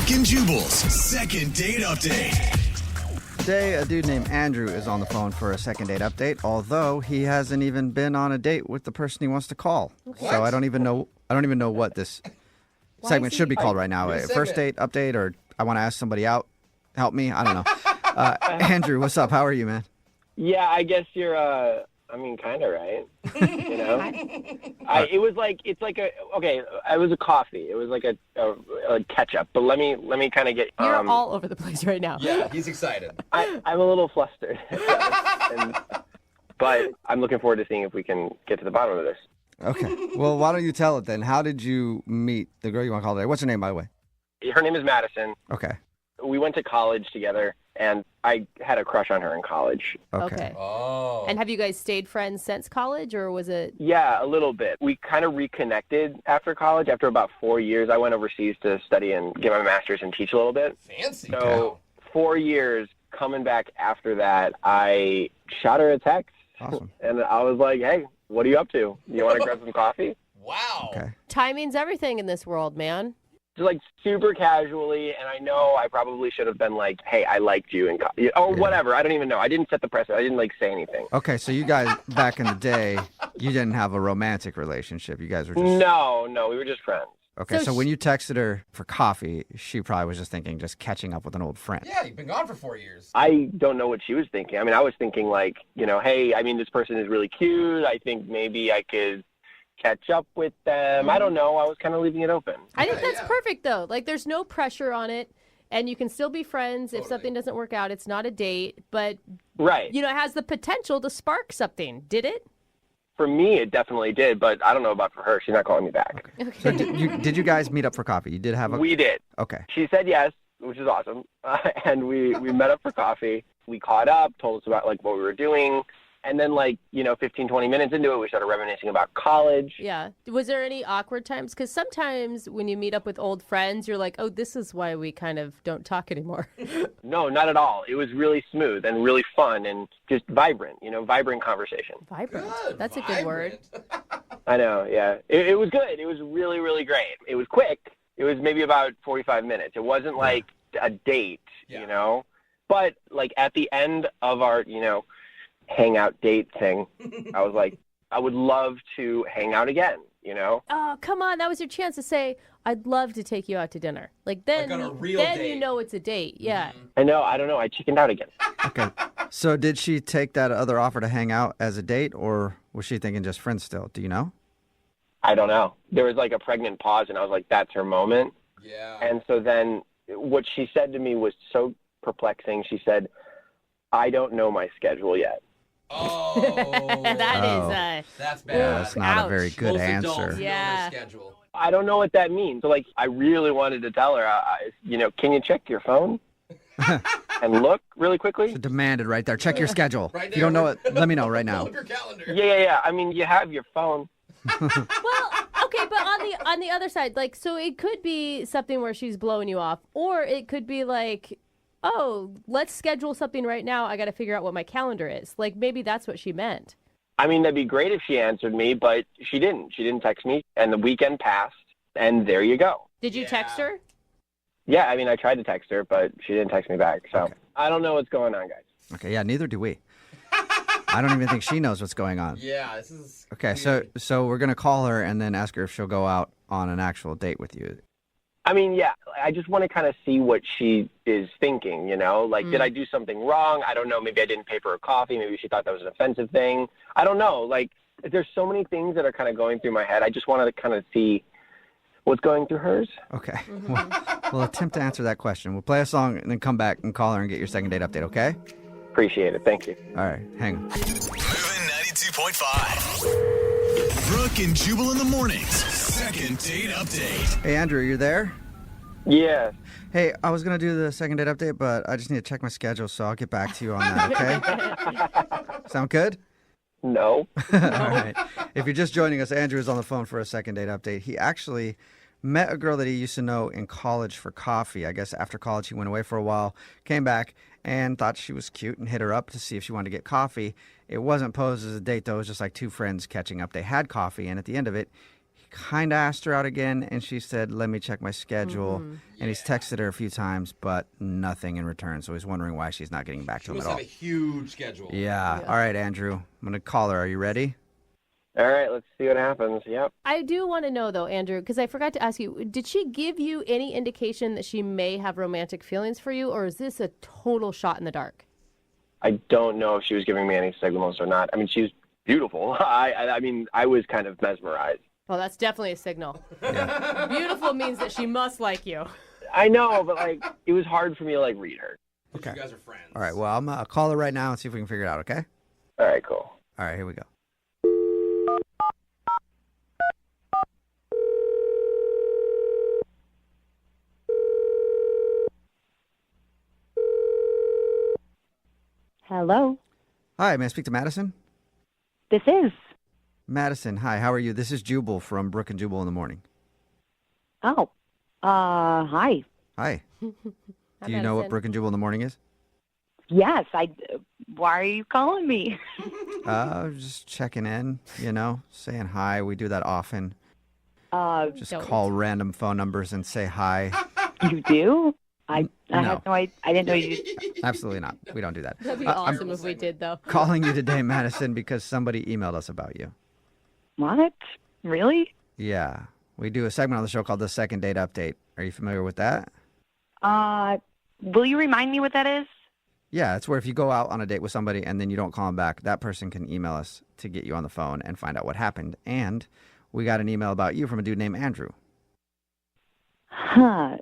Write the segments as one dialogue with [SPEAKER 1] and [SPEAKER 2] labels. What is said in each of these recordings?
[SPEAKER 1] Brooke and Jubal's second date update.
[SPEAKER 2] Today, a dude named Andrew is on the phone for a second date update, although he hasn't even been on a date with the person he wants to call.
[SPEAKER 3] What?
[SPEAKER 2] So I don't even know what this segment should be called right now. A first date update, or I want to ask somebody out. Help me. I don't know. Andrew, what's up? How are you, man?
[SPEAKER 4] Yeah, I guess you're, kind of right. You know? It was a coffee. It was like a ketchup. But let me kind of get...
[SPEAKER 3] You're all over the place right now.
[SPEAKER 5] Yeah, he's excited.
[SPEAKER 4] I'm a little flustered. But I'm looking forward to seeing if we can get to the bottom of this.
[SPEAKER 2] Okay. Well, why don't you tell it then? How did you meet the girl you want to call today? What's her name, by the way?
[SPEAKER 4] Her name is Madison.
[SPEAKER 2] Okay.
[SPEAKER 4] We went to college together, and I had a crush on her in college.
[SPEAKER 2] Okay.
[SPEAKER 5] Oh.
[SPEAKER 3] And have you guys stayed friends since college, or was it?
[SPEAKER 4] Yeah, a little bit. We kind of reconnected after college. After about 4 years, I went overseas to study and get my master's and teach a little bit.
[SPEAKER 5] Fancy.
[SPEAKER 4] So 4 years, coming back after that, I shot her a text.
[SPEAKER 2] Awesome.
[SPEAKER 4] And I was like, hey, what are you up to? You want to grab some coffee?
[SPEAKER 5] Wow.
[SPEAKER 2] Okay.
[SPEAKER 3] Timing's everything in this world, man.
[SPEAKER 4] Just like super casually, and I know I probably should have been like, hey, I liked you, or whatever. I don't even know. I didn't set the precedent. I didn't say anything.
[SPEAKER 2] Okay, so you guys, back in the day, you didn't have a romantic relationship. You guys were just...
[SPEAKER 4] No, we were just friends.
[SPEAKER 2] Okay, so when you texted her for coffee, she probably was just thinking just catching up with an old friend.
[SPEAKER 5] Yeah, you've been gone for 4 years.
[SPEAKER 4] I don't know what she was thinking. I mean, I was thinking like, hey, this person is really cute. I think maybe I could catch up with them. I don't know. I was kind of leaving it open.
[SPEAKER 3] I think that's perfect, though. Like, there's no pressure on it, and you can still be friends if something doesn't work out. It's not a date, but,
[SPEAKER 4] right.
[SPEAKER 3] It has the potential to spark something. Did it?
[SPEAKER 4] For me, it definitely did, but I don't know about for her. She's not calling me back.
[SPEAKER 3] Okay.
[SPEAKER 2] So did you guys meet up for coffee? You did have a...
[SPEAKER 4] We did.
[SPEAKER 2] Okay.
[SPEAKER 4] She said yes, which is awesome. And we met up for coffee. We caught up, told us about like what we were doing. And then 15, 20 minutes into it, we started reminiscing about college.
[SPEAKER 3] Yeah. Was there any awkward times? Because sometimes when you meet up with old friends, you're like, oh, this is why we kind of don't talk anymore.
[SPEAKER 4] No, not at all. It was really smooth and really fun and just vibrant, vibrant conversation.
[SPEAKER 3] Vibrant.
[SPEAKER 5] Good,
[SPEAKER 3] That's a good word.
[SPEAKER 4] I know, yeah. It was good. It was really, really great. It was quick. It was maybe about 45 minutes. It wasn't like a date, But at the end of our, hangout date thing, I was like, I would love to hang out again,
[SPEAKER 3] Oh, come on. That was your chance to say, I'd love to take you out to dinner. Then
[SPEAKER 5] on a real
[SPEAKER 3] then
[SPEAKER 5] date.
[SPEAKER 3] you know it's a date. Yeah.
[SPEAKER 4] I know. I don't know. I chickened out again.
[SPEAKER 2] Okay. So did she take that other offer to hang out as a date, or was she thinking just friends still? Do you know?
[SPEAKER 4] I don't know. There was a pregnant pause, and I was like, that's her moment.
[SPEAKER 5] Yeah.
[SPEAKER 4] And so then what she said to me was so perplexing. She said, I don't know my schedule yet.
[SPEAKER 5] Oh. That's bad.
[SPEAKER 2] That's not
[SPEAKER 3] ouch.
[SPEAKER 2] a very good
[SPEAKER 5] Most
[SPEAKER 2] answer.
[SPEAKER 5] adults know
[SPEAKER 3] Yeah.
[SPEAKER 5] their schedule.
[SPEAKER 4] I don't know what that means. So, I really wanted to tell her, can you check your phone and look really quickly?
[SPEAKER 2] So demanded right there. Check your schedule.
[SPEAKER 5] Right
[SPEAKER 2] If you don't know
[SPEAKER 5] there.
[SPEAKER 2] it, let me know right now.
[SPEAKER 5] Pull up your calendar.
[SPEAKER 4] Yeah. I mean, you have your phone.
[SPEAKER 3] Well, okay, but on the other side, so it could be something where she's blowing you off, or it could be like, oh, let's schedule something right now. I got to figure out what my calendar is. Maybe that's what she meant.
[SPEAKER 4] I mean, that'd be great if she answered me, but she didn't. She didn't text me, and the weekend passed, and there you go.
[SPEAKER 3] Did you text her?
[SPEAKER 4] Yeah, I mean, I tried to text her, but she didn't text me back. So
[SPEAKER 2] Okay.
[SPEAKER 4] I don't know what's going on, guys.
[SPEAKER 2] Okay, yeah, neither do we. I don't even think she knows what's going on.
[SPEAKER 5] Yeah, this is
[SPEAKER 2] Okay,
[SPEAKER 5] weird.
[SPEAKER 2] so we're going to call her and then ask her if she'll go out on an actual date with you.
[SPEAKER 4] I mean, yeah, I just want to kind of see what she is thinking, did I do something wrong? I don't know. Maybe I didn't pay for her coffee. Maybe she thought that was an offensive thing. I don't know. There's so many things that are kind of going through my head. I just wanted to kind of see what's going through hers.
[SPEAKER 2] Okay, we'll attempt to answer that question. We'll play a song and then come back and call her and get your second date update, okay?
[SPEAKER 4] Appreciate it. Thank you.
[SPEAKER 2] All right, hang on.
[SPEAKER 1] Moving 92.5. Brooke and Jubal in the mornings. Second date update.
[SPEAKER 2] Hey, Andrew, you there?
[SPEAKER 4] Yeah.
[SPEAKER 2] Hey, I was going to do the second date update, but I just need to check my schedule, so I'll get back to you on that, okay? Sound good?
[SPEAKER 4] No.
[SPEAKER 2] All right. If you're just joining us, Andrew is on the phone for a second date update. He actually met a girl that he used to know in college for coffee. I guess after college, he went away for a while, came back, and thought she was cute and hit her up to see if she wanted to get coffee. It wasn't posed as a date, though. It was just like two friends catching up. They had coffee, and at the end of it, he kind of asked her out again, and she said, let me check my schedule. And he's texted her a few times, but nothing in return. So he's wondering why she's not getting back to him at
[SPEAKER 5] She
[SPEAKER 2] all.
[SPEAKER 5] must have a huge schedule.
[SPEAKER 2] Yeah. All right, Andrew. I'm going to call her. Are you ready?
[SPEAKER 4] All right, let's see what happens. Yep.
[SPEAKER 3] I do want to know, though, Andrew, because I forgot to ask you, did she give you any indication that she may have romantic feelings for you, or is this a total shot in the dark?
[SPEAKER 4] I don't know if she was giving me any signals or not. I mean, she's beautiful. I mean, I was kind of mesmerized.
[SPEAKER 3] Well, that's definitely a signal. Beautiful means that she must like you.
[SPEAKER 4] I know, but like, it was hard for me to like read her.
[SPEAKER 2] Okay.
[SPEAKER 5] You guys are friends.
[SPEAKER 2] All right. Well, I'm going to call her right now and see if we can figure it out, okay?
[SPEAKER 4] All right, cool.
[SPEAKER 2] All right, here we go.
[SPEAKER 6] Hello.
[SPEAKER 2] Hi, may I speak to Madison?
[SPEAKER 6] This is.
[SPEAKER 2] Madison, hi, how are you? This is Jubal from Brooke and Jubal in the Morning.
[SPEAKER 6] Oh. Hi.
[SPEAKER 2] Hi. Do you know what Brooke and Jubal in the Morning is?
[SPEAKER 6] Yes, why are you calling me?
[SPEAKER 2] Just checking in, saying hi. We do that often. Just
[SPEAKER 3] Don't.
[SPEAKER 2] call random phone numbers and say hi.
[SPEAKER 6] You do? I
[SPEAKER 2] No.
[SPEAKER 6] had no idea. I didn't know you.
[SPEAKER 2] Absolutely not. We don't do that.
[SPEAKER 3] That'd be
[SPEAKER 2] I'm
[SPEAKER 3] awesome if we did, though.
[SPEAKER 2] calling you today, Madison, because somebody emailed us about you.
[SPEAKER 6] What? Really?
[SPEAKER 2] Yeah. We do a segment on the show called the Second Date Update. Are you familiar with that?
[SPEAKER 6] Will you remind me what that is?
[SPEAKER 2] Yeah, it's where if you go out on a date with somebody and then you don't call them back, that person can email us to get you on the phone and find out what happened. And we got an email about you from a dude named Andrew.
[SPEAKER 6] Huh.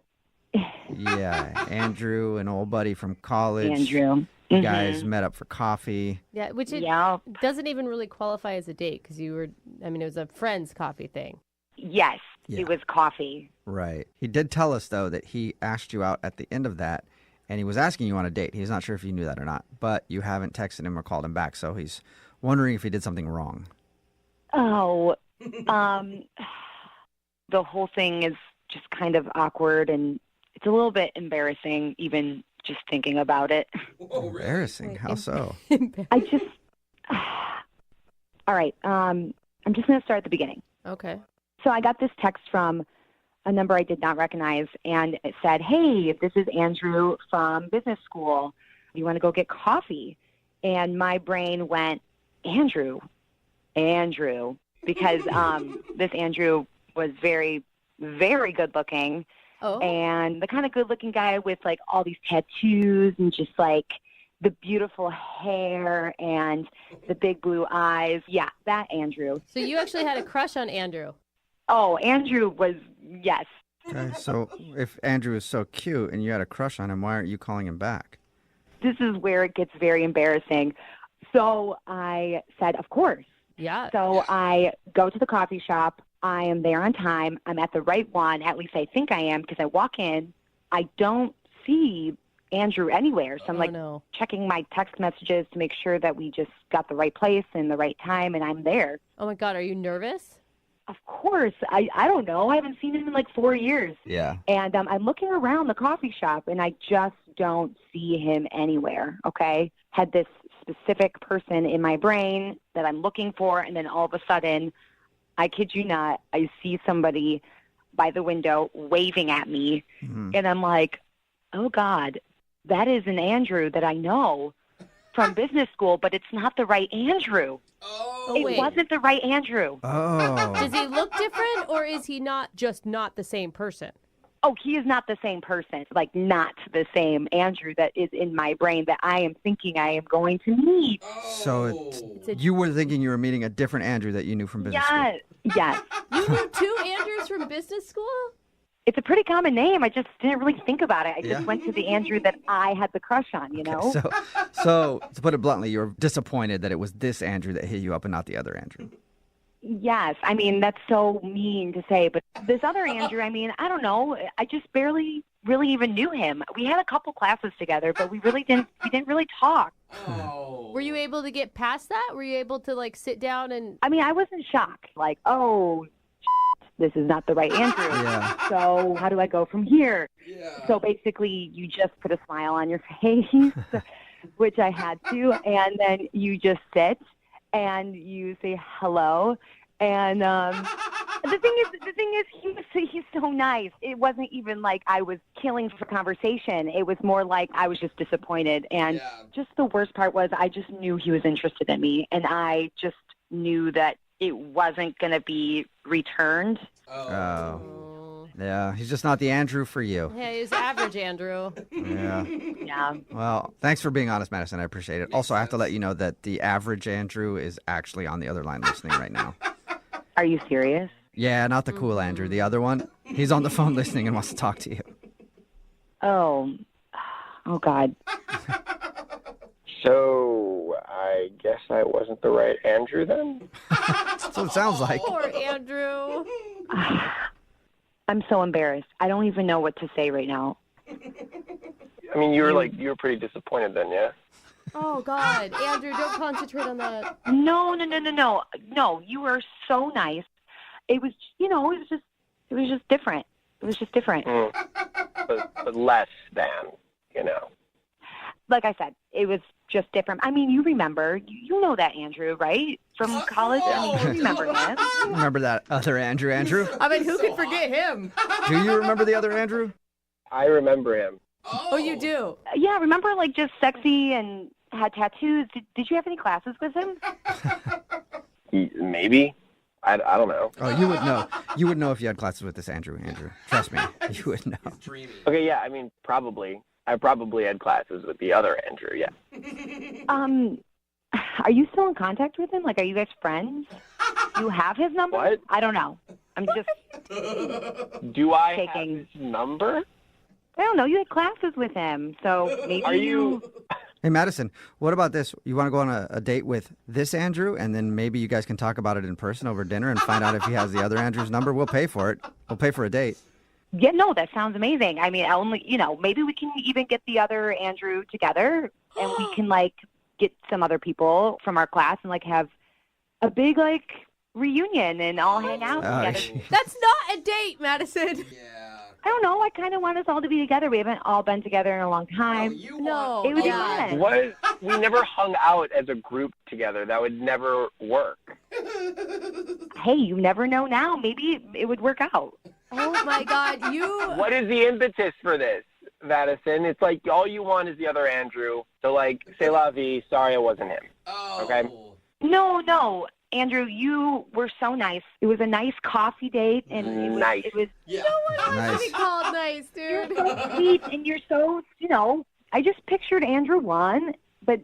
[SPEAKER 2] Yeah, Andrew, an old buddy from college.
[SPEAKER 6] Andrew.
[SPEAKER 2] You guys met up for coffee.
[SPEAKER 3] Yeah, which it
[SPEAKER 6] Yeah.
[SPEAKER 3] doesn't even really qualify as a date because it was a friend's coffee thing.
[SPEAKER 6] Yes,
[SPEAKER 2] Yeah.
[SPEAKER 6] it was coffee.
[SPEAKER 2] Right. He did tell us, though, that he asked you out at the end of that, and he was asking you on a date. He's not sure if you knew that or not, but you haven't texted him or called him back, so he's wondering if he did something wrong.
[SPEAKER 6] Oh, the whole thing is just kind of awkward, and it's a little bit embarrassing, even just thinking about it.
[SPEAKER 5] Whoa, really?
[SPEAKER 2] Embarrassing. How so?
[SPEAKER 6] I just. All right. I'm just going to start at the beginning.
[SPEAKER 3] Okay.
[SPEAKER 6] So I got this text from a number I did not recognize, and it said, "Hey, this is Andrew from business school. You want to go get coffee?" And my brain went, Andrew, because this Andrew was very, very good looking.
[SPEAKER 3] Oh.
[SPEAKER 6] And the kind of good-looking guy with, like, all these tattoos and just, like, the beautiful hair and the big blue eyes. Yeah, that Andrew.
[SPEAKER 3] So you actually had a crush on Andrew.
[SPEAKER 6] Oh, Andrew was, yes.
[SPEAKER 2] Okay, so if Andrew is so cute and you had a crush on him, why aren't you calling him back?
[SPEAKER 6] This is where it gets very embarrassing. So I said, of course.
[SPEAKER 3] Yeah.
[SPEAKER 6] So I go to the coffee shop. I am there on time. I'm at the right one. At least I think I am, because I walk in. I don't see Andrew anywhere. So I'm checking my text messages to make sure that we just got the right place and the right time, and I'm there.
[SPEAKER 3] Oh, my God. Are you nervous?
[SPEAKER 6] Of course. I don't know. I haven't seen him in like 4 years.
[SPEAKER 2] Yeah.
[SPEAKER 6] And I'm looking around the coffee shop, and I just don't see him anywhere, okay? Had this specific person in my brain that I'm looking for, and then all of a sudden, I kid you not, I see somebody by the window waving at me, and I'm like, oh, God, that is an Andrew that I know from business school, but it's not the right Andrew.
[SPEAKER 5] Oh,
[SPEAKER 6] It wasn't the right Andrew.
[SPEAKER 2] Oh.
[SPEAKER 3] Does he look different, or is he not the same person?
[SPEAKER 6] Oh, he is not the same person, like not the same Andrew that is in my brain that I am thinking I am going to meet.
[SPEAKER 2] So you were thinking you were meeting a different Andrew that you knew from business school.
[SPEAKER 6] Yes.
[SPEAKER 3] You knew two Andrews from business school?
[SPEAKER 6] It's a pretty common name. I just didn't really think about it. I just went to the Andrew that I had the crush on, you know?
[SPEAKER 2] So to put it bluntly, you were disappointed that it was this Andrew that hit you up and not the other Andrew.
[SPEAKER 6] Yes. I mean, that's so mean to say, but this other Andrew, I mean, I don't know. I just barely really even knew him. We had a couple classes together, but we didn't really talk.
[SPEAKER 5] Oh.
[SPEAKER 3] Were you able to get past that? Were you able to like sit down and...
[SPEAKER 6] I mean, I wasn't shocked. Like, oh, this is not the right Andrew.
[SPEAKER 2] Yeah.
[SPEAKER 6] So how do I go from here?
[SPEAKER 5] Yeah.
[SPEAKER 6] So basically, you just put a smile on your face, which I had to, and then you just sit and you say hello, and The thing is, he's so nice. It wasn't even like I was killing for conversation. It was more like I was just disappointed. And just the worst part was I just knew he was interested in me, and I just knew that it wasn't going to be returned.
[SPEAKER 2] Oh. Yeah, he's just not the Andrew for you.
[SPEAKER 3] Yeah, he's average Andrew.
[SPEAKER 2] Yeah.
[SPEAKER 6] Yeah.
[SPEAKER 2] Well, thanks for being honest, Madison. I appreciate it. Also, I have to let you know that the average Andrew is actually on the other line listening right now.
[SPEAKER 6] Are you serious?
[SPEAKER 2] Yeah, not the cool Andrew. The other one. He's on the phone listening and wants to talk to you.
[SPEAKER 6] Oh God.
[SPEAKER 4] So I guess I wasn't the right Andrew then?
[SPEAKER 2] That's what it sounds like.
[SPEAKER 3] Poor Andrew.
[SPEAKER 6] I'm so embarrassed. I don't even know what to say right now.
[SPEAKER 4] I mean, you were pretty disappointed then, yeah?
[SPEAKER 3] Oh, God. Andrew, don't concentrate on that.
[SPEAKER 6] No. No, you were so nice. It was, it was just different. It was just different.
[SPEAKER 4] But less than,
[SPEAKER 6] Like I said, it was just different. I mean, you remember, you know that Andrew, right? From college? I mean, you remember him.
[SPEAKER 2] Remember that other Andrew?
[SPEAKER 3] I mean, who could forget him?
[SPEAKER 2] Do you remember the other Andrew?
[SPEAKER 4] I remember him.
[SPEAKER 3] Oh, you do?
[SPEAKER 6] Yeah, remember, like, just sexy and had tattoos. Did you have any classes with him?
[SPEAKER 4] Maybe. I don't know.
[SPEAKER 2] Oh, you would know. You would know if you had classes with this Andrew. Trust me, you would know.
[SPEAKER 5] Dreamy.
[SPEAKER 4] Okay, yeah, I mean, probably. I probably had classes with the other Andrew, yeah.
[SPEAKER 6] Are you still in contact with him? Like, are you guys friends? You have his number?
[SPEAKER 4] What?
[SPEAKER 6] I don't know. I'm just
[SPEAKER 4] Do I
[SPEAKER 6] taking.
[SPEAKER 4] have his number?
[SPEAKER 6] I don't know. You had classes with him, so maybe
[SPEAKER 4] Are you...
[SPEAKER 2] Hey, Madison, what about this? You want to go on a date with this Andrew, and then maybe you guys can talk about it in person over dinner and find out if he has the other Andrew's number? We'll pay for it. We'll pay for a date.
[SPEAKER 6] Yeah, no, that sounds amazing. I mean, maybe we can even get the other Andrew together, and we can, like, get some other people from our class and, like, have a big, like, reunion and all hang out together.
[SPEAKER 3] That's not a date, Madison.
[SPEAKER 5] Yeah.
[SPEAKER 6] I don't know. I kind of want us all to be together. We haven't all been together in a long time.
[SPEAKER 3] No.
[SPEAKER 6] It would be
[SPEAKER 3] yeah.
[SPEAKER 6] fun.
[SPEAKER 4] What? We never hung out as a group together. That would never work.
[SPEAKER 6] Hey, you never know now. Maybe it would work out.
[SPEAKER 3] Oh, my God.
[SPEAKER 4] What is the impetus for this, Madison? It's like all you want is the other Andrew. So, like, c'est la vie. Sorry, it wasn't him.
[SPEAKER 5] Oh.
[SPEAKER 4] Okay?
[SPEAKER 6] No. Andrew, you were so nice. It was a nice coffee date, and
[SPEAKER 4] Nice.
[SPEAKER 6] it was
[SPEAKER 5] Yeah.
[SPEAKER 2] Nice.
[SPEAKER 3] Be called nice,
[SPEAKER 6] you're
[SPEAKER 3] dude.
[SPEAKER 6] so sweet, and you're so, I just pictured Andrew 1, but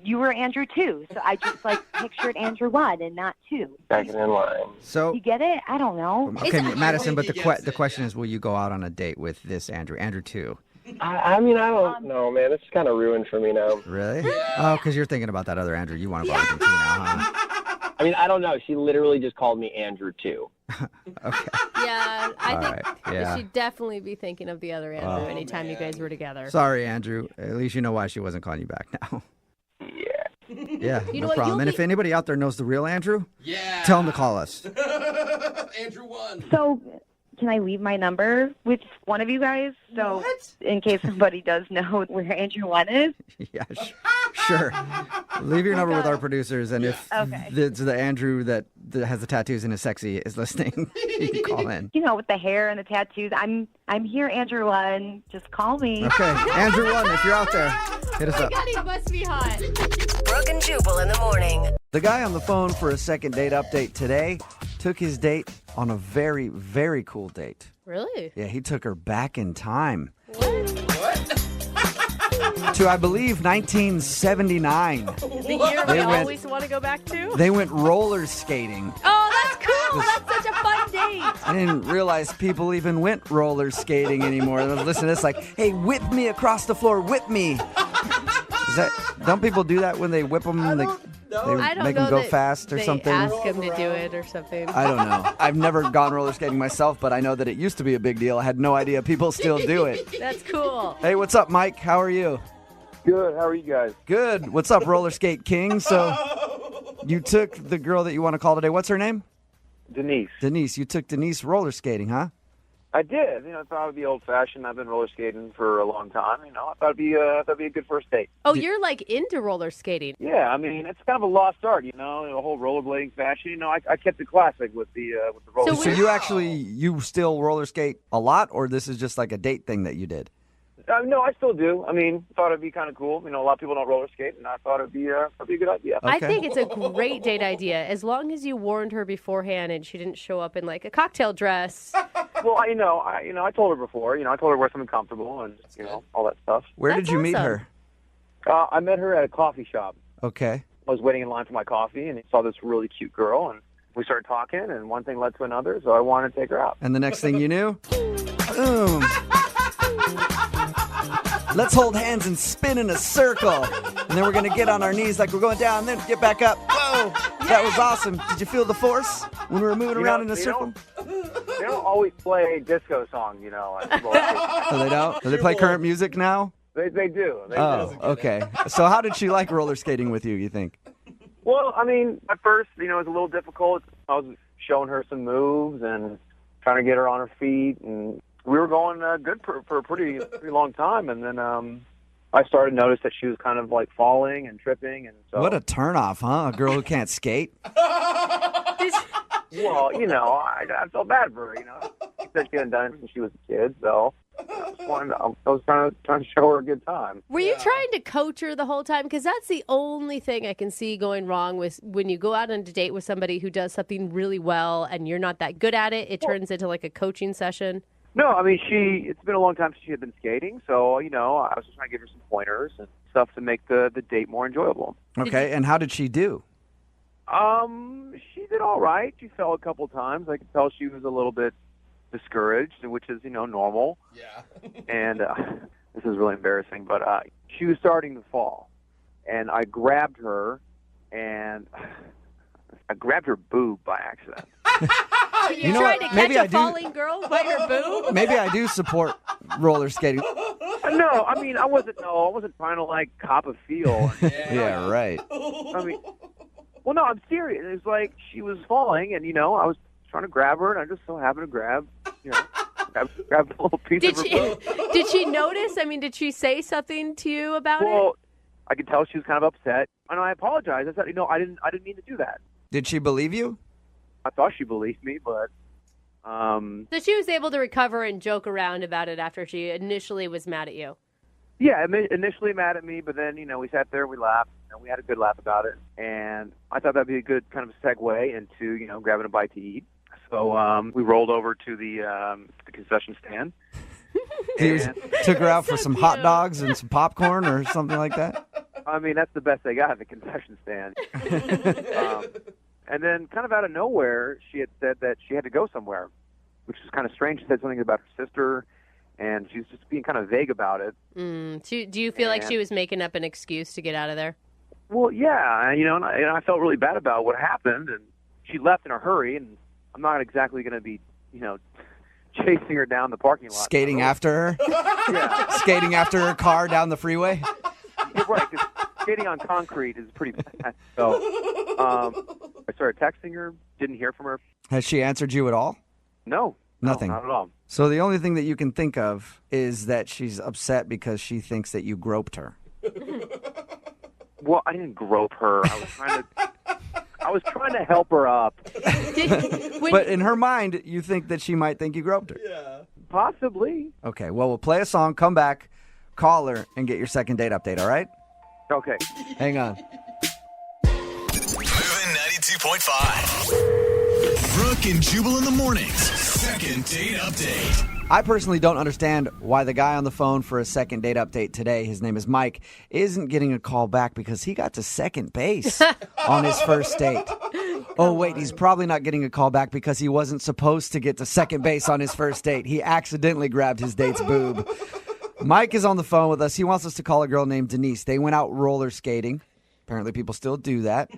[SPEAKER 6] you were Andrew 2, so I just, like, pictured Andrew 1 and not 2.
[SPEAKER 4] Second in line.
[SPEAKER 2] So,
[SPEAKER 6] You get it? I don't know.
[SPEAKER 2] okay, Madison, but
[SPEAKER 5] he
[SPEAKER 2] the
[SPEAKER 5] gets
[SPEAKER 2] the
[SPEAKER 5] it,
[SPEAKER 2] question
[SPEAKER 5] yeah.
[SPEAKER 2] is, will you go out on a date with this Andrew 2?
[SPEAKER 4] I mean, I don't know, man. This is kind of ruined for me now.
[SPEAKER 2] Really?
[SPEAKER 5] Yeah.
[SPEAKER 2] Oh, because you're thinking about that other Andrew you want to barbecue to now, huh?
[SPEAKER 4] I mean, I don't know. She literally just called me Andrew, too.
[SPEAKER 2] Okay.
[SPEAKER 3] Yeah, I
[SPEAKER 2] All
[SPEAKER 3] think
[SPEAKER 2] right, yeah.
[SPEAKER 3] she'd definitely be thinking of the other Andrew anytime you guys were together.
[SPEAKER 2] Sorry, Andrew. At least you know why she wasn't calling you back now.
[SPEAKER 4] Yeah.
[SPEAKER 2] Yeah,
[SPEAKER 3] You know
[SPEAKER 2] no
[SPEAKER 3] what,
[SPEAKER 2] problem.
[SPEAKER 3] you'll
[SPEAKER 2] And
[SPEAKER 3] be-
[SPEAKER 2] if anybody out there knows the real Andrew,
[SPEAKER 5] Yeah.
[SPEAKER 2] tell him to call us.
[SPEAKER 5] Andrew won.
[SPEAKER 6] So, can I leave my number with one of you guys? So, in case somebody does know where Andrew 1 is?
[SPEAKER 2] Yeah, sure. Leave your number with our producers, and if
[SPEAKER 6] Okay.
[SPEAKER 2] it's the Andrew that has the tattoos and is sexy is listening, you can call in.
[SPEAKER 6] With the hair and the tattoos. I'm here, Andrew 1. Just call me.
[SPEAKER 2] Okay, Andrew 1, if you're out there, hit us up.
[SPEAKER 3] God, he must be hot.
[SPEAKER 7] Brooke and Jubal in the morning.
[SPEAKER 2] The guy on the phone for a second date update today took his date on a very, very cool date.
[SPEAKER 3] Really?
[SPEAKER 2] Yeah, he took her back in time
[SPEAKER 5] What?
[SPEAKER 2] to, I believe, 1979.
[SPEAKER 3] The year we
[SPEAKER 2] They went-
[SPEAKER 3] always want to go back to?
[SPEAKER 2] They went roller skating.
[SPEAKER 3] Oh, that's cool. That's such a fun date.
[SPEAKER 2] I didn't realize people even went roller skating anymore. I was listening to this like, hey, whip me across the floor, whip me. Don't people do that when they whip them? They
[SPEAKER 3] I don't
[SPEAKER 2] make
[SPEAKER 3] know
[SPEAKER 2] them go
[SPEAKER 3] that
[SPEAKER 2] fast or
[SPEAKER 3] they
[SPEAKER 2] something?
[SPEAKER 3] ask him to do it or something.
[SPEAKER 2] I don't know. I've never gone roller skating myself, but I know that it used to be a big deal. I had no idea people still do it.
[SPEAKER 3] That's cool.
[SPEAKER 2] Hey, what's up, Mike? How are you?
[SPEAKER 4] Good. How are you guys?
[SPEAKER 2] Good. What's up, Roller Skate King? So you took the girl that you want to call today. What's her name?
[SPEAKER 4] Denise.
[SPEAKER 2] Denise. You took Denise roller skating, huh?
[SPEAKER 8] I did. I thought it would be old-fashioned. I've been roller skating for a long time. I thought it'd be a good first date.
[SPEAKER 3] Oh, you're like into roller skating.
[SPEAKER 8] Yeah, it's kind of a lost art. The whole rollerblading fashion. I kept it classic with the roller.
[SPEAKER 2] So you still roller skate a lot, or this is just like a date thing that you did?
[SPEAKER 8] No, I still do. Thought it'd be kind of cool. A lot of people don't roller skate, and I thought it'd be a good idea.
[SPEAKER 3] I think it's a great date idea, as long as you warned her beforehand and she didn't show up in like a cocktail dress.
[SPEAKER 8] Well, I told her before. I told her to wear something comfortable and all that stuff.
[SPEAKER 2] Where did you meet her?
[SPEAKER 8] I met her at a coffee shop.
[SPEAKER 2] Okay.
[SPEAKER 8] I was waiting in line for my coffee, and I saw this really cute girl, and we started talking, and one thing led to another, so I wanted to take her out.
[SPEAKER 2] And the next thing you knew, boom. Let's hold hands and spin in a circle. And then we're going to get on our knees like we're going down, and then get back up. Whoa, that was awesome. Did you feel the force when we were moving around in a circle?
[SPEAKER 8] They don't always play disco songs,
[SPEAKER 2] So they don't? Do they play current music now?
[SPEAKER 8] They do. They do.
[SPEAKER 2] Okay. So how did she like roller skating with you think?
[SPEAKER 8] Well, at first, it was a little difficult. I was showing her some moves and trying to get her on her feet, and we were going good for a pretty long time, and then I started to notice that she was kind of like falling and tripping, and so.
[SPEAKER 2] What a turnoff, huh? A girl who can't skate.
[SPEAKER 8] Well, I felt bad for her. She said she hadn't done it since she was a kid, so I was trying to show her a good time.
[SPEAKER 3] Were you trying to coach her the whole time? Because that's the only thing I can see going wrong with when you go out on a date with somebody who does something really well and you're not that good at it. It turns into like a coaching session.
[SPEAKER 8] No, it's been a long time since she had been skating, so, I was just trying to give her some pointers and stuff to make the date more enjoyable.
[SPEAKER 2] Okay, and how did she do?
[SPEAKER 8] She did all right. She fell a couple times. I could tell she was a little bit discouraged, which is, normal.
[SPEAKER 5] Yeah.
[SPEAKER 8] And this is really embarrassing, but she was starting to fall. And I grabbed her, and I grabbed her boob by accident.
[SPEAKER 3] You know trying to catch a falling girl by her boob?
[SPEAKER 2] Maybe I do support roller skating.
[SPEAKER 8] No, I wasn't trying to like cop a feel.
[SPEAKER 2] Yeah, right.
[SPEAKER 8] Well, no, I'm serious. It was like she was falling, and I was trying to grab her, and I just so happened to grab a little piece of her boob.
[SPEAKER 3] Did she notice? Did she say something to you about it?
[SPEAKER 8] Well, I could tell she was kind of upset, and I apologized. I said, I didn't mean to do that.
[SPEAKER 2] Did she believe you?
[SPEAKER 8] I thought she believed me, but
[SPEAKER 3] So she was able to recover and joke around about it after she initially was mad at you.
[SPEAKER 8] Yeah, initially mad at me, but then, we sat there, we laughed, we had a good laugh about it, and I thought that'd be a good kind of segue into, grabbing a bite to eat. So we rolled over to the concession stand.
[SPEAKER 2] Took her out for some hot dogs and some popcorn or something like that?
[SPEAKER 8] That's the best they got at the concession stand. And then kind of out of nowhere, she had said that she had to go somewhere, which is kind of strange. She said something about her sister, and she was just being kind of vague about it.
[SPEAKER 3] Do you feel like she was making up an excuse to get out of there?
[SPEAKER 8] Well, yeah, and I felt really bad about what happened, and she left in a hurry, and I'm not exactly going to be, chasing her down the parking lot.
[SPEAKER 2] Skating after her?
[SPEAKER 8] Yeah.
[SPEAKER 2] Skating after her car down the freeway?
[SPEAKER 8] You're right, 'cause skating on concrete is pretty bad. So I started texting her, didn't hear from her.
[SPEAKER 2] Has she answered you at all?
[SPEAKER 8] No.
[SPEAKER 2] Nothing.
[SPEAKER 8] No, not at all.
[SPEAKER 2] So the only thing that you can think of is that she's upset because she thinks that you groped her.
[SPEAKER 8] Well, I didn't grope her. I was trying to help her up.
[SPEAKER 2] But in her mind, you think that she might think you groped her.
[SPEAKER 5] Yeah.
[SPEAKER 8] Possibly.
[SPEAKER 2] Okay, well, we'll play a song, come back, call her, and get your second date update, all right?
[SPEAKER 8] Okay.
[SPEAKER 2] Hang on.
[SPEAKER 1] Moving 92.5. Brooke and Jubal in the mornings. Second date update.
[SPEAKER 2] I personally don't understand why the guy on the phone for a second date update today, his name is Mike, isn't getting a call back because he got to second base on his first date. Oh, wait, he's probably not getting a call back because he wasn't supposed to get to second base on his first date. He accidentally grabbed his date's boob. Mike is on the phone with us. He wants us to call a girl named Denise. They went out roller skating. Apparently people still do that.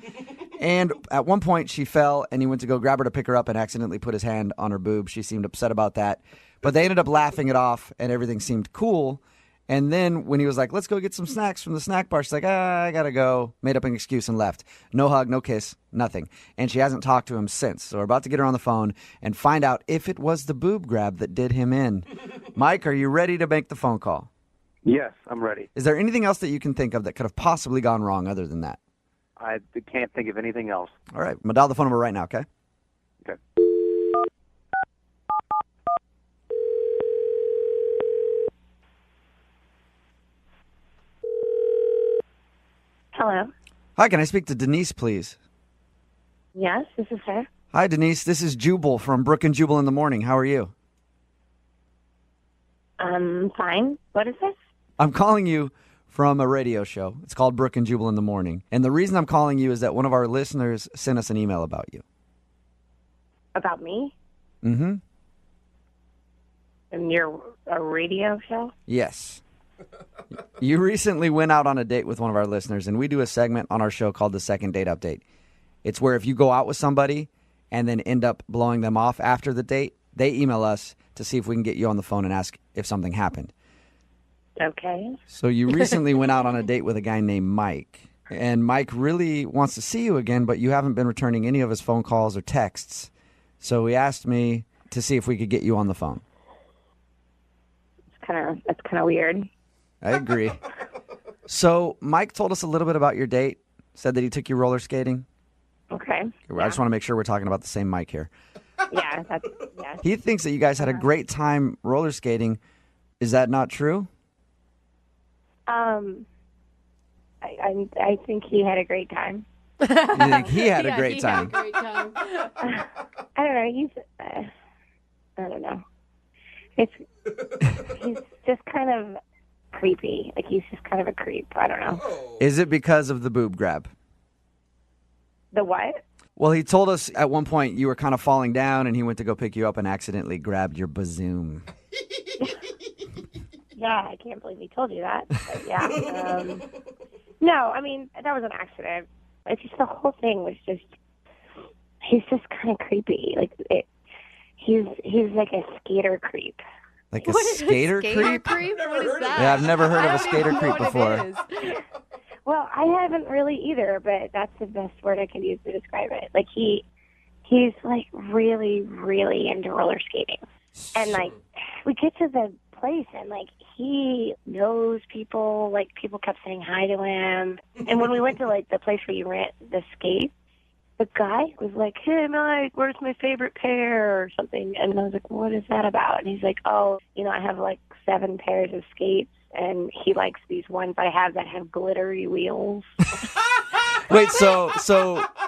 [SPEAKER 2] And at one point she fell and he went to go grab her to pick her up and accidentally put his hand on her boob. She seemed upset about that. But they ended up laughing it off and everything seemed cool. And then when he was like, let's go get some snacks from the snack bar, she's like, I got to go. Made up an excuse and left. No hug, no kiss, nothing. And she hasn't talked to him since. So we're about to get her on the phone and find out if it was the boob grab that did him in. Mike, are you ready to make the phone call?
[SPEAKER 8] Yes, I'm ready.
[SPEAKER 2] Is there anything else that you can think of that could have possibly gone wrong other than that?
[SPEAKER 8] I can't think of anything else.
[SPEAKER 2] All right. I'm going to dial the phone number right now, okay?
[SPEAKER 8] Okay.
[SPEAKER 6] Hello.
[SPEAKER 2] Hi, can I speak to Denise, please?
[SPEAKER 6] Yes, this is her.
[SPEAKER 2] Hi, Denise. This is Jubal from Brooke and Jubal in the Morning. How are you?
[SPEAKER 6] Fine. What is this?
[SPEAKER 2] I'm calling you from a radio show. It's called Brooke and Jubal in the Morning. And the reason I'm calling you is that one of our listeners sent us an email about you.
[SPEAKER 6] About me?
[SPEAKER 2] Mm-hmm.
[SPEAKER 6] And you're a radio show?
[SPEAKER 2] Yes. You recently went out on a date with one of our listeners, and we do a segment on our show called the Second Date Update. It's where if you go out with somebody and then end up blowing them off after the date, they email us to see if we can get you on the phone and ask if something happened.
[SPEAKER 6] Okay.
[SPEAKER 2] So you recently went out on a date with a guy named Mike, and Mike really wants to see you again, but you haven't been returning any of his phone calls or texts. So he asked me to see if we could get you on the phone.
[SPEAKER 6] That's kind of weird.
[SPEAKER 2] I agree. So Mike told us a little bit about your date, said that he took you roller skating.
[SPEAKER 6] Okay.
[SPEAKER 2] I just want to make sure we're talking about the same Mike here.
[SPEAKER 6] Yeah,
[SPEAKER 2] He thinks that you guys had a great time roller skating. Is that not true?
[SPEAKER 6] I think he had a great time.
[SPEAKER 2] You think he had a
[SPEAKER 3] Yeah,
[SPEAKER 2] great
[SPEAKER 3] he
[SPEAKER 2] time?
[SPEAKER 3] Had a great time.
[SPEAKER 6] I don't know. I don't know. He's just kind of creepy. Like, he's just kind of a creep. I don't know.
[SPEAKER 2] Is it because of the boob grab?
[SPEAKER 6] The what?
[SPEAKER 2] Well, he told us at one point you were kind of falling down and he went to go pick you up and accidentally grabbed your bazoom.
[SPEAKER 6] Yeah, I can't believe he told you that. But yeah. No, I mean, that was an accident. It's just the whole thing was just, he's just kind of creepy. Like, he's like a skater creep.
[SPEAKER 2] Like a
[SPEAKER 3] What is
[SPEAKER 2] skater creep?
[SPEAKER 3] What is that?
[SPEAKER 2] Yeah, I've never heard of a
[SPEAKER 3] I don't
[SPEAKER 2] skater
[SPEAKER 3] even know
[SPEAKER 2] creep
[SPEAKER 3] what
[SPEAKER 2] before.
[SPEAKER 3] it is.
[SPEAKER 6] Well, I haven't really either, but that's the best word I can use to describe it. Like, he's like really, really into roller skating. And like, we get to the place and like, he knows people, like people kept saying hi to him. And when we went to like the place where you rent the skates, the guy was like, hey, Mike, where's my favorite pair or something? And I was like, what is that about? And he's like, oh, I have like 7 pairs of skates. And he likes these ones I have that have glittery wheels.
[SPEAKER 2] Wait, so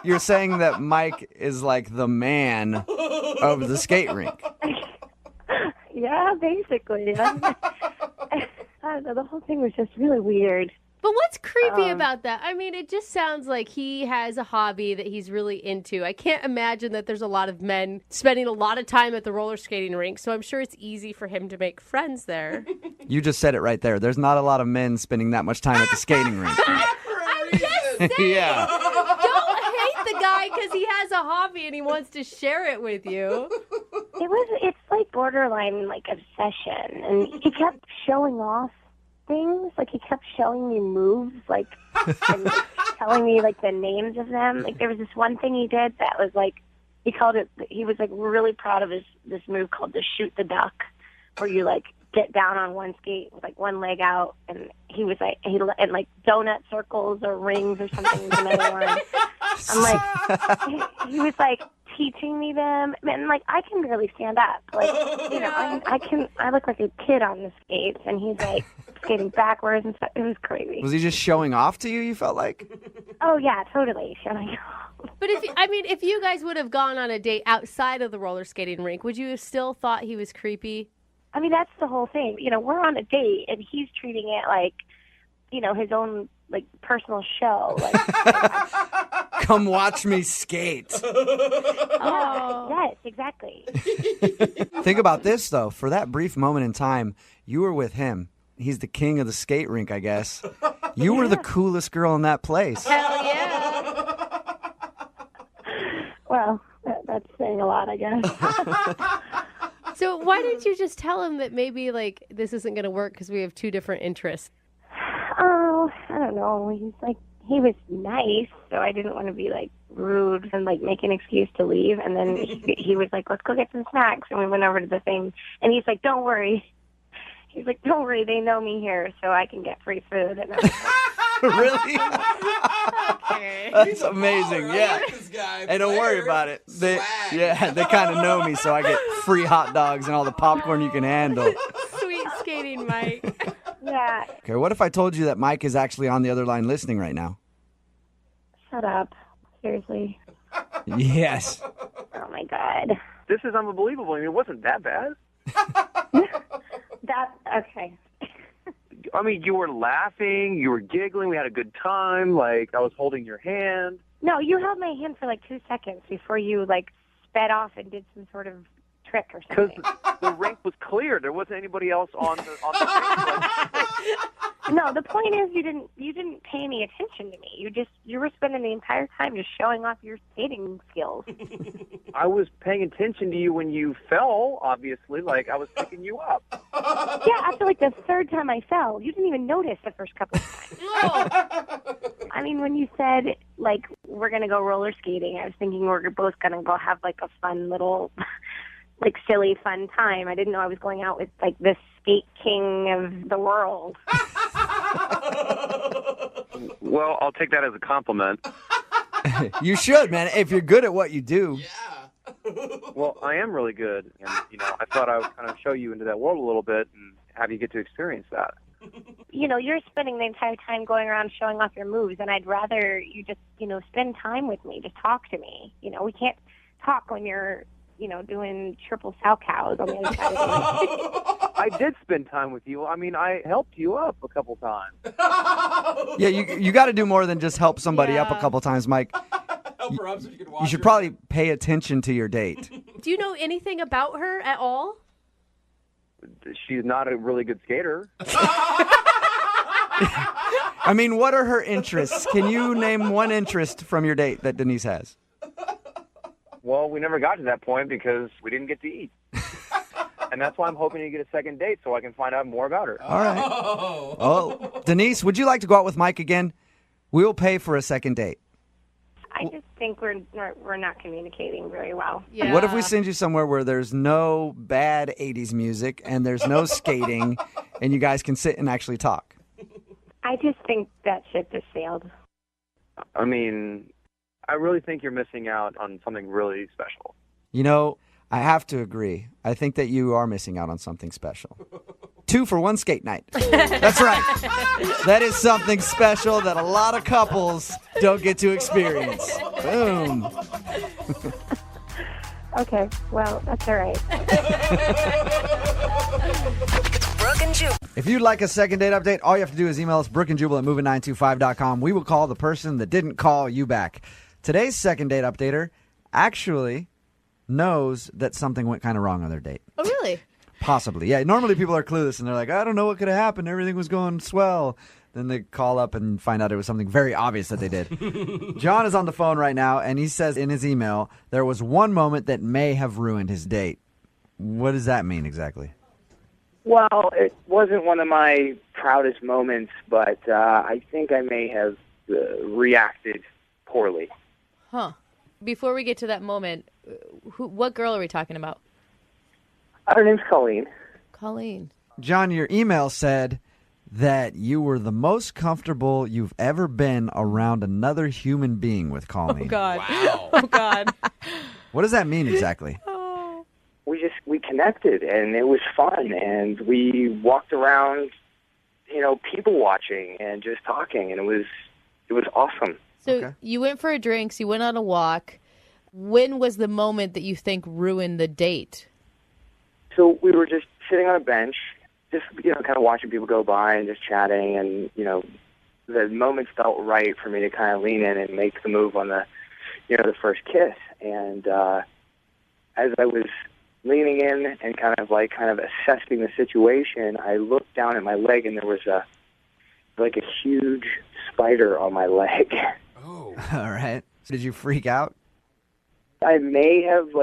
[SPEAKER 2] you're saying that Mike is like the man of the skate rink?
[SPEAKER 6] Yeah, basically. I don't know, the whole thing was just really weird.
[SPEAKER 3] But what's creepy about that? I mean, it just sounds like he has a hobby that he's really into. I can't imagine that there's a lot of men spending a lot of time at the roller skating rink, so I'm sure it's easy for him to make friends there.
[SPEAKER 2] You just said it right there. There's not a lot of men spending that much time at the skating rink.
[SPEAKER 3] I'm just saying.
[SPEAKER 2] Yeah.
[SPEAKER 3] Don't hate the guy because he has a hobby and he wants to share it with you.
[SPEAKER 6] It's like borderline like obsession, and he kept showing off things. Like, he kept showing me moves, like, and telling me like the names of them. Like, there was this one thing he did that was like, he was like really proud of this move called the shoot the duck, where you like get down on one skate with like one leg out, and he was like, and like donut circles or rings or something was another one. I'm like, he was like teaching me them, and like, I can barely stand up. Like, I look like a kid on the skates, and he's like skating backwards and stuff. It was crazy.
[SPEAKER 2] Was he just showing off to you felt like?
[SPEAKER 6] Oh yeah, totally showing off.
[SPEAKER 3] But if you guys would have gone on a date outside of the roller skating rink, would you have still thought he was creepy?
[SPEAKER 6] I mean, that's the whole thing. We're on a date, and he's treating it like, his own like personal show. Like,
[SPEAKER 2] Come watch me skate.
[SPEAKER 3] Oh.
[SPEAKER 6] Yes, exactly.
[SPEAKER 2] Think about this, though. For that brief moment in time, you were with him. He's the king of the skate rink, I guess. You were the coolest girl in that place.
[SPEAKER 3] Hell yeah.
[SPEAKER 6] Well, that's saying a lot, I guess.
[SPEAKER 3] So why didn't you just tell him that maybe like this isn't going to work because we have two different interests?
[SPEAKER 9] Oh, I don't know. He was nice, so I didn't want to be like rude and like make an excuse to leave. And then he was like, "Let's go get some snacks," and we went over to the thing. And he's like, "Don't worry." He's like, "Don't worry, they know me here, so I can get free food." And I was like,
[SPEAKER 2] Really?
[SPEAKER 3] Okay.
[SPEAKER 2] That's amazing.
[SPEAKER 5] Baller. I
[SPEAKER 2] Yeah.
[SPEAKER 5] like this guy.
[SPEAKER 2] Hey, don't worry
[SPEAKER 5] Player.
[SPEAKER 2] about it. They
[SPEAKER 5] Swag.
[SPEAKER 2] kind of know me, so I get free hot dogs and all the popcorn you can handle.
[SPEAKER 3] Sweet skating, Mike.
[SPEAKER 9] yeah,
[SPEAKER 2] Okay, what if I told you that Mike is actually on the other line listening right now?
[SPEAKER 9] shut up. Seriously.
[SPEAKER 2] Yes.
[SPEAKER 9] Oh, my God.
[SPEAKER 8] This is unbelievable. I mean, it wasn't that bad.
[SPEAKER 9] Okay.
[SPEAKER 8] I mean, you were laughing, you were giggling, we had a good time. Like, I was holding your hand.
[SPEAKER 9] No, you held my hand for like 2 seconds before you like sped off and did some sort of trick or
[SPEAKER 8] Because
[SPEAKER 9] something.
[SPEAKER 8] the rink was clear. There wasn't anybody else on the rink.
[SPEAKER 9] No, the point is you didn't pay any attention to me. You were spending the entire time just showing off your skating skills.
[SPEAKER 8] I was paying attention to you when you fell, obviously. Like, I was picking you up.
[SPEAKER 9] Yeah, after like the third time I fell, you didn't even notice the first couple of times. I mean, when you said like we're gonna go roller skating, I was thinking we're both gonna go have like a fun little, like silly fun time. I didn't know I was going out with like the skate king of the world.
[SPEAKER 8] Well, I'll take that as a compliment.
[SPEAKER 2] You should, man. If you're good at what you do.
[SPEAKER 5] Yeah.
[SPEAKER 8] Well, I am really good. And, I thought I would kind of show you into that world a little bit and have you get to experience that.
[SPEAKER 9] You're spending the entire time going around showing off your moves, and I'd rather you just, spend time with me, just talk to me. We can't talk when you're, doing triple sow cows on the other side of the
[SPEAKER 8] I did spend time with you. I mean, I helped you up a couple times.
[SPEAKER 2] Yeah, you got to do more than just help somebody up a
[SPEAKER 3] Yeah.
[SPEAKER 2] couple times, Mike.
[SPEAKER 5] Help her up so you can watch
[SPEAKER 2] You should
[SPEAKER 5] her.
[SPEAKER 2] probably pay attention to your date.
[SPEAKER 3] Do you know anything about her at all?
[SPEAKER 8] She's not a really good skater.
[SPEAKER 2] I mean, what are her interests? Can you name one interest from your date that Denise has?
[SPEAKER 8] Well, we never got to that point because we didn't get to eat. And that's why I'm hoping to get a second date so I can find out more about her.
[SPEAKER 2] All right.
[SPEAKER 5] Oh.
[SPEAKER 2] Oh, Denise, would you like to go out with Mike again? We'll pay for a second date.
[SPEAKER 9] I just think we're not communicating very well.
[SPEAKER 3] Yeah.
[SPEAKER 2] What if we send you somewhere where there's no bad 80s music and there's no skating and you guys can sit and actually talk?
[SPEAKER 9] I just think that ship has sailed.
[SPEAKER 8] I mean, I really think you're missing out on something really special.
[SPEAKER 2] I have to agree. I think that you are missing out on something special. 2 for 1 skate night. That's right. That is something special that a lot of couples don't get to experience. Boom.
[SPEAKER 9] Okay, well, that's all right.
[SPEAKER 7] Brooke and Jubal.
[SPEAKER 2] If you'd like a second date update, all you have to do is email us, brookandjubal@moving925.com. We will call the person that didn't call you back. Today's second date updater actually knows that something went kind of wrong on their date.
[SPEAKER 3] Oh, really?
[SPEAKER 2] Possibly. Yeah, normally people are clueless and they're like, I don't know what could have happened. Everything was going swell. Then they call up and find out it was something very obvious that they did. John is on the phone right now, and he says in his email, there was one moment that may have ruined his date. What does that mean exactly?
[SPEAKER 10] Well, it wasn't one of my proudest moments, but I think I may have reacted poorly.
[SPEAKER 3] Huh. Before we get to that moment, what girl are we talking about?
[SPEAKER 10] Her name's Colleen.
[SPEAKER 3] Colleen.
[SPEAKER 2] John, your email said that you were the most comfortable you've ever been around another human being with Colleen.
[SPEAKER 3] Oh, God.
[SPEAKER 5] Wow.
[SPEAKER 3] Oh, God.
[SPEAKER 2] What does that mean exactly?
[SPEAKER 10] We connected, and it was fun, and we walked around, people watching and just talking, and it was awesome.
[SPEAKER 3] So
[SPEAKER 2] Okay.
[SPEAKER 3] you went for a drink, you went on a walk. When was the moment that you think ruined the date?
[SPEAKER 10] So we were just sitting on a bench, just, kind of watching people go by and just chatting, and, the moment felt right for me to kind of lean in and make the move on the first kiss. And as I was leaning in and kind of assessing the situation, I looked down at my leg, and there was a huge spider on my leg.
[SPEAKER 5] Oh.
[SPEAKER 2] All right. So did you freak out?
[SPEAKER 10] I may have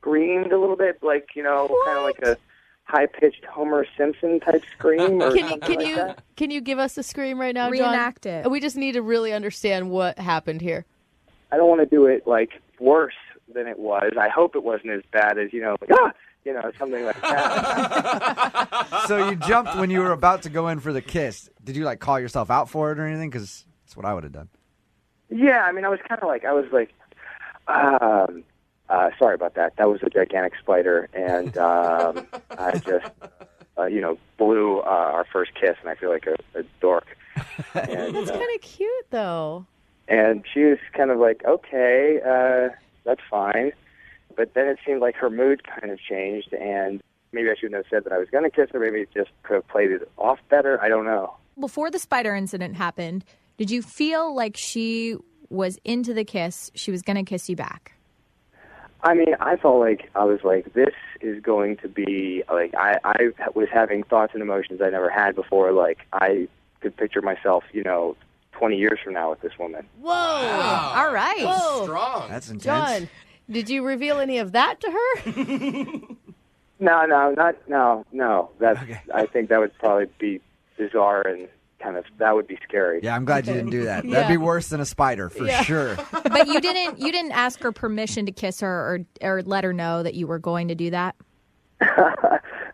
[SPEAKER 10] screamed a little bit, like, kind of like a high-pitched Homer Simpson type scream. Or
[SPEAKER 3] Can you give us a scream right now, John?
[SPEAKER 11] Reenact it.
[SPEAKER 3] We just need to really understand what happened here.
[SPEAKER 10] I don't want to do it, like, worse than it was. I hope it wasn't as bad as, something like that.
[SPEAKER 2] So you jumped when you were about to go in for the kiss. Did you, like, call yourself out for it or anything? Because that's what I would have done.
[SPEAKER 10] Yeah, I mean, I was sorry about that. That was a gigantic spider, and I just, blew our first kiss, and I feel like a dork. And,
[SPEAKER 3] That's kind of cute, though.
[SPEAKER 10] And she was kind of like, okay, that's fine. But then it seemed like her mood kind of changed, and maybe I shouldn't have said that I was going to kiss her. Maybe it just could have played it off better. I don't know.
[SPEAKER 11] Before the spider incident happened, did you feel like she was into the kiss, she was going to kiss you back?
[SPEAKER 10] I mean, I felt like I was like, this is going to be, like, I was having thoughts and emotions I never had before. Like, I could picture myself, 20 years from now with this woman.
[SPEAKER 3] Whoa.
[SPEAKER 11] Wow. All right.
[SPEAKER 3] Whoa.
[SPEAKER 5] Strong.
[SPEAKER 2] That's intense.
[SPEAKER 3] John, did you reveal any of that to her?
[SPEAKER 10] No. That's,
[SPEAKER 2] Okay.
[SPEAKER 10] I think that would probably be bizarre and kind of, that would be scary.
[SPEAKER 2] Yeah, I'm glad you didn't do that. That'd be worse than a spider, for sure.
[SPEAKER 11] But you didn't ask her permission to kiss her or let her know that you were going to do that?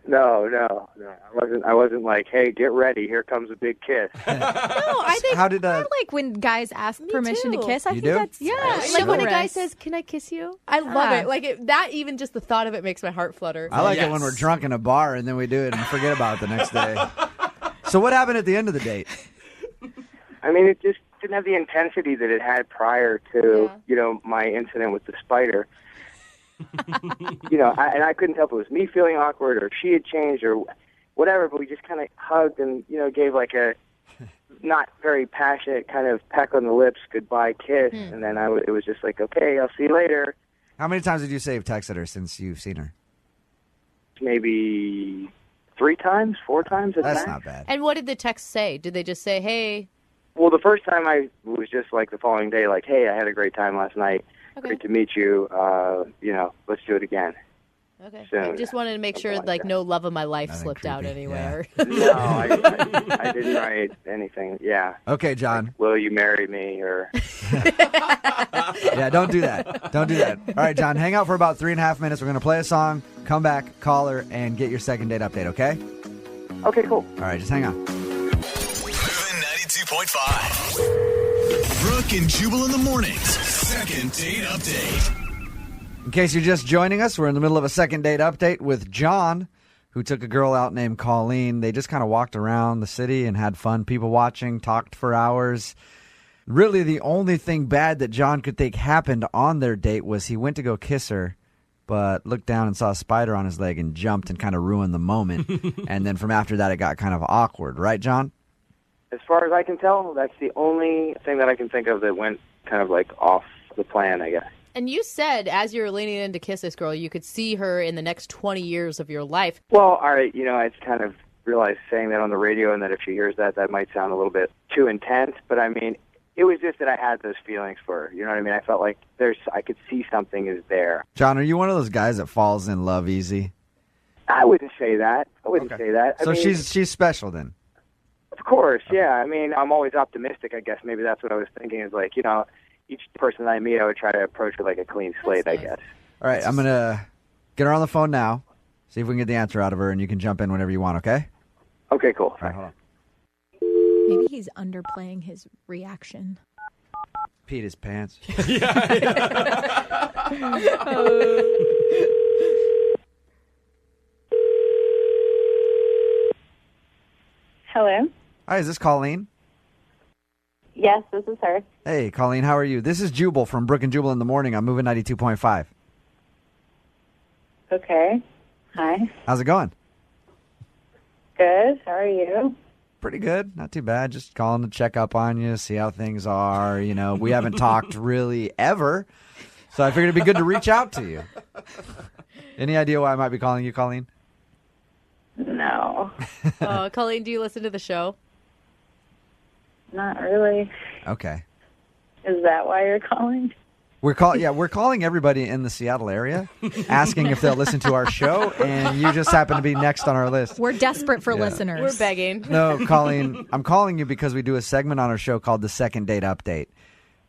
[SPEAKER 10] No. I wasn't like, hey, get ready. Here comes a big kiss.
[SPEAKER 11] No, I think
[SPEAKER 2] How did
[SPEAKER 11] I like when guys ask permission
[SPEAKER 3] too.
[SPEAKER 11] to kiss. I
[SPEAKER 2] You
[SPEAKER 11] think
[SPEAKER 2] do?
[SPEAKER 11] that's
[SPEAKER 3] Like when a guy
[SPEAKER 11] chivalrous.
[SPEAKER 3] says, "Can I kiss you?" I love it. Like that. Even just the thought of it makes my heart flutter.
[SPEAKER 2] I like it when we're drunk in a bar and then we do it and forget about it the next day. So what happened at the end of the date?
[SPEAKER 10] I mean, it just didn't have the intensity that it had prior to, my incident with the spider. And I couldn't tell if it was me feeling awkward or if she had changed or whatever, but we just kind of hugged and, gave like a not very passionate kind of peck on the lips goodbye kiss. And then it was just like, okay, I'll see you later.
[SPEAKER 2] How many times did you say you've texted her since you've seen her?
[SPEAKER 10] Maybe 3 times, 4 times.
[SPEAKER 2] That's not bad.
[SPEAKER 3] And what did the text say? Did they just say, "Hey"?
[SPEAKER 10] Well, the first time I was just like the following day, like, hey, I had a great time last night.
[SPEAKER 3] Okay.
[SPEAKER 10] Great to meet you. Let's do it again.
[SPEAKER 3] Okay.
[SPEAKER 10] Soon.
[SPEAKER 3] I just wanted to make sure,
[SPEAKER 10] Something
[SPEAKER 3] like,
[SPEAKER 10] like
[SPEAKER 3] no love of my life
[SPEAKER 2] Nothing
[SPEAKER 3] slipped out
[SPEAKER 2] creepy,
[SPEAKER 3] anywhere.
[SPEAKER 10] No, I didn't write anything. Yeah.
[SPEAKER 2] Okay, John.
[SPEAKER 10] Will you marry me? Or
[SPEAKER 2] Yeah, don't do that. Don't do that. All right, John, hang out for about 3.5 minutes. We're going to play a song, come back, call her, and get your second date update, okay?
[SPEAKER 10] Okay, cool.
[SPEAKER 2] All right, just hang on.
[SPEAKER 1] Moving 92.5. Brooke and Jubal in the mornings. Second date update.
[SPEAKER 2] In case you're just joining us, we're in the middle of a second date update with John, who took a girl out named Colleen. They just kind of walked around the city and had fun, people watching, talked for hours. Really, the only thing bad that John could think happened on their date was he went to go kiss her, but looked down and saw a spider on his leg and jumped and kind of ruined the moment. And then from after that, it got kind of awkward. Right, John?
[SPEAKER 10] As far as I can tell, that's the only thing that I can think of that went kind of like off the plan, I guess.
[SPEAKER 3] And you said, as you were leaning in to kiss this girl, you could see her in the next 20 years of your life.
[SPEAKER 10] Well, all right, I kind of realized saying that on the radio and that if she hears that, that might sound a little bit too intense. But I mean, it was just that I had those feelings for her. You know what I mean? I felt like I could see something is there.
[SPEAKER 2] John, are you one of those guys that falls in love easy?
[SPEAKER 10] I wouldn't say that. say that. I
[SPEAKER 2] So
[SPEAKER 10] mean,
[SPEAKER 2] she's special then?
[SPEAKER 10] Of course, yeah. I mean, I'm always optimistic, I guess. Maybe that's what I was thinking is like, each person I meet, I would try to approach with like a clean slate, I guess.
[SPEAKER 2] All right, I'm going to get her on the phone now, see if we can get the answer out of her, and you can jump in whenever you want, okay?
[SPEAKER 10] Okay, cool.
[SPEAKER 2] All right, hold on.
[SPEAKER 11] Maybe he's underplaying his reaction.
[SPEAKER 2] Peed his pants.
[SPEAKER 6] Hello?
[SPEAKER 2] Hi, is this Colleen?
[SPEAKER 6] Yes, this is her.
[SPEAKER 2] Hey, Colleen, how are you? This is Jubal from Brooke and Jubal in the Morning. I'm moving 92.5.
[SPEAKER 6] Okay. Hi.
[SPEAKER 2] How's it going?
[SPEAKER 6] Good. How are you?
[SPEAKER 2] Pretty good. Not too bad. Just calling to check up on you, see how things are. We haven't talked really ever, so I figured it'd be good to reach out to you. Any idea why I might be calling you, Colleen?
[SPEAKER 6] No,
[SPEAKER 3] Colleen, do you listen to the show?
[SPEAKER 6] not really.
[SPEAKER 2] Okay.
[SPEAKER 6] Is that why you're calling?
[SPEAKER 2] We're calling everybody in the Seattle area, asking if they'll listen to our show, and you just happen to be next on our list.
[SPEAKER 11] We're desperate for listeners.
[SPEAKER 12] We're begging.
[SPEAKER 2] No, Colleen, I'm calling you because we do a segment on our show called the Second Date Update.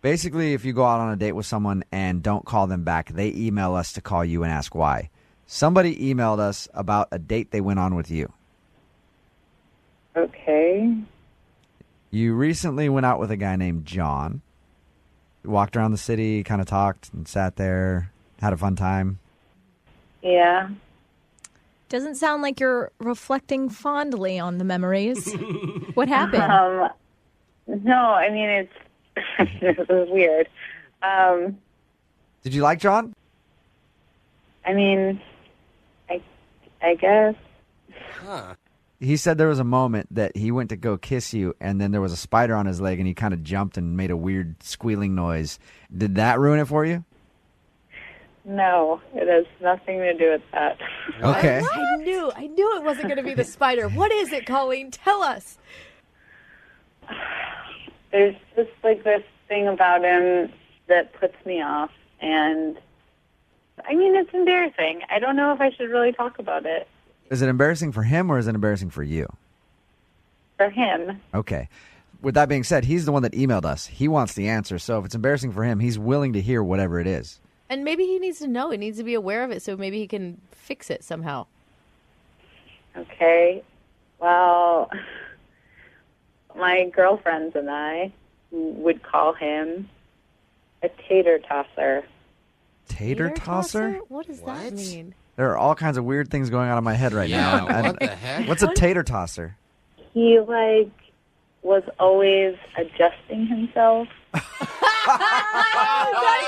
[SPEAKER 2] Basically, if you go out on a date with someone and don't call them back, they email us to call you and ask why. Somebody emailed us about a date they went on with you.
[SPEAKER 13] Okay.
[SPEAKER 2] You recently went out with a guy named John. Walked around the city, kind of talked and sat there, had a fun time.
[SPEAKER 13] Yeah.
[SPEAKER 11] Doesn't sound like you're reflecting fondly on the memories. What happened?
[SPEAKER 13] No, I mean, it's it was weird.
[SPEAKER 2] Did you like John?
[SPEAKER 13] I mean, I guess.
[SPEAKER 5] Huh.
[SPEAKER 2] He said there was a moment that he went to go kiss you, and then there was a spider on his leg, and he kind of jumped and made a weird squealing noise. Did that ruin it for you?
[SPEAKER 13] No, it has nothing to do with that.
[SPEAKER 2] Okay.
[SPEAKER 12] I knew it wasn't going to be the spider. What is it, Colleen? Tell us.
[SPEAKER 13] There's just like this thing about him that puts me off, and I mean, it's embarrassing. I don't know if I should really talk about it.
[SPEAKER 2] Is it embarrassing for him or is it embarrassing for you?
[SPEAKER 13] For him.
[SPEAKER 2] Okay. With that being said, he's the one that emailed us. He wants the answer. So if it's embarrassing for him, he's willing to hear whatever it is.
[SPEAKER 12] And maybe he needs to know. He needs to be aware of it so maybe he can fix it somehow.
[SPEAKER 13] Okay. Well, my girlfriends and I would call him a tater tosser.
[SPEAKER 2] Tater tosser?
[SPEAKER 12] What does that mean?
[SPEAKER 2] There are all kinds of weird things going on in my head right now.
[SPEAKER 5] What the heck?
[SPEAKER 2] What's a tater tosser?
[SPEAKER 13] He, was always adjusting himself.
[SPEAKER 12] That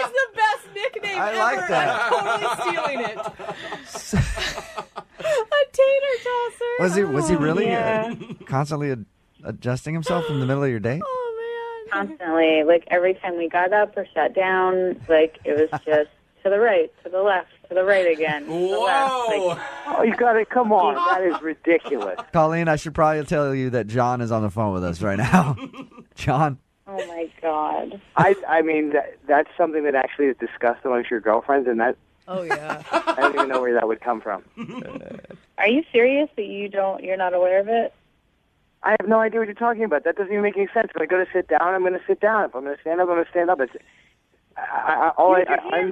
[SPEAKER 12] is the best nickname
[SPEAKER 2] I
[SPEAKER 12] ever.
[SPEAKER 2] like that.
[SPEAKER 12] I'm totally stealing it. A tater tosser.
[SPEAKER 2] Was he really
[SPEAKER 13] Yeah.
[SPEAKER 2] constantly adjusting himself in the middle of your day?
[SPEAKER 12] Oh, man.
[SPEAKER 13] Constantly. Every time we got up or sat down, it was just to the right, to the left, to the right again. To the left.
[SPEAKER 8] Oh, you got it. Come on. That is ridiculous.
[SPEAKER 2] Colleen, I should probably tell you that John is on the phone with us right now. John?
[SPEAKER 13] Oh, my God.
[SPEAKER 10] I mean, that's something that actually is discussed amongst your girlfriends, and that
[SPEAKER 12] Oh, yeah.
[SPEAKER 10] I don't even know where that would come from.
[SPEAKER 13] Are you serious that you're not aware of it?
[SPEAKER 10] I have no idea what you're talking about. That doesn't even make any sense. If I go to sit down, I'm going to sit down. If I'm going to stand up, I'm going to stand up. I'm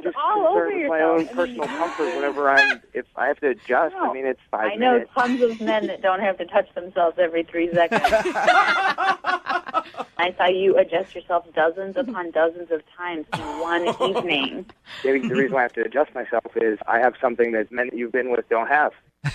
[SPEAKER 10] just concerned with my own personal comfort whenever if I have to adjust. I mean, it's 5 minutes.
[SPEAKER 13] I know tons of men that don't have to touch themselves every 3 seconds. I saw you adjust yourself dozens upon dozens of times in one evening.
[SPEAKER 10] The reason why I have to adjust myself is I have something that men that you've been with don't have.
[SPEAKER 12] The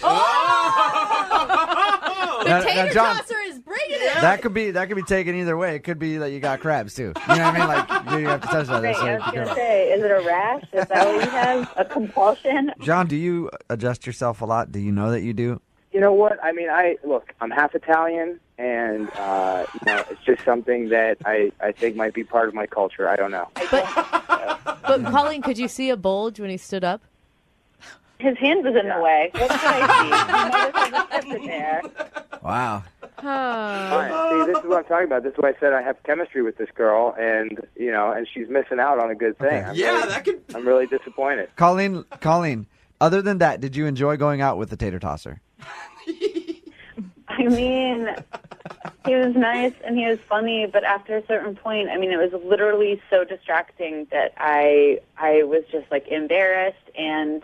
[SPEAKER 12] tater tosser is bringing it.
[SPEAKER 2] That could be taken either way. It could be that you got crabs too. You know what I mean? You have to touch that.
[SPEAKER 13] Right, I was going to say, is it a rash? Is that what you have? A compulsion?
[SPEAKER 2] John, do you adjust yourself a lot? Do you know that you do?
[SPEAKER 10] You know what? I mean, I'm half Italian, and it's just something that I think might be part of my culture. I don't know.
[SPEAKER 12] But Colleen, could you see a bulge when he stood up?
[SPEAKER 13] His hand was in the way. What could I see? He might have had a zipper there.
[SPEAKER 2] Wow.
[SPEAKER 10] Fine. See, this is what I'm talking about. This is why I said I have chemistry with this girl, and and she's missing out on a good thing.
[SPEAKER 2] Okay.
[SPEAKER 10] I'm really disappointed.
[SPEAKER 2] Colleen, other than that, did you enjoy going out with the tater tosser?
[SPEAKER 13] I mean, he was nice and he was funny, but after a certain point, I mean, it was literally so distracting that I was just embarrassed, and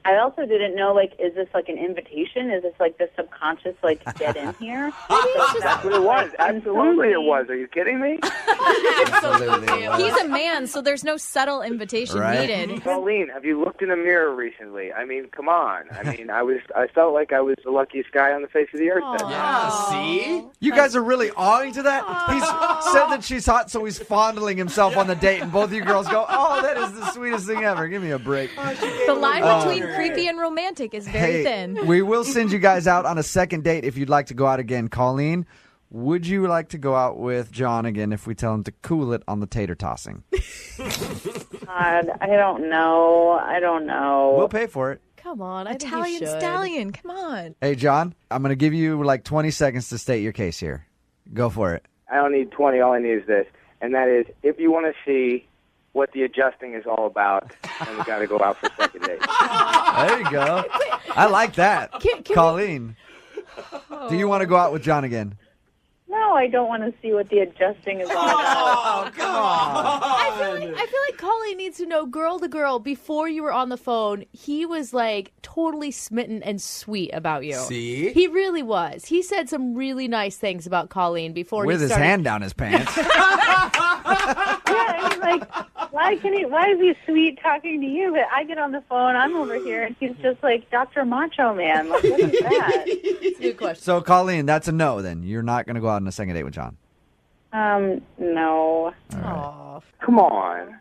[SPEAKER 13] I also didn't know, is this an invitation? Is this the subconscious, get in here?
[SPEAKER 10] That's what it was. Absolutely it was. Are you kidding me?
[SPEAKER 2] Absolutely.
[SPEAKER 11] He's a man, so there's no subtle invitation needed.
[SPEAKER 10] Colleen, have you looked in a mirror recently? I mean, come on. I mean, I felt like I was the luckiest guy on the face of the earth.
[SPEAKER 5] Yeah, see?
[SPEAKER 2] You guys are really awing to that? He's said that she's hot, so he's fondling himself on the date, and both of you girls go, oh, that is the sweetest thing ever. Give me a break.
[SPEAKER 11] The line between creepy and romantic is very thin.
[SPEAKER 2] We will send you guys out on a second date if you'd like to go out again. Colleen, would you like to go out with John again if we tell him to cool it on the tater tossing?
[SPEAKER 13] God, I don't know.
[SPEAKER 2] We'll pay for it.
[SPEAKER 12] Come on,
[SPEAKER 11] Italian stallion, come on.
[SPEAKER 2] Hey, John, I'm going to give you 20 seconds to state your case here. Go for it.
[SPEAKER 10] I don't need 20. All I need is this, and that is if you want to see what the adjusting is all about, and we got to go out for second date.
[SPEAKER 2] There you go. I like that.
[SPEAKER 12] Can
[SPEAKER 2] Colleen, do you want to go out with John again?
[SPEAKER 13] No, I don't want to see what the adjusting is all about.
[SPEAKER 5] Oh, come on.
[SPEAKER 12] I feel like Colleen needs to know, girl to girl, before you were on the phone, he was like totally smitten and sweet about you.
[SPEAKER 5] See?
[SPEAKER 12] He really was. He said some really nice things about Colleen before
[SPEAKER 2] With
[SPEAKER 12] he
[SPEAKER 2] his
[SPEAKER 12] started.
[SPEAKER 2] hand down his pants.
[SPEAKER 13] Yeah, I was like, why is he sweet talking to you? But I get on the phone, I'm over here, and he's just like Dr. Macho Man. Like, what is that?
[SPEAKER 12] It's a good question.
[SPEAKER 2] So, Colleen, that's a no then. You're not going to go out on a second date with John.
[SPEAKER 13] No.
[SPEAKER 12] Aw.
[SPEAKER 10] Come on.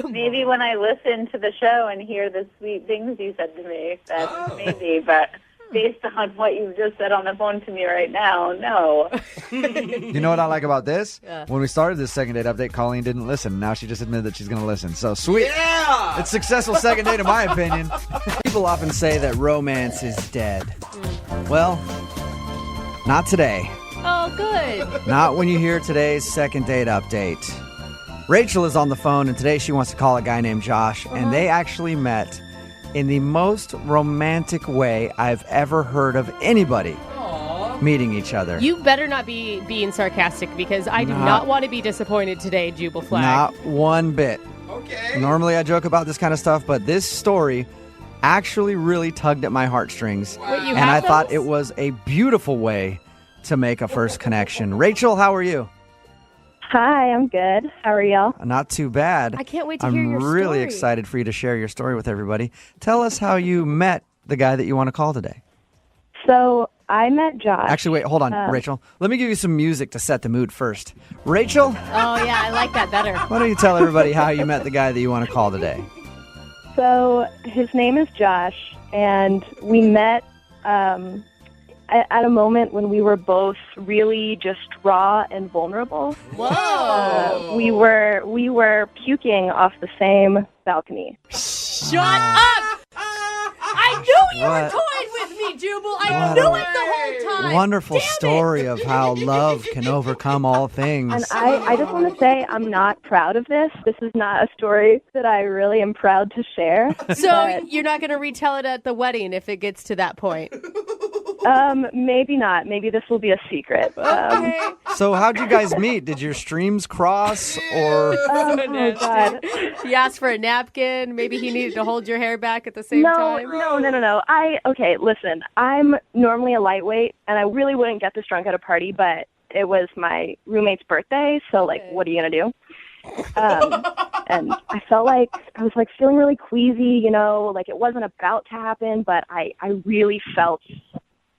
[SPEAKER 13] Maybe when I listen to the show and hear the sweet things you said to me, then maybe. But based on what you've just said on the phone to me right now, no.
[SPEAKER 2] You know what I like about this?
[SPEAKER 12] Yeah.
[SPEAKER 2] When we started this second date update, Colleen didn't listen. Now she just admitted that she's going to listen. So, sweet.
[SPEAKER 5] Yeah.
[SPEAKER 2] It's successful second date, in my opinion. People often say that romance is dead. Well, not today.
[SPEAKER 3] Oh, good.
[SPEAKER 2] Not when you hear today's second date update. Rachel is on the phone, and today she wants to call a guy named Josh, and they actually met in the most romantic way I've ever heard of anybody meeting each other.
[SPEAKER 3] You better not be being sarcastic because I do not want to be disappointed today, Jubal Flag.
[SPEAKER 2] Not one bit.
[SPEAKER 5] Okay.
[SPEAKER 2] Normally I joke about this kind of stuff, but this story actually really tugged at my heartstrings.
[SPEAKER 3] Wait, you
[SPEAKER 2] And
[SPEAKER 3] have
[SPEAKER 2] I thought
[SPEAKER 3] those?
[SPEAKER 2] it was a beautiful way to make a first connection. Rachel, how are you?
[SPEAKER 9] Hi, I'm good. How are y'all?
[SPEAKER 2] Not too bad.
[SPEAKER 3] I can't wait to
[SPEAKER 2] I'm
[SPEAKER 3] hear your
[SPEAKER 2] really
[SPEAKER 3] story.
[SPEAKER 2] excited for you to share your story with everybody. Tell us how you met the guy that you want to call today.
[SPEAKER 9] So I met Josh.
[SPEAKER 2] Actually, wait, hold on, Rachel. Let me give you some music to set the mood first. Rachel,
[SPEAKER 3] Oh, yeah, I like that better.
[SPEAKER 2] why don't you tell everybody how you met the guy that you want to call today?
[SPEAKER 9] So his name is Josh, and we met at a moment when we were both really just raw and vulnerable.
[SPEAKER 3] Whoa.
[SPEAKER 9] We were puking off the same balcony.
[SPEAKER 3] Shut up! I knew you were
[SPEAKER 2] What?
[SPEAKER 3] toying with me, Jubal. I
[SPEAKER 2] What
[SPEAKER 3] knew
[SPEAKER 2] a
[SPEAKER 3] it the whole time.
[SPEAKER 2] Wonderful
[SPEAKER 3] Damn it.
[SPEAKER 2] story of how love can overcome all things.
[SPEAKER 9] And I just want to say I'm not proud of this. This is not a story that I really am proud to share.
[SPEAKER 3] So
[SPEAKER 9] But,
[SPEAKER 3] you're not going to retell it at the wedding if it gets to that point.
[SPEAKER 9] maybe not. Maybe this will be a secret.
[SPEAKER 3] Okay.
[SPEAKER 2] So how'd you guys meet? Did your streams cross or...
[SPEAKER 9] Oh, God.
[SPEAKER 3] He asked for a napkin. Maybe he needed to hold your hair back at the same time.
[SPEAKER 9] No. Okay, listen. I'm normally a lightweight, and I really wouldn't get this drunk at a party, but it was my roommate's birthday, so, like, what are you going to do? And I felt like I was, like, feeling really queasy, you know, like it wasn't about to happen, but I really felt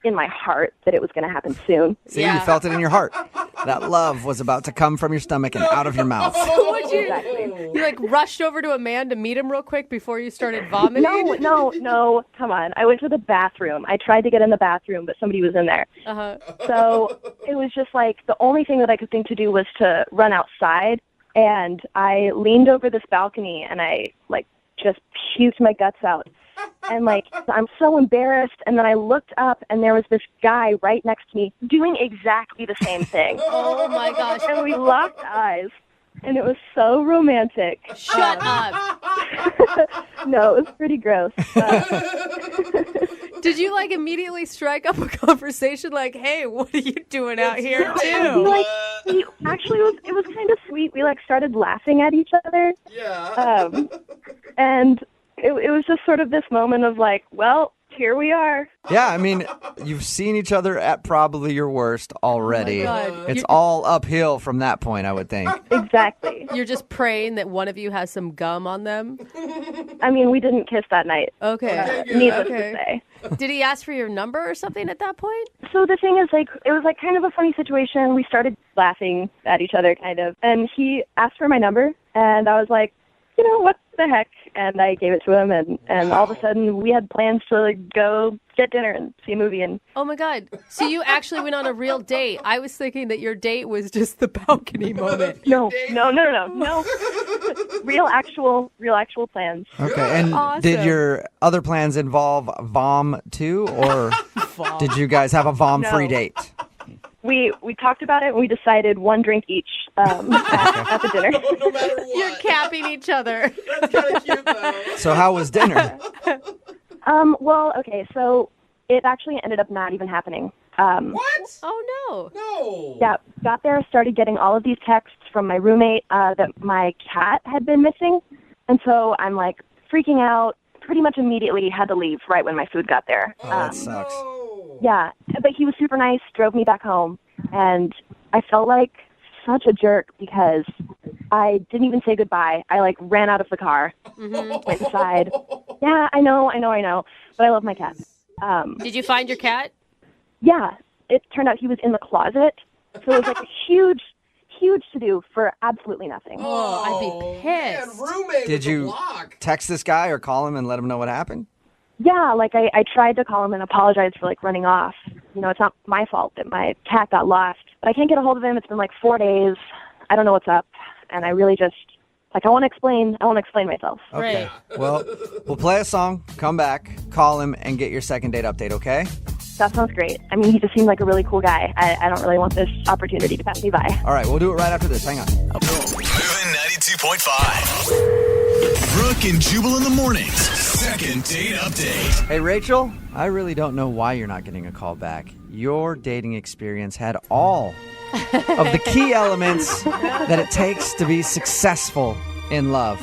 [SPEAKER 9] in my heart that it was going to happen soon.
[SPEAKER 2] See, you felt it in your heart. That love was about to come from your stomach and out of your mouth.
[SPEAKER 3] Would you like rushed over to a man to meet him real quick before you started vomiting?
[SPEAKER 9] No, come on. I went to the bathroom. I tried to get in the bathroom, but somebody was in there.
[SPEAKER 3] Uh-huh.
[SPEAKER 9] So it was just like the only thing that I could think to do was to run outside. And I leaned over this balcony and I like just puked my guts out. And like I'm so embarrassed. And then I looked up and there was this guy right next to me doing exactly the same thing.
[SPEAKER 3] Oh my gosh.
[SPEAKER 9] And we locked eyes. And it was so romantic.
[SPEAKER 3] Shut up.
[SPEAKER 9] No, it was pretty gross.
[SPEAKER 3] Did you like immediately strike up a conversation like, hey, what are you doing out here too?
[SPEAKER 9] Actually, it was kind of sweet. We like started laughing at each other.
[SPEAKER 5] Yeah.
[SPEAKER 9] And it was just sort of this moment of like, well, here we are.
[SPEAKER 2] Yeah, I mean, you've seen each other at probably your worst already.
[SPEAKER 3] Oh my God.
[SPEAKER 2] It's all uphill from that point, I would think.
[SPEAKER 9] Exactly.
[SPEAKER 3] You're just praying that one of you has some gum on them?
[SPEAKER 9] I mean, we didn't kiss that night.
[SPEAKER 3] Okay.
[SPEAKER 9] Needless to say.
[SPEAKER 3] Did he ask for your number or something at that point?
[SPEAKER 9] So the thing is, like, it was like kind of a funny situation. We started laughing at each other, kind of. And he asked for my number, and I was like, you know, what the heck? And I gave it to him, and all of a sudden we had plans to like, go get dinner and see a movie. And
[SPEAKER 3] oh my God. So you actually went on a real date. I was thinking that your date was just the balcony moment.
[SPEAKER 9] No. Real actual plans.
[SPEAKER 2] Okay, and
[SPEAKER 3] Awesome.
[SPEAKER 2] did your other plans involve vom too, or did you guys have a vom-free
[SPEAKER 9] No.
[SPEAKER 2] date?
[SPEAKER 9] We talked about it and we decided one drink each at the dinner.
[SPEAKER 5] No matter what.
[SPEAKER 12] You're capping each other.
[SPEAKER 5] That's kind of cute, though.
[SPEAKER 2] So how was dinner?
[SPEAKER 9] Well, okay, so it actually ended up not even happening.
[SPEAKER 5] What?
[SPEAKER 12] Oh, no.
[SPEAKER 5] No.
[SPEAKER 9] Yeah, got there, started getting all of these texts from my roommate that my cat had been missing. And so I'm like freaking out, pretty much immediately had to leave right when my food got there.
[SPEAKER 2] Oh, that sucks.
[SPEAKER 5] No.
[SPEAKER 9] Yeah, but he was super nice, drove me back home, and I felt like such a jerk because I didn't even say goodbye. I like ran out of the car, went inside. Yeah, I know, but I love my cat.
[SPEAKER 3] Did you find your cat?
[SPEAKER 9] Yeah, it turned out he was in the closet, so it was like a huge to-do for absolutely nothing.
[SPEAKER 12] Oh, I'd be pissed.
[SPEAKER 5] Man, roommate
[SPEAKER 2] Did
[SPEAKER 5] with the
[SPEAKER 2] you
[SPEAKER 5] block.
[SPEAKER 2] text this guy or call him and let him know what happened?
[SPEAKER 9] Yeah, like I tried to call him and apologize for like running off. You know, it's not my fault that my cat got lost, but I can't get a hold of him. It's been like 4 days. I don't know what's up, and I really just I want to explain myself.
[SPEAKER 2] Okay.
[SPEAKER 3] Right.
[SPEAKER 2] Well, we'll play a song, come back, call him, and get your second date update, okay?
[SPEAKER 9] That sounds great. I mean, he just seemed like a really cool guy. I don't really want this opportunity to pass me by.
[SPEAKER 2] All right, we'll do it right after this. Hang on.
[SPEAKER 1] Moving 92.5. Brooke and Jubal in the mornings. Second date update.
[SPEAKER 2] Hey, Rachel, I really don't know why you're not getting a call back. Your dating experience had all of the key elements that it takes to be successful in love.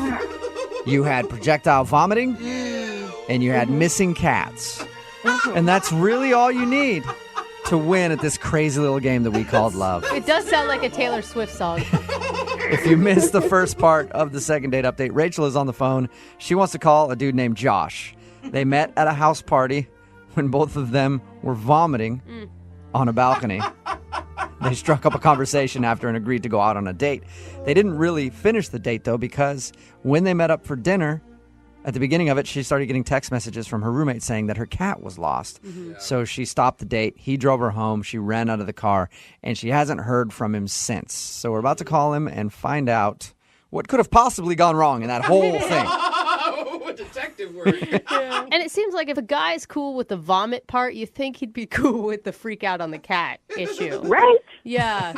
[SPEAKER 2] You had projectile vomiting, and you had missing cats. And that's really all you need to win at this crazy little game that we called love.
[SPEAKER 3] It does sound like a Taylor Swift song.
[SPEAKER 2] If you missed the first part of the second date update, Rachel is on the phone. She wants to call a dude named Josh. They met at a house party when both of them were vomiting on a balcony. They struck up a conversation after and agreed to go out on a date. They didn't really finish the date, though, because when they met up for dinner, at the beginning of it, she started getting text messages from her roommate saying that her cat was lost. So she stopped the date. He drove her home. She ran out of the car, and she hasn't heard from him since. So we're about to call him and find out what could have possibly gone wrong in that whole thing.
[SPEAKER 5] What detective work.
[SPEAKER 3] And it seems like if a guy's cool with the vomit part, you think he'd be cool with the freak out on the cat issue.
[SPEAKER 9] Right?
[SPEAKER 3] Yeah.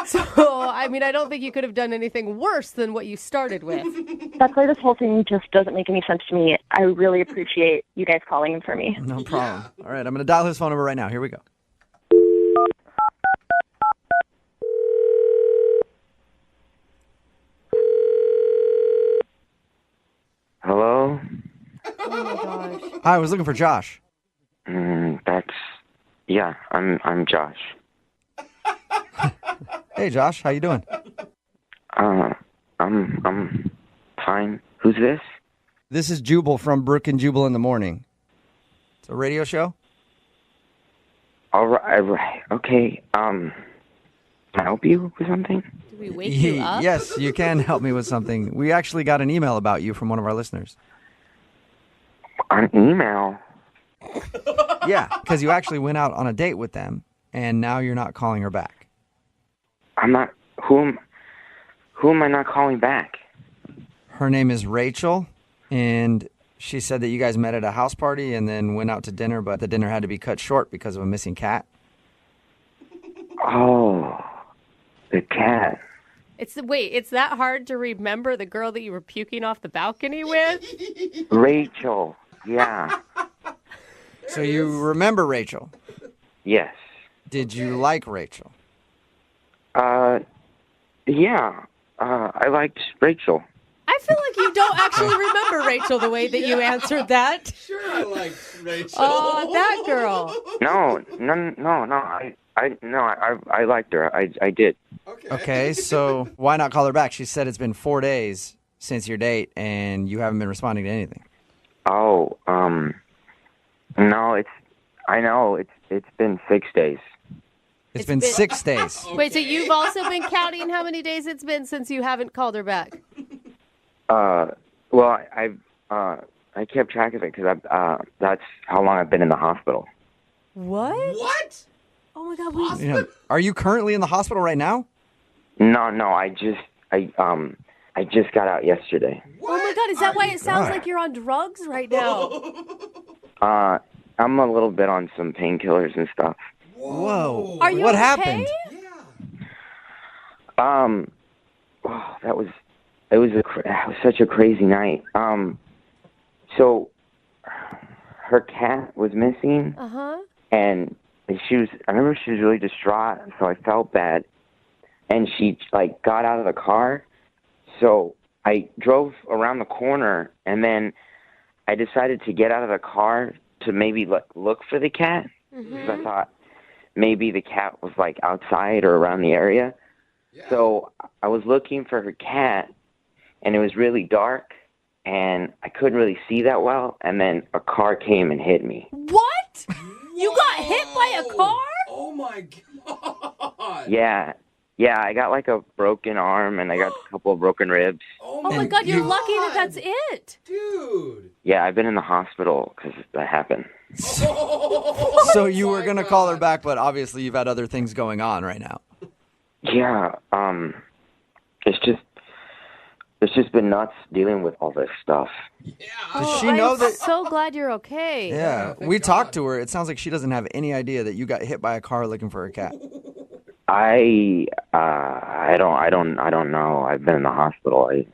[SPEAKER 3] So, I mean, I don't think you could have done anything worse than what you started with.
[SPEAKER 9] That's why this whole thing just doesn't make any sense to me. I really appreciate you guys calling him for me.
[SPEAKER 2] No problem. All right, I'm going to dial his phone number right now. Here we go.
[SPEAKER 10] Hello?
[SPEAKER 3] Oh my gosh.
[SPEAKER 2] Hi, I was looking for Josh.
[SPEAKER 10] Yeah, I'm Josh.
[SPEAKER 2] Hey, Josh, how you doing?
[SPEAKER 10] I'm fine. Who's this?
[SPEAKER 2] This is Jubal from Brooke and Jubal in the Morning. It's a radio show.
[SPEAKER 10] All right. Okay. Can I help you with something?
[SPEAKER 3] Did we wake you up?
[SPEAKER 2] Yes, you can help me with something. We actually got an email about you from one of our listeners.
[SPEAKER 10] An email?
[SPEAKER 2] Yeah, because you actually went out on a date with them, and now you're not calling her back.
[SPEAKER 10] I'm not. Who am I not calling back?
[SPEAKER 2] Her name is Rachel, and she said that you guys met at a house party and then went out to dinner, but the dinner had to be cut short because of a missing cat.
[SPEAKER 10] Oh, the cat.
[SPEAKER 3] It's that hard to remember the girl that you were puking off the balcony with?
[SPEAKER 10] Rachel. Yeah.
[SPEAKER 2] So you remember Rachel?
[SPEAKER 10] Yes.
[SPEAKER 2] Did you like Rachel?
[SPEAKER 10] Yeah. I liked Rachel.
[SPEAKER 3] I feel like you don't actually remember Rachel the way that you answered that.
[SPEAKER 5] Sure, I liked Rachel.
[SPEAKER 3] Oh, that girl.
[SPEAKER 10] No. I liked her. I did.
[SPEAKER 2] Okay, so why not call her back? She said it's been 4 days since your date, and you haven't been responding to anything.
[SPEAKER 10] Oh, no, I know, it's been 6 days.
[SPEAKER 2] It's been 6 days.
[SPEAKER 3] Wait, so you've also been counting how many days it's been since you haven't called her back?
[SPEAKER 10] Well, I kept track of it because that's how long I've been in the hospital.
[SPEAKER 3] What?
[SPEAKER 5] What?
[SPEAKER 3] Oh my God,
[SPEAKER 2] You know, are you currently in the hospital right now?
[SPEAKER 10] No, I just got out yesterday.
[SPEAKER 3] Oh my God, is that why it sounds like you're on drugs right now?
[SPEAKER 10] I'm a little bit on some painkillers and stuff.
[SPEAKER 2] Whoa.
[SPEAKER 3] Are you
[SPEAKER 2] what
[SPEAKER 3] okay?
[SPEAKER 2] happened?
[SPEAKER 14] it was such a crazy night. So her cat was missing, and I remember she was really distraught, so I felt bad, and she like got out of the car, so I drove around the corner, and then I decided to get out of the car to maybe look for the cat, because I thought maybe the cat was like outside or around the area. So I was looking for her cat, and it was really dark, and I couldn't really see that well, and then a car came and hit me.
[SPEAKER 3] What? You got hit by a car?
[SPEAKER 5] Oh my god.
[SPEAKER 14] Yeah, I got like a broken arm, and I got a couple of broken ribs.
[SPEAKER 3] Oh my god, you're lucky that that's it.
[SPEAKER 5] Dude.
[SPEAKER 14] Yeah, I've been in the hospital because that happened.
[SPEAKER 2] So you were going to call her back, but obviously you've had other things going on right now.
[SPEAKER 14] Yeah, it's just been nuts dealing with all this stuff.
[SPEAKER 2] Does she know that?
[SPEAKER 3] So glad you're okay.
[SPEAKER 2] Yeah, we talked to her. It sounds like she doesn't have any idea that you got hit by a car looking for a cat.
[SPEAKER 14] I don't know. I've been in the hospital. I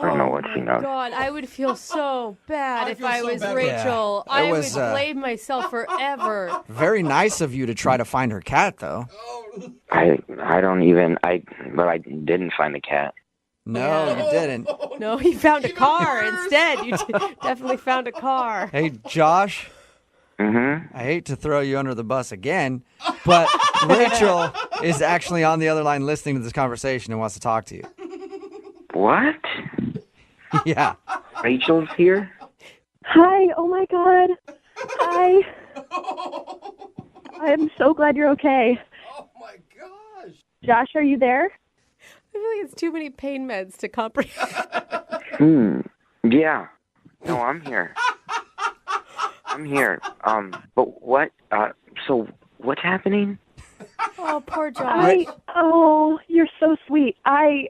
[SPEAKER 14] don't know what she knows.
[SPEAKER 3] God, I would feel so bad if
[SPEAKER 5] feel
[SPEAKER 3] I
[SPEAKER 5] so
[SPEAKER 3] was
[SPEAKER 5] bad.
[SPEAKER 3] Rachel.
[SPEAKER 2] Yeah.
[SPEAKER 3] I
[SPEAKER 2] was,
[SPEAKER 3] would blame myself forever.
[SPEAKER 2] Very nice of you to try to find her cat, though.
[SPEAKER 14] I didn't find the cat.
[SPEAKER 2] No, you didn't.
[SPEAKER 3] No, he found a car instead. You definitely found a car.
[SPEAKER 2] Hey, Josh. I hate to throw you under the bus again, but Rachel is actually on the other line listening to this conversation and wants to talk to you.
[SPEAKER 14] What?
[SPEAKER 2] Yeah.
[SPEAKER 14] Rachel's here?
[SPEAKER 9] Hi. Oh my God. Hi. I'm so glad you're okay.
[SPEAKER 5] Oh my gosh.
[SPEAKER 9] Josh, are you there?
[SPEAKER 3] I feel like it's too many pain meds to comprehend.
[SPEAKER 14] Yeah. No, I'm here. I'm here. But what? So what's happening?
[SPEAKER 3] Oh, poor Josh.
[SPEAKER 9] You're so sweet. I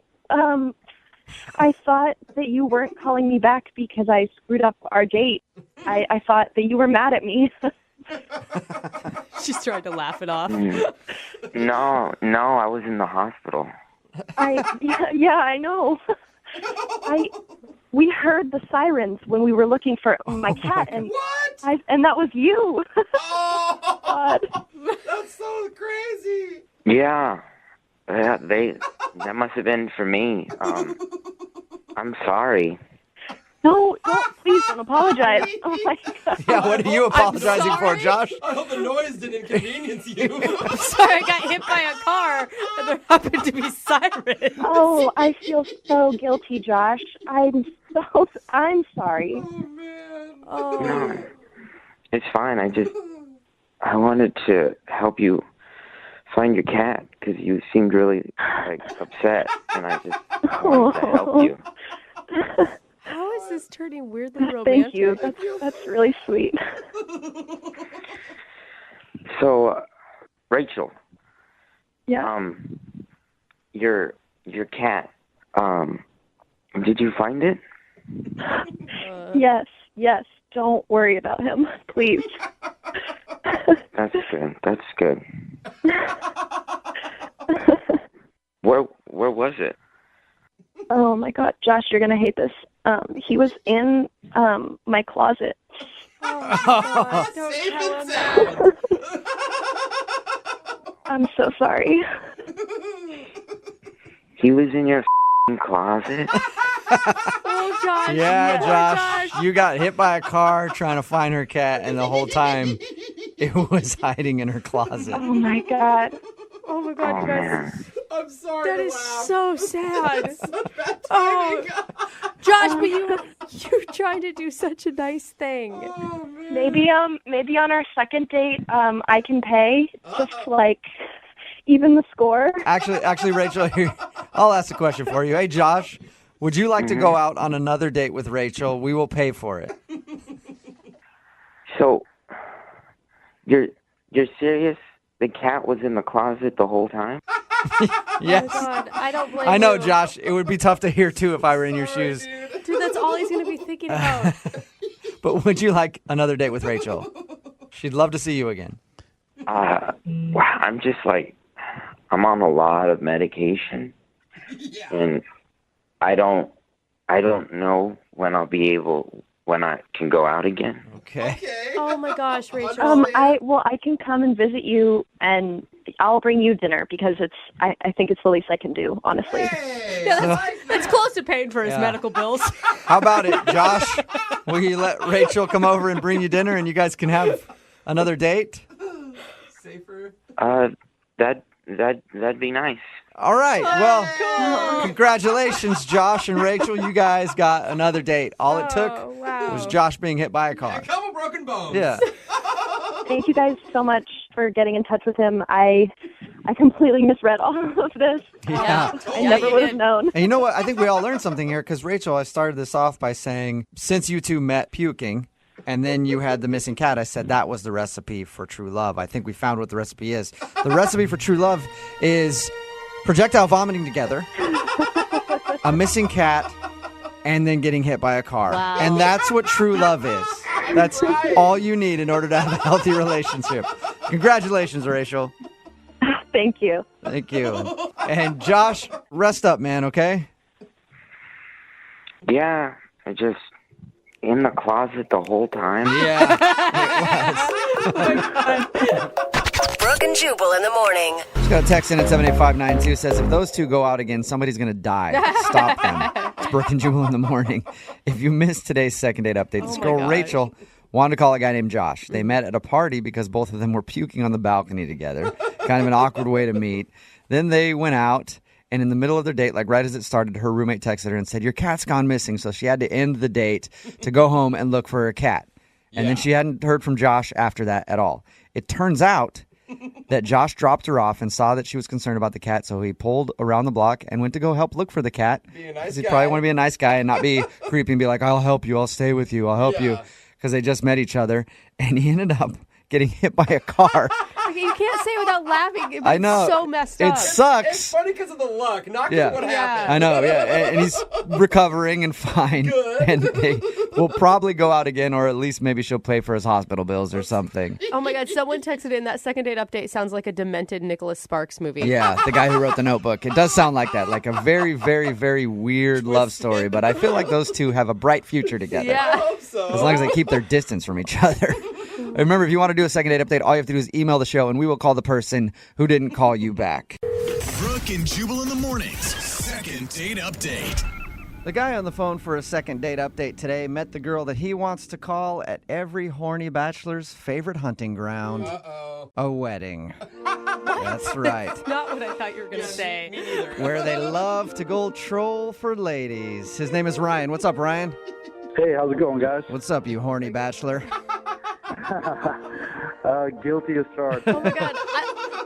[SPEAKER 9] thought that you weren't calling me back because I screwed up our date. I thought that you were mad at me.
[SPEAKER 3] She's trying to laugh it off.
[SPEAKER 14] No, I was in the hospital.
[SPEAKER 9] Yeah, I know. We heard the sirens when we were looking for my cat, and and that was you.
[SPEAKER 5] Oh,
[SPEAKER 9] God.
[SPEAKER 5] That's so crazy.
[SPEAKER 14] Yeah, that must have been for me. I'm sorry.
[SPEAKER 9] No, please don't apologize. Oh my God.
[SPEAKER 2] Yeah, what are you apologizing for, Josh?
[SPEAKER 5] I hope the noise didn't inconvenience you.
[SPEAKER 3] I'm sorry, I got hit by a car and there happened to be sirens.
[SPEAKER 9] Oh, I feel so guilty, Josh. I'm sorry.
[SPEAKER 5] Oh man.
[SPEAKER 14] No, it's fine. I wanted to help you find your cat because you seemed really upset, and I just wanted to help you.
[SPEAKER 3] How is this turning weirdly romantic?
[SPEAKER 9] Thank you. That's really sweet.
[SPEAKER 14] So, Rachel.
[SPEAKER 9] Yeah.
[SPEAKER 14] Your cat. Did you find it?
[SPEAKER 9] Yes. Don't worry about him, please.
[SPEAKER 14] That's good. Where was it?
[SPEAKER 9] Oh my God, Josh, you're gonna hate this. He was in my closet.
[SPEAKER 3] Oh,
[SPEAKER 5] Safe and sound.
[SPEAKER 9] I'm so sorry.
[SPEAKER 14] He was in your closet?
[SPEAKER 3] Oh, Josh.
[SPEAKER 2] Yeah, Josh, you got hit by a car trying to find her cat, and the whole time it was hiding in her closet.
[SPEAKER 9] Oh my God.
[SPEAKER 3] Oh my God, you guys.
[SPEAKER 14] Man.
[SPEAKER 5] I'm sorry.
[SPEAKER 3] That
[SPEAKER 5] to
[SPEAKER 3] is
[SPEAKER 5] laugh.
[SPEAKER 3] so sad.
[SPEAKER 5] Such bad
[SPEAKER 3] Oh,
[SPEAKER 5] timing.
[SPEAKER 3] Josh, but you're trying to do such a nice thing.
[SPEAKER 5] Oh man.
[SPEAKER 9] Maybe on our second date, I can pay just like even the score.
[SPEAKER 2] Actually, Rachel, here, I'll ask a question for you. Hey, Josh, would you like to go out on another date with Rachel? We will pay for it.
[SPEAKER 14] So, you're serious? The cat was in the closet the whole time?
[SPEAKER 2] Yes.
[SPEAKER 3] Oh my God, I don't blame
[SPEAKER 2] I know,
[SPEAKER 3] you.
[SPEAKER 2] Josh. It would be tough to hear, too, if I were in your shoes.
[SPEAKER 3] Dude, that's all he's going to be thinking about.
[SPEAKER 2] But would you like another date with Rachel? She'd love to see you again.
[SPEAKER 14] I'm just I'm on a lot of medication.
[SPEAKER 5] Yeah.
[SPEAKER 14] And I don't know when I can go out again.
[SPEAKER 2] Okay.
[SPEAKER 3] Oh my gosh, Rachel.
[SPEAKER 15] I can come and visit you, and I'll bring you dinner because I think it's the least I can do, honestly.
[SPEAKER 3] Yeah, that's close to paying for his
[SPEAKER 2] Yeah.
[SPEAKER 3] medical bills.
[SPEAKER 2] How about it, Josh? Will you let Rachel come over and bring you dinner and you guys can have another date?
[SPEAKER 5] Safer.
[SPEAKER 14] That'd be nice.
[SPEAKER 2] All right. Well, congratulations, Josh and Rachel. You guys got another date. All it took was Josh being hit by a car.
[SPEAKER 5] Couple broken bones.
[SPEAKER 2] Yeah.
[SPEAKER 15] Thank you guys so much for getting in touch with him. I completely misread all of this.
[SPEAKER 2] Yeah.
[SPEAKER 15] I never would have known.
[SPEAKER 2] And you know what? I think we all learned something here because, Rachel, I started this off by saying, since you two met puking and then you had the missing cat, I said that was the recipe for true love. I think we found what the recipe is. The recipe for true love is projectile vomiting together, a missing cat, and then getting hit by a car.
[SPEAKER 3] Wow.
[SPEAKER 2] And that's what true love is. That's all you need in order to have a healthy relationship. Congratulations, Rachel.
[SPEAKER 15] Thank you.
[SPEAKER 2] Thank you. And Josh, rest up, man, okay?
[SPEAKER 14] Yeah, I just in the closet the whole time.
[SPEAKER 2] Yeah.
[SPEAKER 7] Brooke and Jubal in the morning.
[SPEAKER 2] Just got a text in at 78592 says, if those two go out again, somebody's going to die. Stop them. It's Brooke and Jubal in the morning. If you missed today's second date update, this girl, Rachel, wanted to call a guy named Josh. They met at a party because both of them were puking on the balcony together. Kind of an awkward way to meet. Then they went out, and in the middle of their date, like right as it started, her roommate texted her and said, your cat's gone missing. So she had to end the date to go home and look for her cat. And then she hadn't heard from Josh after that at all. It turns out that Josh dropped her off and saw that she was concerned about the cat, so he pulled around the block and went to go help look for the cat.
[SPEAKER 5] Be a nice
[SPEAKER 2] He
[SPEAKER 5] guy.
[SPEAKER 2] probably want to be a nice guy and not be creepy and be like, I'll help you, I'll stay with you, I'll help you. Because they just met each other. And he ended up getting hit by a car.
[SPEAKER 3] You can't say it without laughing.
[SPEAKER 2] I know.
[SPEAKER 3] It's so messed
[SPEAKER 2] It
[SPEAKER 3] up.
[SPEAKER 2] sucks.
[SPEAKER 5] It's funny because of the luck, not because
[SPEAKER 2] Yeah.
[SPEAKER 5] of what happened.
[SPEAKER 2] I know, yeah. And he's recovering and fine.
[SPEAKER 5] Good.
[SPEAKER 2] And they will probably go out again, or at least maybe she'll pay for his hospital bills or something.
[SPEAKER 3] Oh my God, someone texted in that second date update sounds like a demented Nicholas Sparks movie.
[SPEAKER 2] Yeah, the guy who wrote the Notebook. It does sound like that, like a very, very, very weird love story. But I feel like those two have a bright future together.
[SPEAKER 3] Yeah.
[SPEAKER 5] I hope so.
[SPEAKER 2] As long as they keep their distance from each other. Remember, if you want to do a second date update, all you have to do is email the show, and we will call the person who didn't call you back.
[SPEAKER 1] Brooke and Jubal in the mornings. Second date update.
[SPEAKER 2] The guy on the phone for a second date update today met the girl that he wants to call at every horny bachelor's favorite hunting ground, a wedding. That's right.
[SPEAKER 3] Not what I thought you were going to say.
[SPEAKER 2] Where they love to go troll for ladies. His name is Ryan. What's up, Ryan?
[SPEAKER 16] Hey, how's it going, guys?
[SPEAKER 2] What's up, you horny bachelor?
[SPEAKER 16] Guilty as charged.
[SPEAKER 3] Oh my God.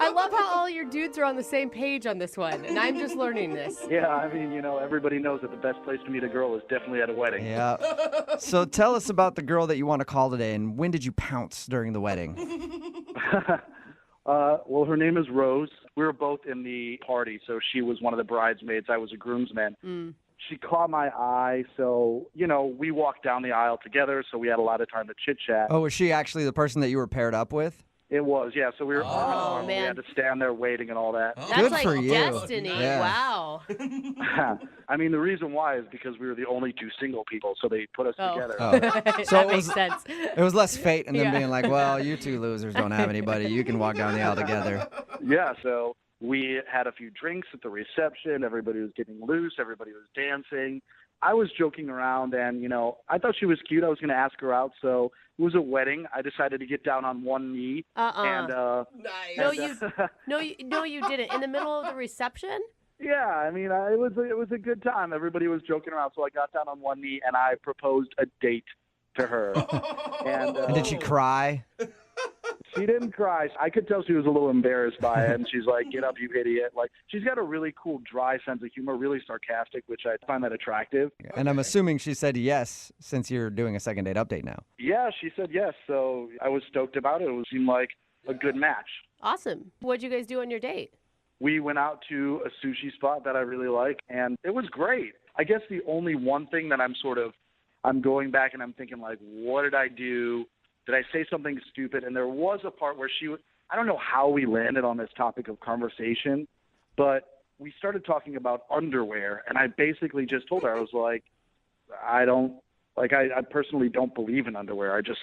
[SPEAKER 3] I love how all your dudes are on the same page on this one, and I'm just learning this.
[SPEAKER 16] Yeah, I mean, everybody knows that the best place to meet a girl is definitely at a wedding.
[SPEAKER 2] Yeah. So tell us about the girl that you want to call today, and when did you pounce during the wedding?
[SPEAKER 16] Well, her name is Rose. We were both in the party, so she was one of the bridesmaids. I was a groomsman. She caught my eye, so, we walked down the aisle together, so we had a lot of time to chit-chat.
[SPEAKER 2] Oh, was she actually the person that you were paired up with?
[SPEAKER 16] It was, yeah, so we were arm in arm. We
[SPEAKER 3] man.
[SPEAKER 16] had to stand there waiting and all that.
[SPEAKER 3] That's
[SPEAKER 2] Good
[SPEAKER 3] like
[SPEAKER 2] for you.
[SPEAKER 3] destiny.
[SPEAKER 2] Yeah.
[SPEAKER 3] Wow.
[SPEAKER 16] I mean, the reason why is because we were the only two single people, so they put us together.
[SPEAKER 2] Oh. So
[SPEAKER 3] that
[SPEAKER 2] it
[SPEAKER 3] makes
[SPEAKER 2] was-
[SPEAKER 3] sense.
[SPEAKER 2] It was less fate and them
[SPEAKER 3] Yeah.
[SPEAKER 2] being like, well, you two losers don't have anybody. You can walk down the aisle together.
[SPEAKER 16] Yeah, so we had a few drinks at the reception. Everybody was getting loose. Everybody was dancing. I was joking around, and, I thought she was cute. I was going to ask her out, so it was a wedding. I decided to get down on one knee. And,
[SPEAKER 3] No, you didn't. In the middle of the reception?
[SPEAKER 16] Yeah, I mean, it was a good time. Everybody was joking around, so I got down on one knee, and I proposed a date to her. And
[SPEAKER 2] Did she cry?
[SPEAKER 16] She didn't cry. I could tell she was a little embarrassed by it, and she's like, "Get up, you idiot!" Like, she's got a really cool, dry sense of humor, really sarcastic, which I find that attractive.
[SPEAKER 2] And I'm assuming she said yes since you're doing a second date update now.
[SPEAKER 16] Yeah, she said yes, so I was stoked about it. It seemed like a good match.
[SPEAKER 3] Awesome. What'd you guys do on your date?
[SPEAKER 16] We went out to a sushi spot that I really like, and it was great. I guess the only one thing that I'm going back and I'm thinking, like, what did I do? Did I say something stupid? And there was a part where I don't know how we landed on this topic of conversation, but we started talking about underwear, and I basically just told her, I was like, I personally don't believe in underwear. I just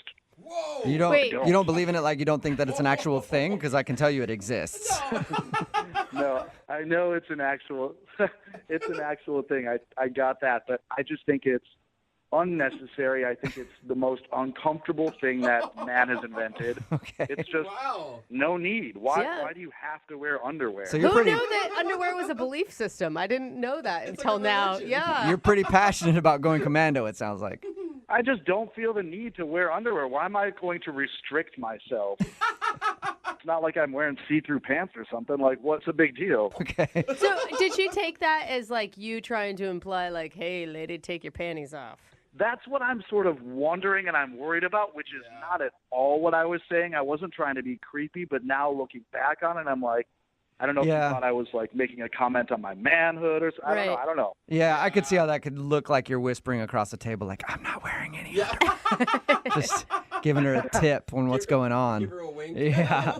[SPEAKER 2] You don't believe in it, like you don't think that it's an actual thing? Because I can tell you it exists.
[SPEAKER 16] No, I know it's an actual thing. I got that, but I just think it's unnecessary. I think it's the most uncomfortable thing that man has invented.
[SPEAKER 2] Okay.
[SPEAKER 16] It's just no need. Why do you have to wear underwear?
[SPEAKER 2] So
[SPEAKER 12] Who knew that underwear was a belief system? I didn't know that until now. Yeah.
[SPEAKER 2] You're pretty passionate about going commando, it sounds like.
[SPEAKER 16] I just don't feel the need to wear underwear. Why am I going to restrict myself? It's not like I'm wearing see-through pants or something. Like, what's a big deal?
[SPEAKER 2] Okay.
[SPEAKER 3] So did she take that as like you trying to imply like, hey, lady, take your panties off?
[SPEAKER 16] That's what I'm sort of wondering and I'm worried about, which is not at all what I was saying. I wasn't trying to be creepy, but now looking back on it, I'm like, I don't know if you thought I was like making a comment on my manhood or something. I don't know.
[SPEAKER 2] Yeah, I could see how that could look like you're whispering across the table, like, I'm not wearing any underwear. Just giving her a tip on what's going on.
[SPEAKER 5] Give her a wink.
[SPEAKER 2] Yeah.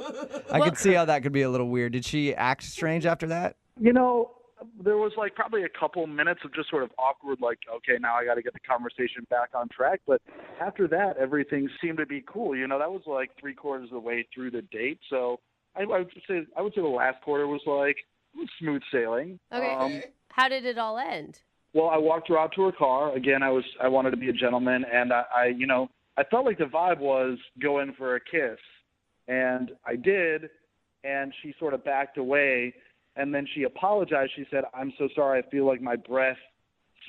[SPEAKER 2] I could see how that could be a little weird. Did she act strange after that?
[SPEAKER 16] You know, there was like probably a couple minutes of just sort of awkward, like, okay, now I got to get the conversation back on track. But after that, everything seemed to be cool. You know, that was like 3/4 of the way through the date. So I would say the last quarter was like smooth sailing.
[SPEAKER 3] Okay. How did it all end?
[SPEAKER 16] Well, I walked her out to her car. Again, I wanted to be a gentleman, and I felt like the vibe was go in for a kiss, and I did, and she sort of backed away. And then she apologized. She said, I'm so sorry. I feel like my breath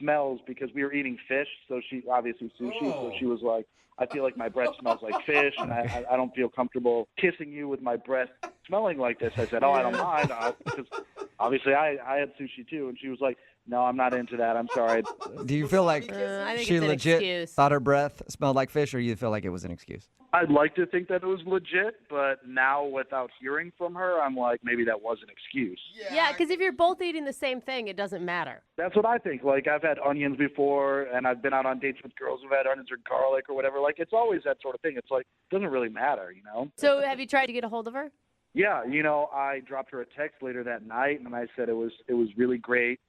[SPEAKER 16] smells because we were eating fish. So she obviously sushi. So she was like, I feel like my breath smells like fish, and I don't feel comfortable kissing you with my breath smelling like this. I said, I don't mind. Because obviously I had sushi too. And she was like, no, I'm not into that. I'm sorry.
[SPEAKER 2] Do you feel like
[SPEAKER 3] I think
[SPEAKER 2] she
[SPEAKER 3] it's an
[SPEAKER 2] legit
[SPEAKER 3] excuse.
[SPEAKER 2] thought her breath smelled like fish, or you feel like it was an excuse?
[SPEAKER 16] I'd like to think that it was legit, but now without hearing from her, I'm like, maybe that was an excuse.
[SPEAKER 3] Yeah, because if you're both eating the same thing, it doesn't matter.
[SPEAKER 16] That's what I think. Like, I've had onions before, and I've been out on dates with girls who've had onions or garlic or whatever. Like, it's always that sort of thing. It's like, it doesn't really matter, you know?
[SPEAKER 3] So have you tried to get a hold of her?
[SPEAKER 16] Yeah, you know, I dropped her a text later that night, and I said it was really great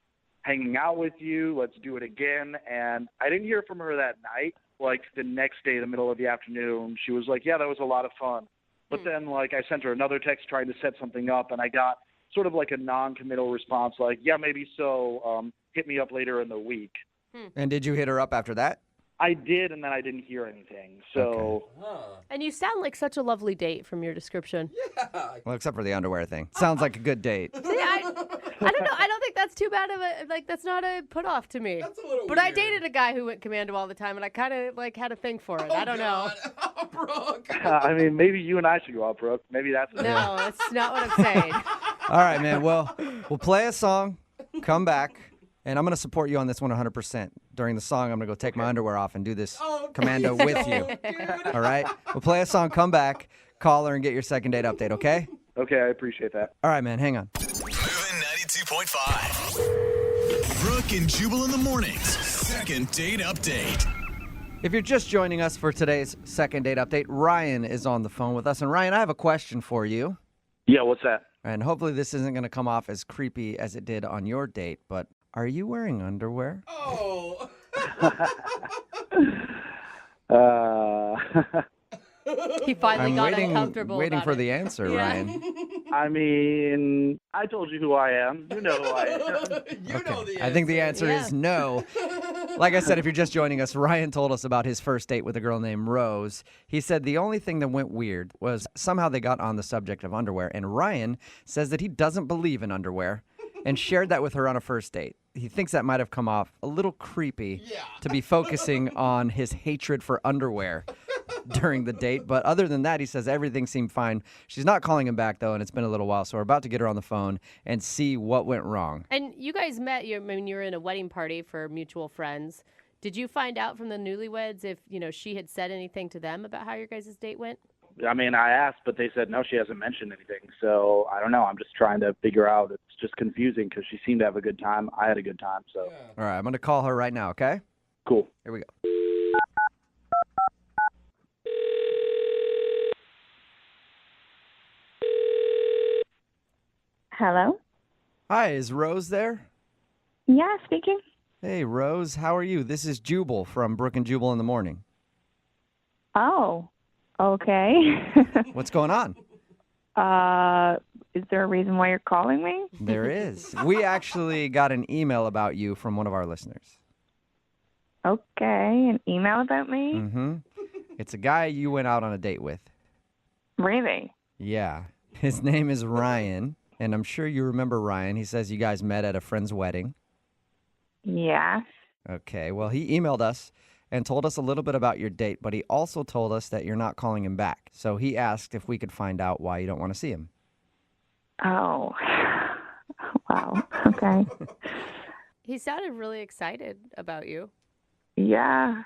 [SPEAKER 16] hanging out with you. Let's do it again. And I didn't hear from her that night. Like, the next day, the middle of the afternoon, she was like, yeah, that was a lot of fun. But then, like, I sent her another text trying to set something up, and I got sort of like a non-committal response, like, yeah, maybe so, hit me up later in the week.
[SPEAKER 2] And did you hit her up after that?
[SPEAKER 16] I did, and then I didn't hear anything. So,
[SPEAKER 3] And you sound like such a lovely date from your description.
[SPEAKER 2] Well, except for the underwear thing. Sounds like a good date.
[SPEAKER 3] See, I don't know. I don't think that's too bad of a, like, that's not a put off to me.
[SPEAKER 5] That's a little
[SPEAKER 3] But I
[SPEAKER 5] weird.
[SPEAKER 3] dated a guy who went commando all the time, and I kind of, like, had a thing for it. I don't know.
[SPEAKER 5] Brooke.
[SPEAKER 16] I mean, maybe you and I should go out, Brooke. Maybe that's it.
[SPEAKER 3] No, that's not what I'm saying.
[SPEAKER 2] All right, man. Well, we'll play a song, come back, and I'm going to support you on this one 100%. During the song, I'm going to go take my underwear off and do this commando with you. All right? We'll play a song, come back, call her, and get your second date update, okay?
[SPEAKER 16] Okay, I appreciate that.
[SPEAKER 2] All right, man. Hang on.
[SPEAKER 1] Moving 92.5. Brooke and Jubal in the mornings. Second date update.
[SPEAKER 2] If you're just joining us for today's second date update, Ryan is on the phone with us. And Ryan, I have a question for you.
[SPEAKER 16] Yeah, what's that?
[SPEAKER 2] And hopefully this isn't going to come off as creepy as it did on your date, but are you wearing underwear?
[SPEAKER 5] Oh.
[SPEAKER 3] He finally
[SPEAKER 2] I'm
[SPEAKER 3] got uncomfortable
[SPEAKER 2] waiting
[SPEAKER 3] about
[SPEAKER 2] for
[SPEAKER 3] it.
[SPEAKER 2] the answer,
[SPEAKER 3] Yeah.
[SPEAKER 2] Ryan.
[SPEAKER 16] I mean, I told you who I am. You know who I am.
[SPEAKER 5] You know the
[SPEAKER 2] I think the answer is no. Like I said, if you're just joining us, Ryan told us about his first date with a girl named Rose. He said the only thing that went weird was somehow they got on the subject of underwear, and Ryan says that he doesn't believe in underwear and shared that with her on a first date. He thinks that might have come off a little creepy to be focusing on his hatred for underwear during the date. But other than that, he says everything seemed fine. She's not calling him back, though, and it's been a little while, so we're about to get her on the phone and see what went wrong.
[SPEAKER 3] And you guys met when you were in a wedding party for mutual friends. Did you find out from the newlyweds if, she had said anything to them about how your guys' date went?
[SPEAKER 16] I mean, I asked, but they said no, she hasn't mentioned anything. So I don't know. I'm just trying to figure out. It's just confusing because she seemed to have a good time. I had a good time. So
[SPEAKER 2] All right, I'm going to call her right now, okay?
[SPEAKER 16] Cool.
[SPEAKER 2] Here we go.
[SPEAKER 15] Hello?
[SPEAKER 2] Hi, is Rose there?
[SPEAKER 15] Yeah, speaking.
[SPEAKER 2] Hey, Rose, how are you? This is Jubal from Brooke and Jubal in the Morning.
[SPEAKER 15] Oh, okay.
[SPEAKER 2] What's going on?
[SPEAKER 15] Is there a reason why you're calling me?
[SPEAKER 2] There is. We actually got an email about you from one of our listeners.
[SPEAKER 15] Okay, an email about me?
[SPEAKER 2] Mm-hmm. It's a guy you went out on a date with.
[SPEAKER 15] Really?
[SPEAKER 2] Yeah. His name is Ryan, and I'm sure you remember Ryan. He says you guys met at a friend's wedding.
[SPEAKER 15] Yeah.
[SPEAKER 2] Okay, well, he emailed us and told us a little bit about your date, but he also told us that you're not calling him back. So he asked if we could find out why you don't want to see him.
[SPEAKER 15] Oh. Wow. Okay.
[SPEAKER 3] He sounded really excited about you.
[SPEAKER 15] Yeah.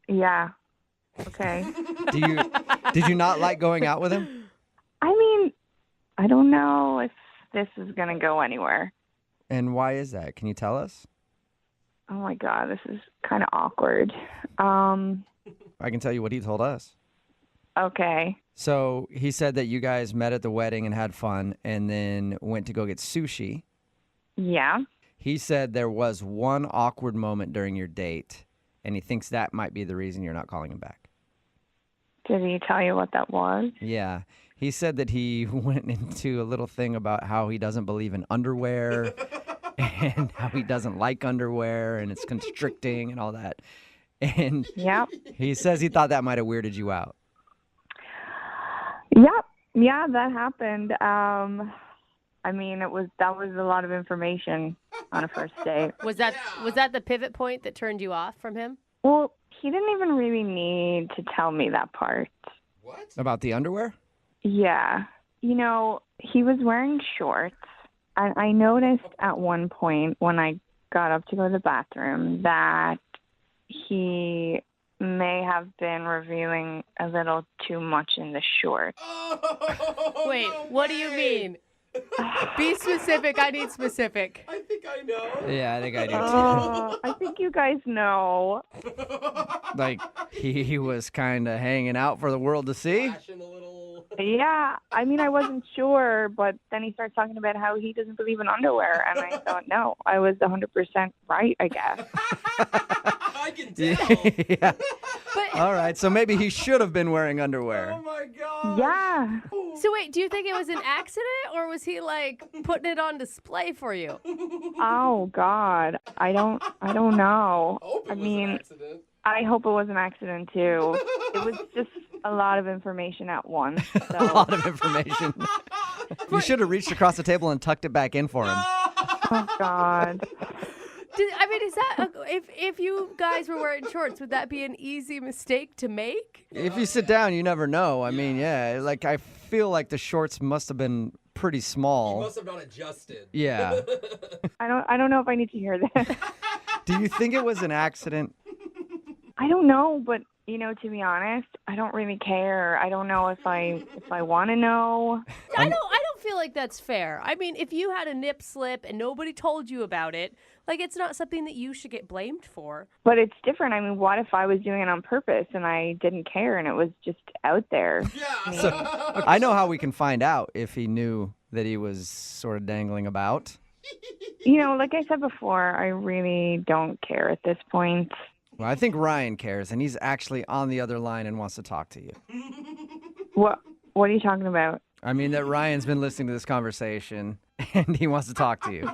[SPEAKER 15] Yeah. Okay.
[SPEAKER 2] Did you not like going out with him?
[SPEAKER 15] I mean, I don't know if this is going to go anywhere.
[SPEAKER 2] And why is that? Can you tell us?
[SPEAKER 15] Oh my God, this is kind of awkward.
[SPEAKER 2] I can tell you what he told us.
[SPEAKER 15] Okay.
[SPEAKER 2] So he said that you guys met at the wedding and had fun and then went to go get sushi.
[SPEAKER 15] Yeah.
[SPEAKER 2] He said there was one awkward moment during your date, and he thinks that might be the reason you're not calling him back.
[SPEAKER 15] Did he tell you what that was?
[SPEAKER 2] Yeah. He said that he went into a little thing about how he doesn't believe in underwear and how he doesn't like underwear and it's constricting and all that. And
[SPEAKER 15] Yep.
[SPEAKER 2] he says he thought that might have weirded you out.
[SPEAKER 15] Yep. Yeah, that happened. I mean, that was a lot of information on a first date.
[SPEAKER 3] Was that the pivot point that turned you off from him?
[SPEAKER 15] Well, he didn't even really need to tell me that part.
[SPEAKER 5] What?
[SPEAKER 2] About the underwear?
[SPEAKER 15] Yeah. You know, he was wearing shorts. And I noticed at one point when I got up to go to the bathroom that he may have been revealing a little too much in the shorts.
[SPEAKER 3] Wait, what do you mean? Be specific. I need specific.
[SPEAKER 5] I think I know.
[SPEAKER 2] Yeah, I think I do too.
[SPEAKER 15] I think you guys know.
[SPEAKER 2] Like, he was kind of hanging out for the world to see?
[SPEAKER 5] Flashing a little.
[SPEAKER 15] Yeah, I mean, I wasn't sure, but then he starts talking about how he doesn't believe in underwear, and I thought, no, I was 100% right, I guess.
[SPEAKER 5] I can tell.
[SPEAKER 2] Yeah. All right, so maybe he should have been wearing underwear.
[SPEAKER 5] Oh my God.
[SPEAKER 15] Yeah.
[SPEAKER 3] So wait, do you think it was an accident or was he like putting it on display for you?
[SPEAKER 15] Oh God, I don't know. I mean,
[SPEAKER 5] An accident.
[SPEAKER 15] I hope it was an accident too. It was just a lot of information at once. So.
[SPEAKER 2] A lot of information. You should have reached across the table and tucked it back in for him.
[SPEAKER 15] Oh God.
[SPEAKER 3] Is that if you guys were wearing shorts, would that be an easy mistake to make?
[SPEAKER 2] If you sit down, you never know. I mean, yeah, like I feel like the shorts must have been pretty small.
[SPEAKER 5] You must have not adjusted.
[SPEAKER 2] Yeah.
[SPEAKER 15] I don't know if I need to hear this.
[SPEAKER 2] Do you think it was an accident?
[SPEAKER 15] I don't know, but you know, to be honest, I don't really care. I don't know if I want to know.
[SPEAKER 3] I don't feel like that's fair. I mean, if you had a nip slip and nobody told you about it, like it's not something that you should get blamed for.
[SPEAKER 15] But it's different. I mean, what if I was doing it on purpose and I didn't care and it was just out there?
[SPEAKER 5] Yeah.
[SPEAKER 2] So, I know how we can find out if he knew that he was sort of dangling about.
[SPEAKER 15] You know, like I said before, I really don't care at this point.
[SPEAKER 2] Well, I think Ryan cares, and he's actually on the other line and wants to talk to you.
[SPEAKER 15] What are you talking about?
[SPEAKER 2] I mean that Ryan's been listening to this conversation, and he wants to talk to you.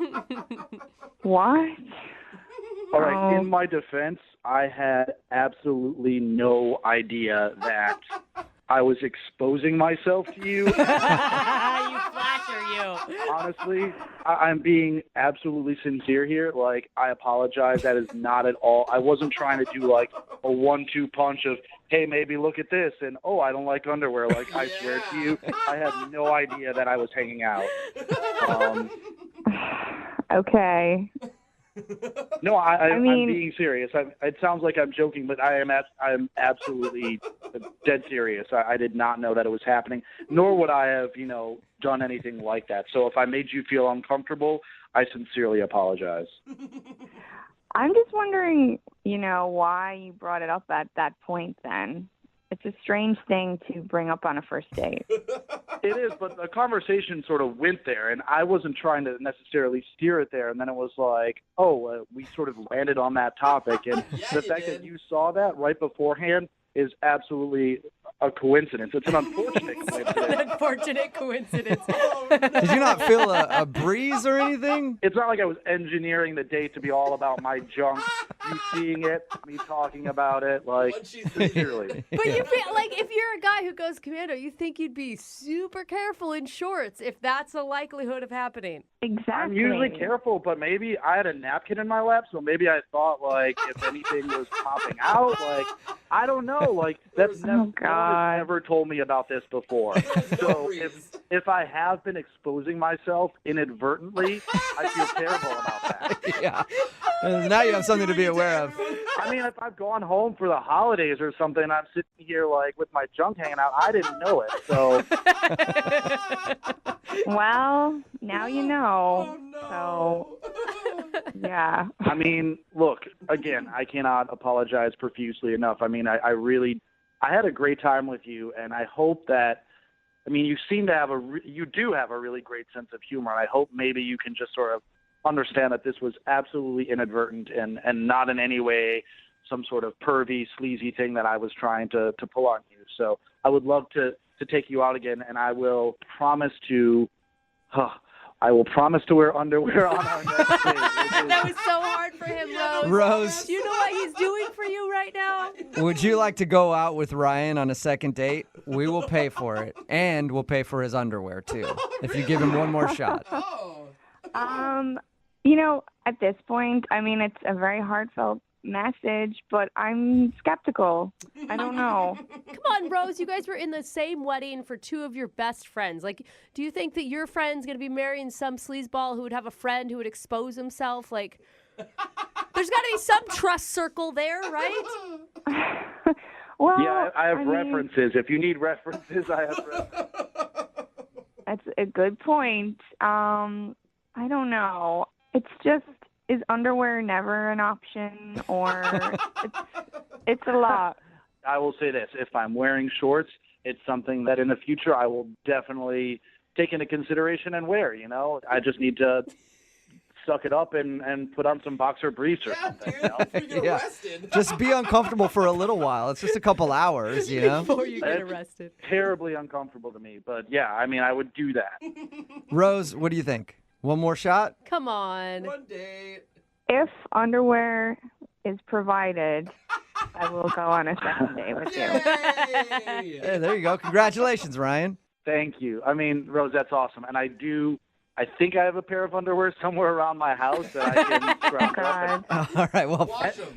[SPEAKER 15] What?
[SPEAKER 16] All right, in my defense, I had absolutely no idea that I was exposing myself to you.
[SPEAKER 3] You flasher, you.
[SPEAKER 16] Honestly, I'm being absolutely sincere here. Like, I apologize. That is not at all. I wasn't trying to do like a 1-2 punch of, hey, maybe look at this, and oh, I don't like underwear. Like, I swear to you, I had no idea that I was hanging out.
[SPEAKER 15] Okay.
[SPEAKER 16] No,
[SPEAKER 15] I mean,
[SPEAKER 16] I'm being serious. It sounds like I'm joking, but I'm absolutely dead serious. I did not know that it was happening, nor would I have, done anything like that. So if I made you feel uncomfortable, I sincerely apologize.
[SPEAKER 15] I'm just wondering, why you brought it up at that point then. It's a strange thing to bring up on a first date.
[SPEAKER 16] It is, but the conversation sort of went there, and I wasn't trying to necessarily steer it there. And then it was like, we sort of landed on that topic. And the fact that you saw that right beforehand is absolutely a coincidence. It's an unfortunate coincidence.
[SPEAKER 3] An unfortunate coincidence.
[SPEAKER 2] Did you not feel a breeze or anything?
[SPEAKER 16] It's not like I was engineering the date to be all about my junk. You seeing it, me talking about it, like, sincerely.
[SPEAKER 3] But you feel like if you're a guy who goes commando, you think you'd be super careful in shorts if that's a likelihood of happening.
[SPEAKER 15] Exactly.
[SPEAKER 16] I'm usually careful, but maybe I had a napkin in my lap, so maybe I thought, like, if anything was popping out, like, I don't know. Like, that's no one has never told me about this before. So if I have been exposing myself inadvertently, I feel terrible about that.
[SPEAKER 2] Yeah. Now you have something to be aware of.
[SPEAKER 16] I mean, if I've gone home for the holidays or something, I'm sitting here, like, with my junk hanging out, I didn't know it, so...
[SPEAKER 15] Well, now you know. So, yeah.
[SPEAKER 16] I mean, look, again, I cannot apologize profusely enough. I mean, I had a great time with you, and I hope that, I mean, you seem to have you do have a really great sense of humor. I hope maybe you can just sort of understand that this was absolutely inadvertent and not in any way some sort of pervy, sleazy thing that I was trying to pull on you. So I would love to take you out again, and I will promise to wear underwear on our next date.
[SPEAKER 3] That was so hard for him, Rose.
[SPEAKER 2] Rose.
[SPEAKER 3] Do you know what he's doing for you right now?
[SPEAKER 2] Would you like to go out with Ryan on a second date? We will pay for it, and we'll pay for his underwear, too, if you give him one more shot.
[SPEAKER 15] At this point, I mean, it's a very heartfelt message, but I'm skeptical. I don't know.
[SPEAKER 3] Come on, Rose. You guys were in the same wedding for two of your best friends. Like, do you think that your friend's going to be marrying some sleazeball who would have a friend who would expose himself? Like, there's got to be some trust circle there, right?
[SPEAKER 15] Well,
[SPEAKER 16] yeah, I have references. If you need references, I have references.
[SPEAKER 15] That's a good point. I don't know. It's just, is underwear never an option, or it's a lot?
[SPEAKER 16] I will say this. If I'm wearing shorts, it's something that in the future I will definitely take into consideration and wear, I just need to suck it up and put on some boxer briefs or something.
[SPEAKER 2] Yeah. Just be uncomfortable for a little while. It's just a couple hours,
[SPEAKER 3] Before you get arrested.
[SPEAKER 16] Terribly uncomfortable to me. But, yeah, I mean, I would do that.
[SPEAKER 2] Rose, what do you think? One more shot?
[SPEAKER 3] Come on.
[SPEAKER 5] One date.
[SPEAKER 15] If underwear is provided, I will go on a second date with you.
[SPEAKER 2] Hey, there you go. Congratulations, Ryan.
[SPEAKER 16] Thank you. I mean, Rose, that's awesome. And I think I have a pair of underwear somewhere around my house that I can scrounge up.
[SPEAKER 2] All right, well.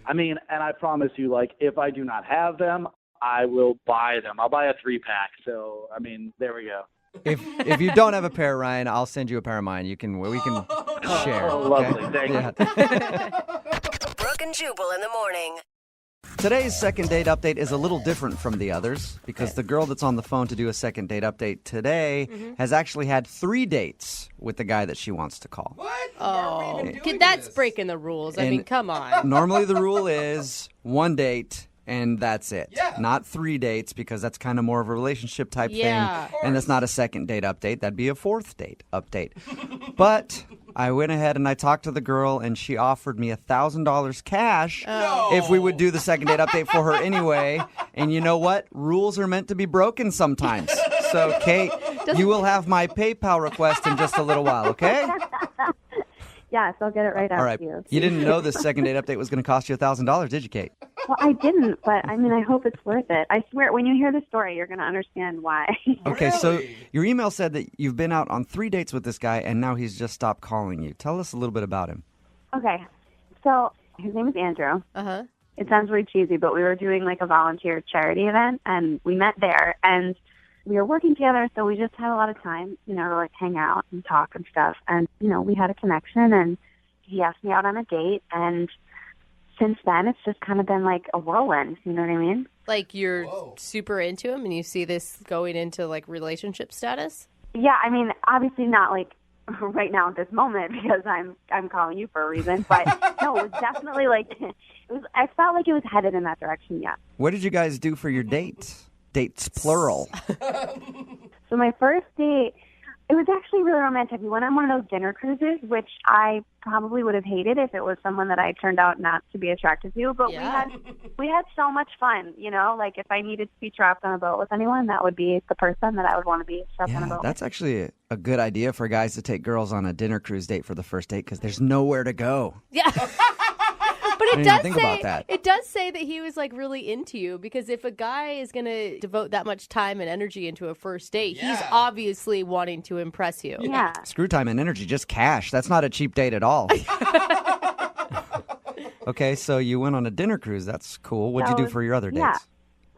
[SPEAKER 16] And I promise you, like, if I do not have them, I will buy them. I'll buy a 3-pack. So, I mean, there we go.
[SPEAKER 2] If you don't have a pair, Ryan, I'll send you a pair of mine. We can share.
[SPEAKER 16] Oh,
[SPEAKER 2] okay?
[SPEAKER 16] lovely. Thank you.
[SPEAKER 7] Brooke and Jubal in the morning.
[SPEAKER 2] Today's second date update is a little different from the others because the girl that's on the phone to do a second date update today has actually had 3 dates with the guy that she wants to call.
[SPEAKER 5] What?
[SPEAKER 3] Oh, that's breaking the rules. I mean, come on.
[SPEAKER 2] Normally the rule is 1 date and that's it.
[SPEAKER 5] Yeah.
[SPEAKER 2] Not 3 dates because that's kind of more of a relationship type thing. And that's not a second date update. That'd be a 4th date update. But I went ahead and I talked to the girl and she offered me $1,000 cash if we would do the second date update for her anyway. And you know what? Rules are meant to be broken sometimes. So, Kate, you will have my PayPal request in just a little while, okay?
[SPEAKER 17] Yes, I'll get it right
[SPEAKER 2] All
[SPEAKER 17] out
[SPEAKER 2] right.
[SPEAKER 17] to you.
[SPEAKER 2] You didn't know this second date update was going to cost you $1,000, did you, Kate?
[SPEAKER 17] Well, I didn't, but I mean, I hope it's worth it. I swear, when you hear the story, you're going to understand why.
[SPEAKER 2] Okay, so your email said that you've been out on 3 dates with this guy, and now he's just stopped calling you. Tell us a little bit about him.
[SPEAKER 17] Okay, so his name is Andrew.
[SPEAKER 3] Uh-huh.
[SPEAKER 17] It sounds really cheesy, but we were doing like a volunteer charity event, and we met there, and we were working together, so we just had a lot of time, to like hang out and talk and stuff. And, we had a connection, and he asked me out on a date, and since then, it's just kind of been like a whirlwind. You know what I mean?
[SPEAKER 3] Like you're super into him and you see this going into like relationship status?
[SPEAKER 17] Yeah, I mean, obviously not like right now at this moment because I'm calling you for a reason. But no, it was definitely like, I felt like it was headed in that direction, yeah.
[SPEAKER 2] What did you guys do for your date? Dates, plural.
[SPEAKER 17] So my first date, it was actually really romantic. We went on one of those dinner cruises, which I probably would have hated if it was someone that I turned out not to be attracted to. But we had so much fun, you know. Like if I needed to be trapped on a boat with anyone, that would be the person that I would want to be trapped on a boat.
[SPEAKER 2] That's actually a good idea for guys to take girls on a dinner cruise date for the first date because there's nowhere to go.
[SPEAKER 3] Yeah. But
[SPEAKER 2] I didn't even think about that.
[SPEAKER 3] It does say that he was like really into you, because if a guy is going to devote that much time and energy into a first date, he's obviously wanting to impress you.
[SPEAKER 17] Yeah.
[SPEAKER 2] Screw time and energy, just cash. That's not a cheap date at all. Okay, so you went on a dinner cruise. That's cool. What'd you do for your other dates?
[SPEAKER 17] Yeah.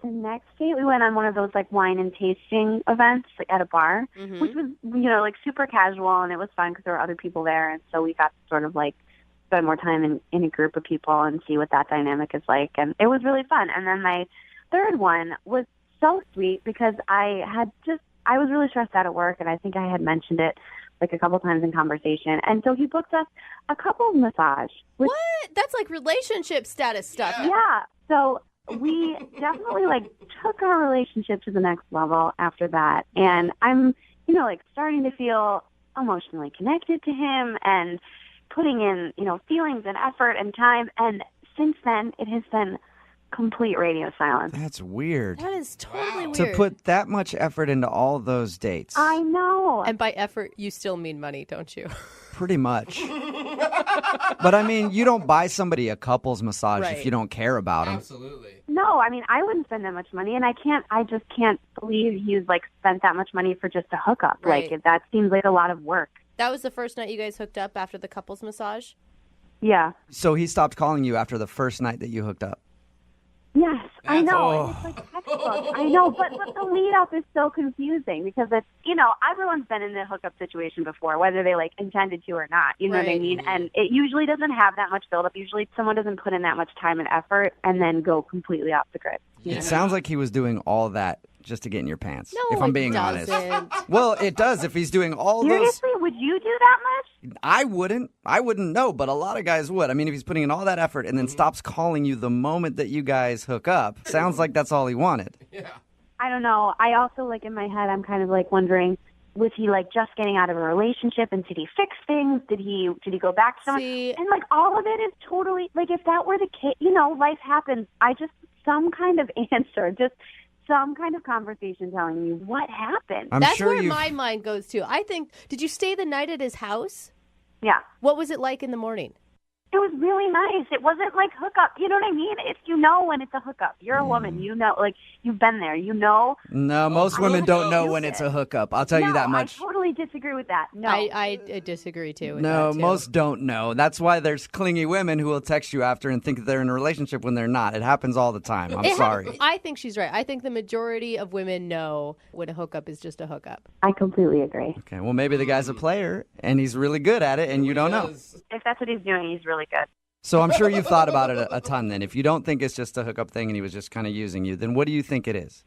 [SPEAKER 17] The next date, we went on one of those like wine and tasting events like, at a bar, which was, you know, like super casual, and it was fun because there were other people there, and so we got to sort of like spend more time in a group of people and see what that dynamic is like, and it was really fun. And then my third one was so sweet because I was really stressed out at work, and I think I had mentioned it like a couple times in conversation, and so he booked us a couples massage.
[SPEAKER 3] What? That's like relationship status stuff.
[SPEAKER 17] Yeah. So we definitely like took our relationship to the next level after that, and I'm, you know, like starting to feel emotionally connected to him and putting in, you know, feelings and effort and time. And since then, it has been complete radio silence.
[SPEAKER 2] That's weird.
[SPEAKER 3] That is totally weird.
[SPEAKER 2] To put that much effort into all those dates.
[SPEAKER 17] I know.
[SPEAKER 3] And by effort, you still mean money, don't you?
[SPEAKER 2] Pretty much. But I mean, you don't buy somebody a couples massage if you don't care about them.
[SPEAKER 5] Absolutely.
[SPEAKER 17] No, I mean, I wouldn't spend that much money, and I just can't believe he's like spent that much money for just a hookup.
[SPEAKER 3] Right.
[SPEAKER 17] Like, that seems like a lot of work.
[SPEAKER 3] That was the first night you guys hooked up after the couples massage?
[SPEAKER 17] Yeah.
[SPEAKER 2] So he stopped calling you after the first night that you hooked up.
[SPEAKER 17] Yes, I know. And it's like textbook. I know, but the lead up is so confusing because it's, you know, everyone's been in the hookup situation before, whether they like intended to or not. You know what I mean? And it usually doesn't have that much buildup. Usually someone doesn't put in that much time and effort and then go completely off the grid.
[SPEAKER 2] It sounds like he was doing all that just to get in your pants,
[SPEAKER 3] No,
[SPEAKER 2] if I'm
[SPEAKER 3] it
[SPEAKER 2] being
[SPEAKER 3] doesn't.
[SPEAKER 2] honest. Well, it does if he's doing all those.
[SPEAKER 17] Seriously, would you do that much?
[SPEAKER 2] I wouldn't know, but a lot of guys would. I mean, if he's putting in all that effort and then stops calling you the moment that you guys hook up, sounds like that's all he wanted.
[SPEAKER 5] Yeah.
[SPEAKER 17] I don't know. I also, like, in my head, I'm kind of like wondering, was he like just getting out of a relationship and did he fix things? Did he go back to someone? And like all of it is totally like, if that were the case, you know, life happens. Some kind of answer, just some kind of conversation telling me what happened.
[SPEAKER 3] That's where my mind goes to. I think, did you stay the night at his house?
[SPEAKER 17] Yeah.
[SPEAKER 3] What was it like in the morning?
[SPEAKER 17] It was really nice. It wasn't like hookup. You know what I mean? It's, you know, when it's a hookup. You're a woman. You know, like, you've been there. You know.
[SPEAKER 2] No, most women don't know when it's a hookup. I'll tell you that much.
[SPEAKER 17] I totally disagree with that. No.
[SPEAKER 3] I disagree, too. With
[SPEAKER 2] No,
[SPEAKER 3] that, too.
[SPEAKER 2] most don't know. That's why there's clingy women who will text you after and think that they're in a relationship when they're not. It happens all the time. I'm sorry.
[SPEAKER 3] I think she's right. I think the majority of women know when a hookup is just a hookup.
[SPEAKER 17] I completely agree.
[SPEAKER 2] Okay, well, maybe the guy's a player and he's really good at it and you don't know.
[SPEAKER 17] If that's what he's doing, he's really good.
[SPEAKER 2] So I'm sure you've thought about it a ton then. If you don't think it's just a hookup thing and he was just kind of using you, then what do you think it is?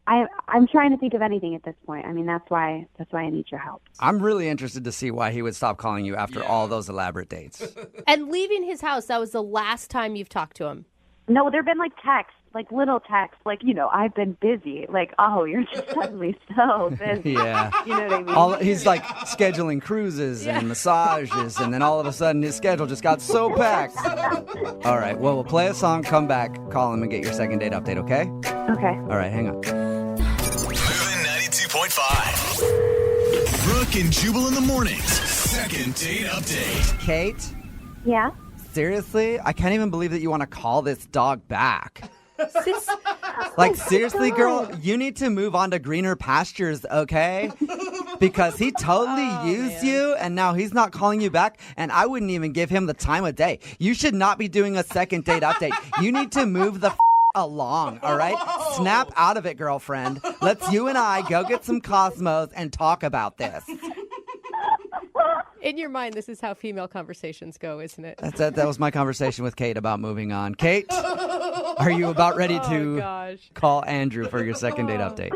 [SPEAKER 17] I'm trying to think of anything at this point. I mean, that's why I need your help.
[SPEAKER 2] I'm really interested to see why he would stop calling you after all those elaborate dates.
[SPEAKER 3] And leaving his house, that was the last time you've talked to him?
[SPEAKER 17] No, there have been like texts, like little texts, like, you know, I've been busy. Like, oh, you're just suddenly so busy.
[SPEAKER 2] Yeah.
[SPEAKER 17] You know what I mean?
[SPEAKER 2] He's like scheduling cruises and massages, and then all of a sudden his schedule just got so packed. All right, well, we'll play a song, come back, call him, and get your second date update, okay?
[SPEAKER 17] Okay.
[SPEAKER 2] All right, hang on.
[SPEAKER 1] Moving 92.5. Brooke and Jubal in the mornings. Second date update.
[SPEAKER 2] Kate?
[SPEAKER 17] Yeah?
[SPEAKER 2] Seriously? I can't even believe that you want to call this dog back. Like, seriously, girl, you need to move on to greener pastures, okay? Because he totally used you, and now he's not calling you back, and I wouldn't even give him the time of day. You should not be doing a second date update. You need to move the along, all right? Snap out of it, girlfriend. Let's you and I go get some Cosmos and talk about this.
[SPEAKER 3] In your mind, this is how female conversations go, isn't it?
[SPEAKER 2] That was my conversation with Kate about moving on. Kate, are you about ready to call Andrew for your second date update?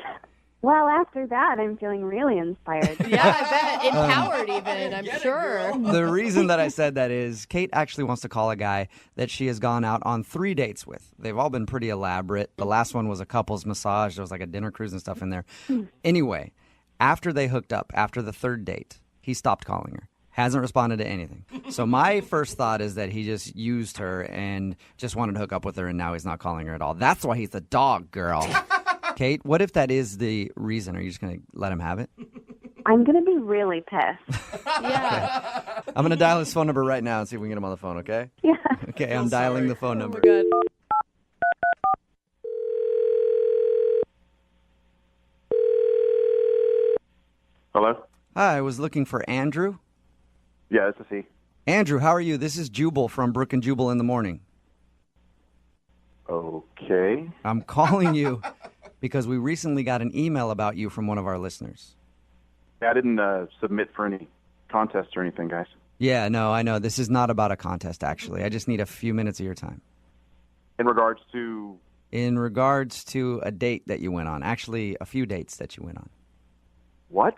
[SPEAKER 17] Well, after that, I'm feeling really inspired.
[SPEAKER 3] Yeah, I bet. Empowered even, I'm sure.
[SPEAKER 2] The reason that I said that is Kate actually wants to call a guy that she has gone out on 3 dates with. They've all been pretty elaborate. The last one was a couples massage. There was like a dinner cruise and stuff in there. Anyway, After they hooked up, after the third date, he stopped calling her. Hasn't responded to anything. So my first thought is that he just used her and just wanted to hook up with her, and now he's not calling her at all. That's why he's a dog, girl. Kate, what if that is the reason? Are you just going to let him have it?
[SPEAKER 9] I'm going to be really pissed.
[SPEAKER 3] Yeah.
[SPEAKER 2] I'm going to dial his phone number right now and see if we can get him on the phone, okay?
[SPEAKER 9] Yeah.
[SPEAKER 2] Okay, I'm dialing the phone number.
[SPEAKER 3] Oh, my God.
[SPEAKER 18] Hello?
[SPEAKER 2] Hi, I was looking for Andrew.
[SPEAKER 18] Yeah, this is he.
[SPEAKER 2] Andrew, how are you? This is Jubal from Brooke and Jubal in the Morning.
[SPEAKER 18] Okay.
[SPEAKER 2] I'm calling you because we recently got an email about you from one of our listeners.
[SPEAKER 18] I didn't submit for any contests or anything, guys.
[SPEAKER 2] Yeah, no, I know. This is not about a contest, actually. I just need a few minutes of your time.
[SPEAKER 18] In regards to...
[SPEAKER 2] In regards to a date that you went on. Actually, a few dates that you went on.
[SPEAKER 18] What?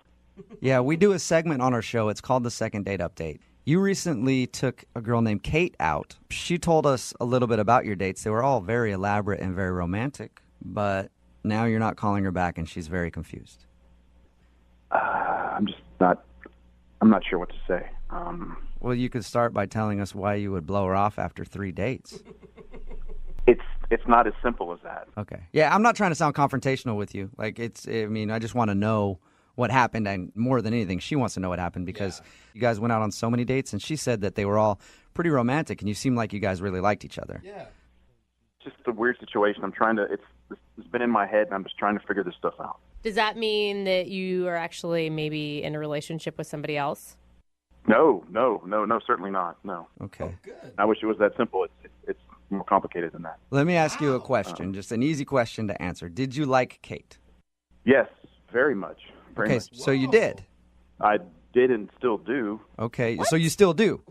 [SPEAKER 2] Yeah, we do a segment on our show. It's called the Second Date Update. You recently took a girl named Kate out. She told us a little bit about your dates. They were all very elaborate and very romantic, but now you're not calling her back and she's very confused.
[SPEAKER 18] I'm not sure what to say.
[SPEAKER 2] Well, you could start by telling us why you would blow her off after 3 dates.
[SPEAKER 18] It's not as simple as that.
[SPEAKER 2] Okay. Yeah, I'm not trying to sound confrontational with you. I just want to know what happened, and more than anything, she wants to know what happened because you guys went out on so many dates, and she said that they were all pretty romantic, and you seem like you guys really liked each other.
[SPEAKER 18] Yeah. Just a weird situation. It's been in my head, and I'm just trying to figure this stuff out.
[SPEAKER 3] Does that mean that you are actually maybe in a relationship with somebody else?
[SPEAKER 18] No, certainly not. No.
[SPEAKER 2] Okay.
[SPEAKER 18] I wish it was that simple. It's more complicated than that.
[SPEAKER 2] Let me ask you a question, just an easy question to answer. Did you like Kate?
[SPEAKER 18] Yes, very much. Very
[SPEAKER 2] Okay,
[SPEAKER 18] much.
[SPEAKER 2] so you did.
[SPEAKER 18] I did and still do.
[SPEAKER 2] Okay, so you still do.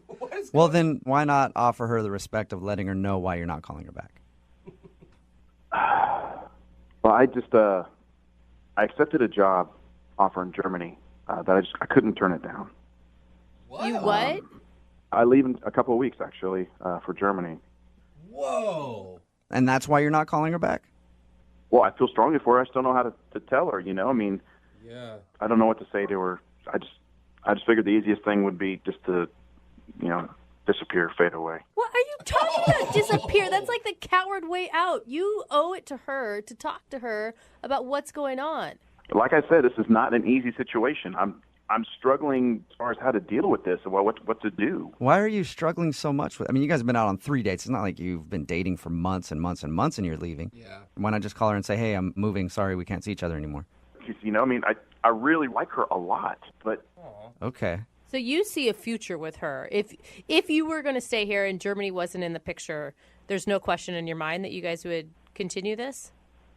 [SPEAKER 2] Well, then why not offer her the respect of letting her know why you're not calling her back?
[SPEAKER 18] Well, I accepted a job offer in Germany that I couldn't turn it down.
[SPEAKER 3] You what?
[SPEAKER 18] I leave in a couple of weeks, actually, for Germany.
[SPEAKER 5] Whoa.
[SPEAKER 2] And that's why you're not calling her back?
[SPEAKER 18] Well, I feel strongly for her. I still know how to tell her, I mean,
[SPEAKER 5] Yeah.
[SPEAKER 18] I don't know what to say to her. I just figured the easiest thing would be just to, disappear, fade away.
[SPEAKER 3] What are you talking about? Disappear? That's like the coward way out. You owe it to her to talk to her about what's going on.
[SPEAKER 18] Like I said, this is not an easy situation. I'm struggling as far as how to deal with this and what to do.
[SPEAKER 2] Why are you struggling so much with? I mean, you guys have been out on 3 dates. It's not like you've been dating for months and months and months and you're leaving.
[SPEAKER 5] Yeah.
[SPEAKER 2] Why not just call her and say, hey, I'm moving. Sorry, we can't see each other anymore.
[SPEAKER 18] I really like her a lot, but...
[SPEAKER 2] Okay.
[SPEAKER 3] So you see a future with her. If you were going to stay here and Germany wasn't in the picture, there's no question in your mind that you guys would continue this?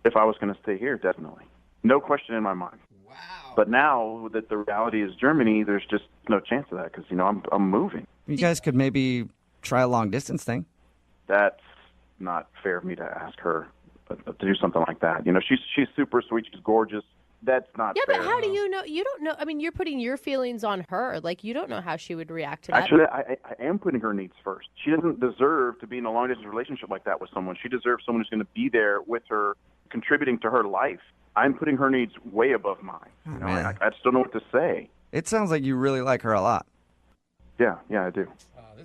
[SPEAKER 18] If I was going to stay here, definitely. No question in my mind. Wow. But now that the reality is Germany, there's just no chance of that because, I'm moving.
[SPEAKER 2] You guys could maybe try a long distance thing.
[SPEAKER 18] That's not fair of me to ask her to do something like that. She's super sweet. She's gorgeous. That's not
[SPEAKER 3] Yeah,
[SPEAKER 18] fair.
[SPEAKER 3] but how do you know? You don't know. I mean, you're putting your feelings on her. Like, you don't know how she would react to that.
[SPEAKER 18] Actually, I am putting her needs first. She doesn't deserve to be in a long-distance relationship like that with someone. She deserves someone who's going to be there with her, contributing to her life. I'm putting her needs way above mine. I just don't know what to say.
[SPEAKER 2] It sounds like you really like her a lot.
[SPEAKER 18] Yeah, I do.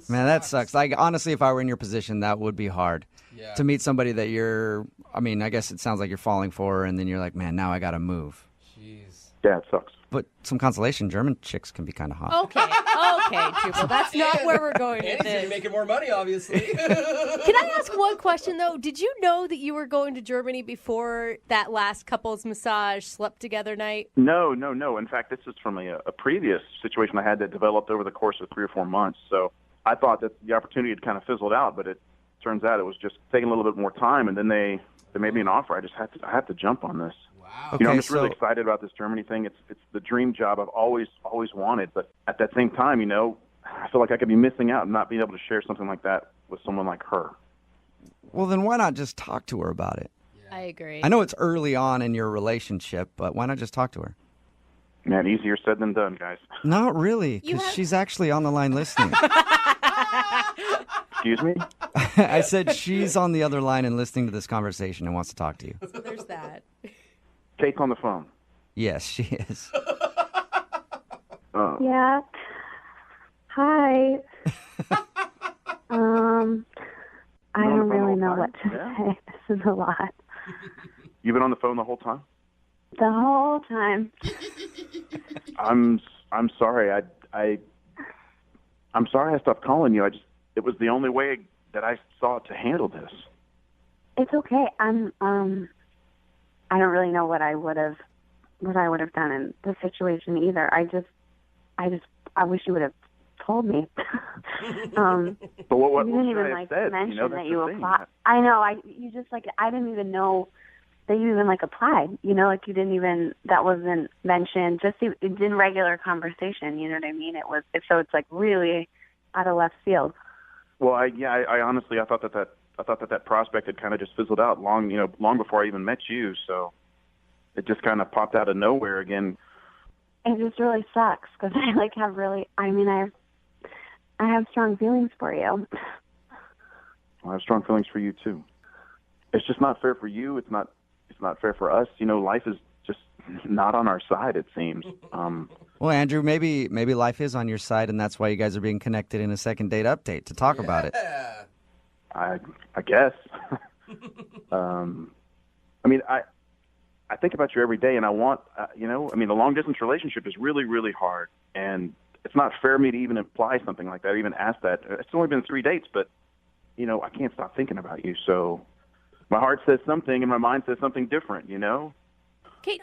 [SPEAKER 2] Man, that sucks. Like, honestly, if I were in your position, that would be hard.
[SPEAKER 5] Yeah.
[SPEAKER 2] To meet somebody that I guess it sounds like you're falling for her, and then you're like, man, now I got to move.
[SPEAKER 5] Jeez.
[SPEAKER 18] Yeah, it sucks.
[SPEAKER 2] But some consolation, German chicks can be kind of hot.
[SPEAKER 3] Okay, Jubal, that's not where we're going with
[SPEAKER 5] And he's gonna be
[SPEAKER 3] this.
[SPEAKER 5] making more money, obviously.
[SPEAKER 3] Can I ask one question, though? Did you know that you were going to Germany before that last couples massage slept together night?
[SPEAKER 18] No. In fact, this is from a previous situation I had that developed over the course of 3 or 4 months. So I thought that the opportunity had kind of fizzled out, but it turns out it was just taking a little bit more time, and then they made me an offer. I had to jump on this.
[SPEAKER 2] Okay,
[SPEAKER 18] I'm just really excited about this Germany thing. It's the dream job I've always wanted, but at that same time, I feel like I could be missing out and not being able to share something like that with someone like her.
[SPEAKER 2] Well, then why not just talk to her about it?
[SPEAKER 3] I agree.
[SPEAKER 2] I know it's early on in your relationship, but why not just talk to her?
[SPEAKER 18] Man, easier said than done, guys.
[SPEAKER 2] Not really, because she's actually on the line listening.
[SPEAKER 18] Excuse me?
[SPEAKER 2] I said she's on the other line and listening to this conversation and wants to talk to you.
[SPEAKER 3] So there's that.
[SPEAKER 18] Kate's on the phone.
[SPEAKER 2] Yes, she is.
[SPEAKER 9] Yeah. Hi. I don't really know what to say. This is a lot.
[SPEAKER 18] You've been on the phone the whole time?
[SPEAKER 9] The whole time.
[SPEAKER 18] I'm sorry. I'm sorry I stopped calling you. It was the only way that I saw to handle this.
[SPEAKER 9] It's okay. I don't really know what I would have done in this situation either. I wish you would have told me.
[SPEAKER 18] But what
[SPEAKER 9] you didn't
[SPEAKER 18] should
[SPEAKER 9] even
[SPEAKER 18] I have said?
[SPEAKER 9] mention
[SPEAKER 18] That's
[SPEAKER 9] that
[SPEAKER 18] the
[SPEAKER 9] you
[SPEAKER 18] thing.
[SPEAKER 9] applied. I know. I didn't even know that you even applied. You didn't even, that wasn't mentioned. Just in regular conversation. You know what I mean? It's really out of left field.
[SPEAKER 18] Well, I honestly thought that prospect had kind of just fizzled out long before I even met you. So it just kind of popped out of nowhere again.
[SPEAKER 9] It just really sucks because I have strong feelings for you.
[SPEAKER 18] I have strong feelings for you too. It's just not fair for you. It's not fair for us. Life is just not on our side, it seems.
[SPEAKER 2] Well, Andrew, maybe life is on your side, and that's why you guys are being connected in a second date update to talk about it.
[SPEAKER 18] I guess. I think about you every day, and I want, the long-distance relationship is really, really hard, and it's not fair of me to even imply something like that, or even ask that. It's only been 3 dates, but, I can't stop thinking about you, so my heart says something, and my mind says something different,
[SPEAKER 3] Kate,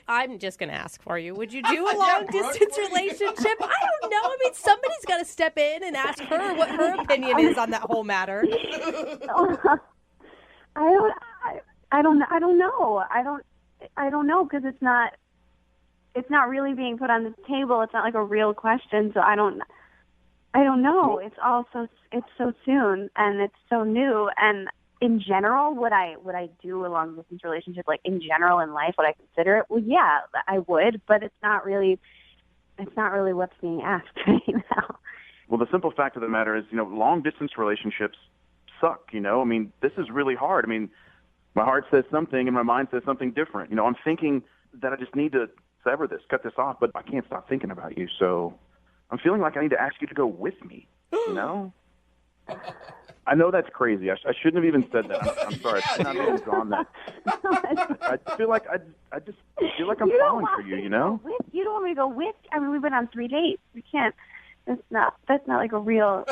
[SPEAKER 3] I'm just going to ask for you. Would you do a long-distance relationship? I don't know. Somebody's got to step in and ask her what her opinion is on that whole matter.
[SPEAKER 9] I don't know. I don't know because it's not really being put on the table. It's not like a real question. So I don't know. It's so soon and it's so new. And in general, would I do a long distance relationship? Like in general in life, would I consider it? Well, yeah, I would, but it's not really what's being asked right now.
[SPEAKER 18] Well, the simple fact of the matter is, long distance relationships suck. This is really hard. My heart says something and my mind says something different. I'm thinking that I just need to sever this, cut this off, but I can't stop thinking about you. So I'm feeling like I need to ask you to go with me, I know that's crazy. I shouldn't have even said that. I'm sorry. I should not have even gone that. I feel like I'm falling for you,
[SPEAKER 9] You don't want me to go with? We've been on 3 dates. We can't. That's not like a real.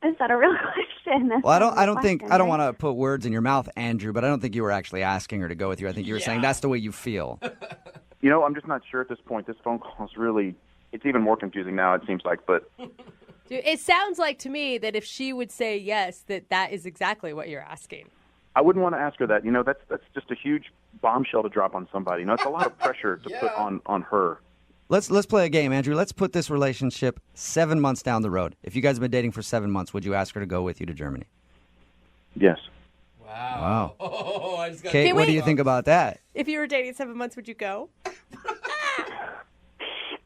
[SPEAKER 9] It's not a real question.
[SPEAKER 2] Well, I don't want to put words in your mouth, Andrew, but I don't think you were actually asking her to go with you. I think you were saying that's the way you feel.
[SPEAKER 18] I'm just not sure at this point. This phone call is really, it's even more confusing now, it seems like, but.
[SPEAKER 3] Dude, it sounds like to me that if she would say yes, that is exactly what you're asking.
[SPEAKER 18] I wouldn't want to ask her that. That's just a huge bombshell to drop on somebody. It's a lot of pressure to put on her.
[SPEAKER 2] Let's play a game, Andrew. Let's put this relationship 7 months down the road. If you guys have been dating for 7 months, would you ask her to go with you to Germany?
[SPEAKER 18] Yes.
[SPEAKER 2] Wow.
[SPEAKER 5] Oh, I just got
[SPEAKER 2] Kate, what do you think about that?
[SPEAKER 3] If you were dating 7 months, would you go?
[SPEAKER 9] This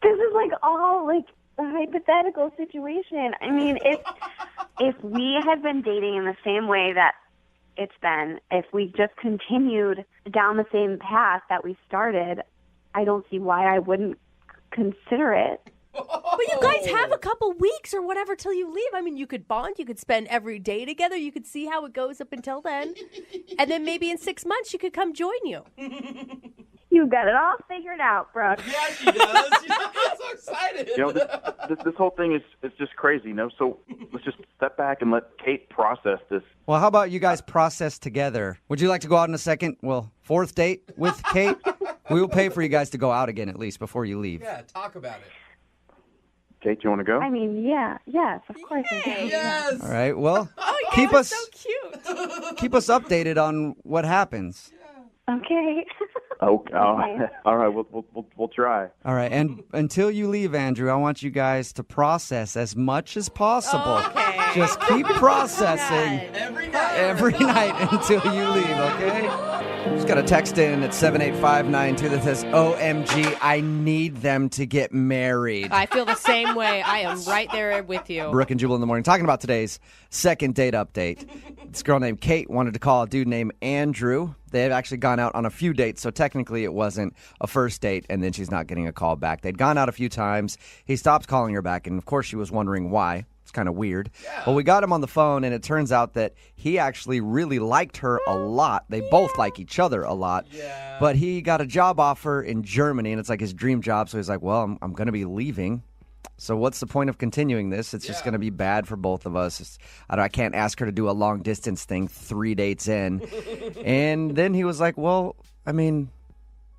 [SPEAKER 9] is all a hypothetical situation. If we had been dating in the same way that it's been, if we just continued down the same path that we started, I don't see why I wouldn't consider it.
[SPEAKER 3] But you guys have a couple weeks or whatever till you leave. You could bond. You could spend every day together. You could see how it goes up until then. And then maybe in 6 months she could come join you.
[SPEAKER 9] You got it all figured out, Brooke.
[SPEAKER 5] Yeah, she does. I'm so excited.
[SPEAKER 18] This whole thing is just crazy, So let's just step back and let Kate process this.
[SPEAKER 2] Well, how about you guys process together? Would you like to go out on a fourth date with Kate? We will pay for you guys to go out again at least before you leave.
[SPEAKER 5] Yeah, talk about it.
[SPEAKER 18] Kate, do you want to go?
[SPEAKER 9] Yes, of course I do.
[SPEAKER 5] Yes.
[SPEAKER 2] All right. Well,
[SPEAKER 3] keep us so cute.
[SPEAKER 2] Keep us updated on what happens.
[SPEAKER 9] Okay.
[SPEAKER 18] Okay. All right. We'll try.
[SPEAKER 2] All right. And until you leave, Andrew, I want you guys to process as much as possible.
[SPEAKER 3] Okay.
[SPEAKER 2] Just keep processing
[SPEAKER 5] Every night
[SPEAKER 2] until you leave. Okay. Just got a text in at 78592 that says, OMG, I need them to get married.
[SPEAKER 3] I feel the same way. I am right there with you.
[SPEAKER 2] Brooke and Jubal in the morning, talking about today's second date update. This girl named Kate wanted to call a dude named Andrew. They had actually gone out on a few dates, so technically it wasn't a first date, and then she's not getting a call back. They'd gone out a few times. He stopped calling her back, and of course she was wondering why. It's kind of weird. Yeah. Well, we got him on the phone, and it turns out that he actually really liked her a lot. They both like each other a lot. Yeah. But he got a job offer in Germany, and it's like his dream job, so he's like, well, I'm going to be leaving. So what's the point of continuing this? It's just going to be bad for both of us. I can't ask her to do a long distance thing 3 dates in. And then he was like, well, I mean,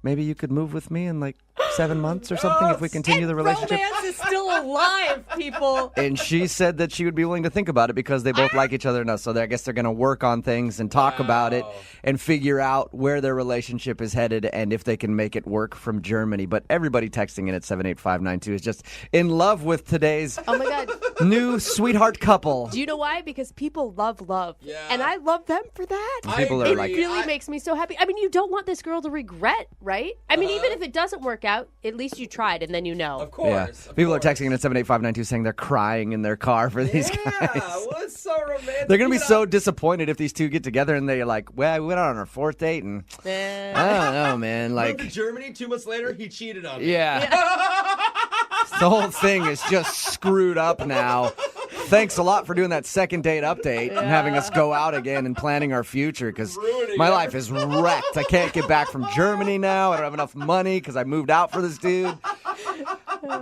[SPEAKER 2] maybe you could move with me in like 7 months or something if we continue the relationship.
[SPEAKER 3] Romance is still alive, people.
[SPEAKER 2] And she said that she would be willing to think about it because they both like each other enough. So I guess they're going to work on things and talk about it and figure out where their relationship is headed and if they can make it work from Germany. But everybody texting in at 78592 is just in love with today's
[SPEAKER 3] oh my God.
[SPEAKER 2] new sweetheart couple.
[SPEAKER 3] Do you know why? Because people love love. Yeah. And I love them for that.
[SPEAKER 2] People are
[SPEAKER 3] it
[SPEAKER 2] like,
[SPEAKER 3] really makes me so happy. I mean, you don't want this girl to regret, right? I mean, even if it doesn't work out, at least you tried and then you know.
[SPEAKER 5] Of course.
[SPEAKER 2] Yeah. People are texting in at 78592 saying they're crying in their car for these guys.
[SPEAKER 5] Well, it's so romantic.
[SPEAKER 2] They're going to be so disappointed if these two get together and they're like, well, we went out on our fourth date and I don't know, man. Like,
[SPEAKER 5] moved to Germany 2 months later, he cheated on me.
[SPEAKER 2] Yeah. The whole thing is just screwed up now. Thanks a lot for doing that second date update and having us go out again and planning our future because my life is wrecked. I can't get back from Germany now. I don't have enough money because I moved out for this dude.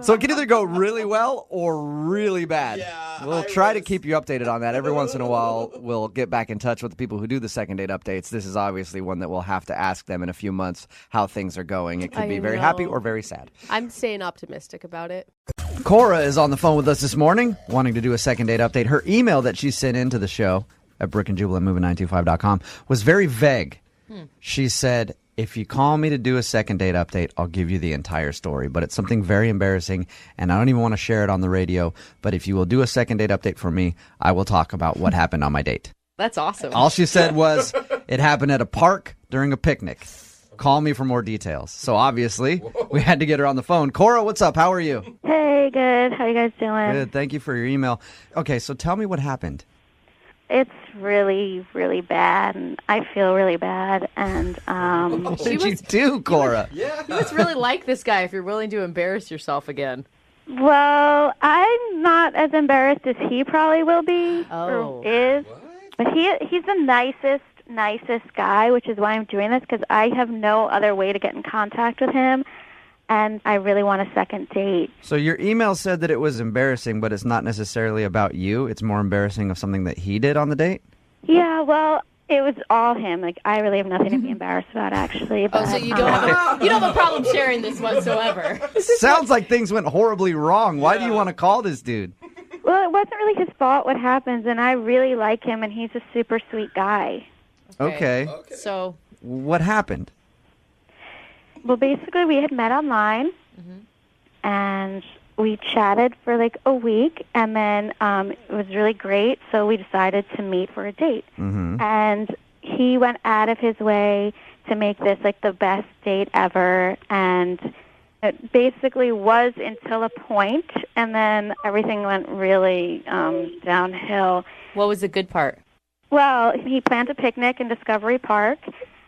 [SPEAKER 2] So it can either go really well or really bad. Yeah, we'll try to keep you updated on that. Every once in a while, we'll get back in touch with the people who do the second date updates. This is obviously one that we'll have to ask them in a few months how things are going. It could be very happy or very sad.
[SPEAKER 3] I'm staying optimistic about it.
[SPEAKER 2] Cora is on the phone with us this morning, wanting to do a second date update. Her email that she sent into the show at brookandjubal@moving925.com was very vague. She said, if you call me to do a second date update, I'll give you the entire story. But it's something very embarrassing, and I don't even want to share it on the radio. But if you will do a second date update for me, I will talk about what happened on my date.
[SPEAKER 3] That's awesome.
[SPEAKER 2] All she said was, it happened at a park during a picnic. Call me for more details. So obviously, we had to get her on the phone. Cora, what's up? How are you?
[SPEAKER 9] Hey, good. How you guys doing?
[SPEAKER 2] Good. Thank you for your email. Okay, so tell me what happened.
[SPEAKER 9] It's really, really bad, and I feel really bad. And
[SPEAKER 2] what did you do, Cora?
[SPEAKER 3] You must really like this guy if you're willing to embarrass yourself again.
[SPEAKER 9] Well, I'm not as embarrassed as he probably will be or is. But he's the nicest guy, which is why I'm doing this, because I have no other way to get in contact with him. And I really want a second date.
[SPEAKER 2] So your email said that it was embarrassing, but it's not necessarily about you. It's more embarrassing of something that he did on the date?
[SPEAKER 9] Yeah, well, it was all him. Like, I really have nothing to be embarrassed about, actually. But,
[SPEAKER 3] so you don't have a problem sharing this whatsoever.
[SPEAKER 2] Sounds like things went horribly wrong. Why do you want to call this dude?
[SPEAKER 9] Well, it wasn't really his fault what happens, and I really like him, and he's a super sweet guy.
[SPEAKER 2] Okay.
[SPEAKER 3] So
[SPEAKER 2] what happened?
[SPEAKER 9] Well, basically, we had met online, and we chatted for like a week, and then it was really great, so we decided to meet for a date. And he went out of his way to make this like the best date ever, and it basically was until a point, and then everything went really downhill.
[SPEAKER 3] What was the good part?
[SPEAKER 9] Well, he planned a picnic in Discovery Park,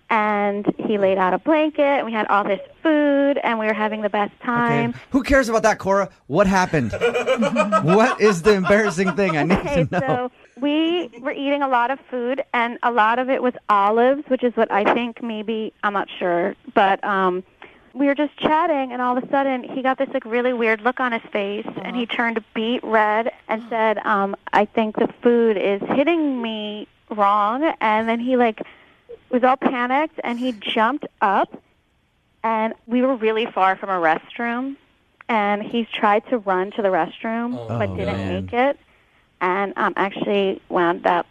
[SPEAKER 9] and he laid out a blanket, and we had all this food, and we were having the best time.
[SPEAKER 2] Okay. Who cares about that, Cora? What happened? What is the embarrassing thing? I need to know.
[SPEAKER 9] So we were eating a lot of food, and a lot of it was olives, which is what I think maybe, I'm not sure, but we were just chatting, and all of a sudden, he got this like really weird look on his face, and he turned beet red and said, I think the food is hitting me wrong, and then he like was all panicked, and he jumped up, and we were really far from a restroom, and he tried to run to the restroom, but didn't make it, and actually wound up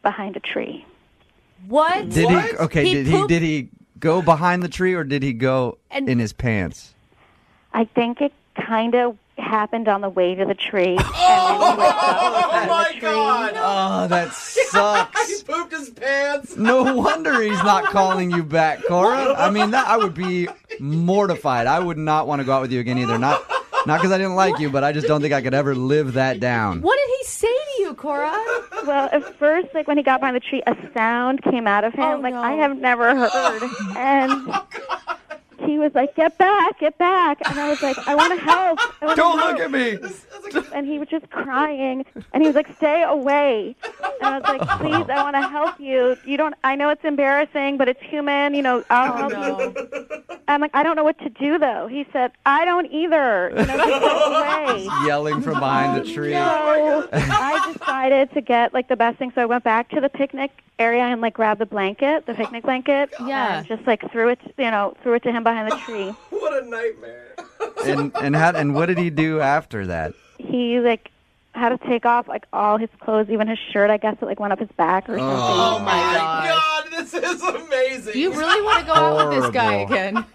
[SPEAKER 9] behind a tree.
[SPEAKER 3] What?
[SPEAKER 2] Did he? Okay. Did he go behind the tree, or did he go in his pants?
[SPEAKER 9] I think it kind of
[SPEAKER 6] happened on the way to the tree.
[SPEAKER 5] Oh my God!
[SPEAKER 2] Oh, that sucks.
[SPEAKER 5] He pooped his pants.
[SPEAKER 2] No wonder he's not calling you back, Cora. I mean, I would be mortified. I would not want to go out with you again either. Not because I didn't like you, but I just don't think I could ever live that down.
[SPEAKER 12] What did he say to you, Cora?
[SPEAKER 6] Well, at first, like when he got behind the tree, a sound came out of him I have never heard. And he was like, get back. And I was like, I want to help.
[SPEAKER 2] Don't look at me.
[SPEAKER 6] And he was just crying. And he was like, stay away. And I was like, please, I want to help you. I know it's embarrassing, but it's human. I'll help you. I'm like, I don't know what to do, though. He said, I don't either. Just go away.
[SPEAKER 2] Yelling from behind the tree.
[SPEAKER 6] So I decided to get like the best thing. So I went back to the picnic area and like grabbed the picnic blanket.
[SPEAKER 12] Yeah.
[SPEAKER 6] And just like threw it to him behind the tree.
[SPEAKER 5] What a nightmare.
[SPEAKER 2] And what did he do after that?
[SPEAKER 6] He like had to take off like all his clothes, even his shirt. I guess it like went up his back or something.
[SPEAKER 12] Oh my
[SPEAKER 5] God, this is amazing.
[SPEAKER 12] You really want to go out with this guy again?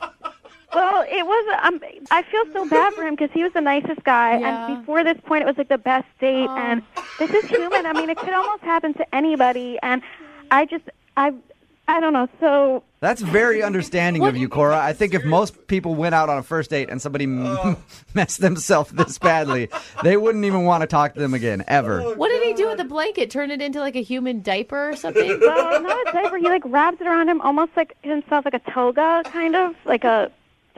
[SPEAKER 6] Well, it was. I feel so bad for him because he was the nicest guy, and before this point, it was like the best date. And this is human. I mean, it could almost happen to anybody. And I don't know. So
[SPEAKER 2] that's very understanding of you, Cora. I think if most people went out on a first date and somebody messed themselves this badly, they wouldn't even want to talk to them again, ever.
[SPEAKER 12] What did he do with the blanket? Turn it into like a human diaper or something?
[SPEAKER 6] Well, not a diaper. He like wraps it around him, almost like himself, like a toga, kind of like a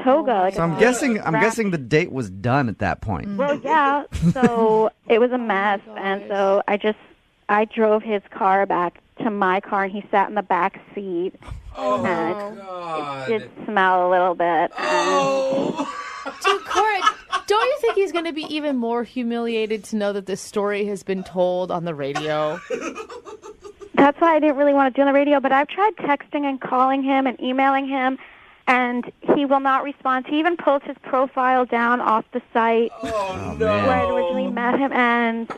[SPEAKER 6] toga.
[SPEAKER 2] So I'm guessing the date was done at that point.
[SPEAKER 6] Well, yeah. So it was a mess, and so I drove his car back to my car, and he sat in the back seat.
[SPEAKER 5] Oh,
[SPEAKER 6] and
[SPEAKER 5] God.
[SPEAKER 6] It did smell a little bit.
[SPEAKER 12] Dude, Cora, don't you think he's going to be even more humiliated to know that this story has been told on the radio?
[SPEAKER 6] That's why I didn't really want to do it on the radio, but I've tried texting and calling him and emailing him, and he will not respond. He even pulled his profile down off the site where I originally met him. And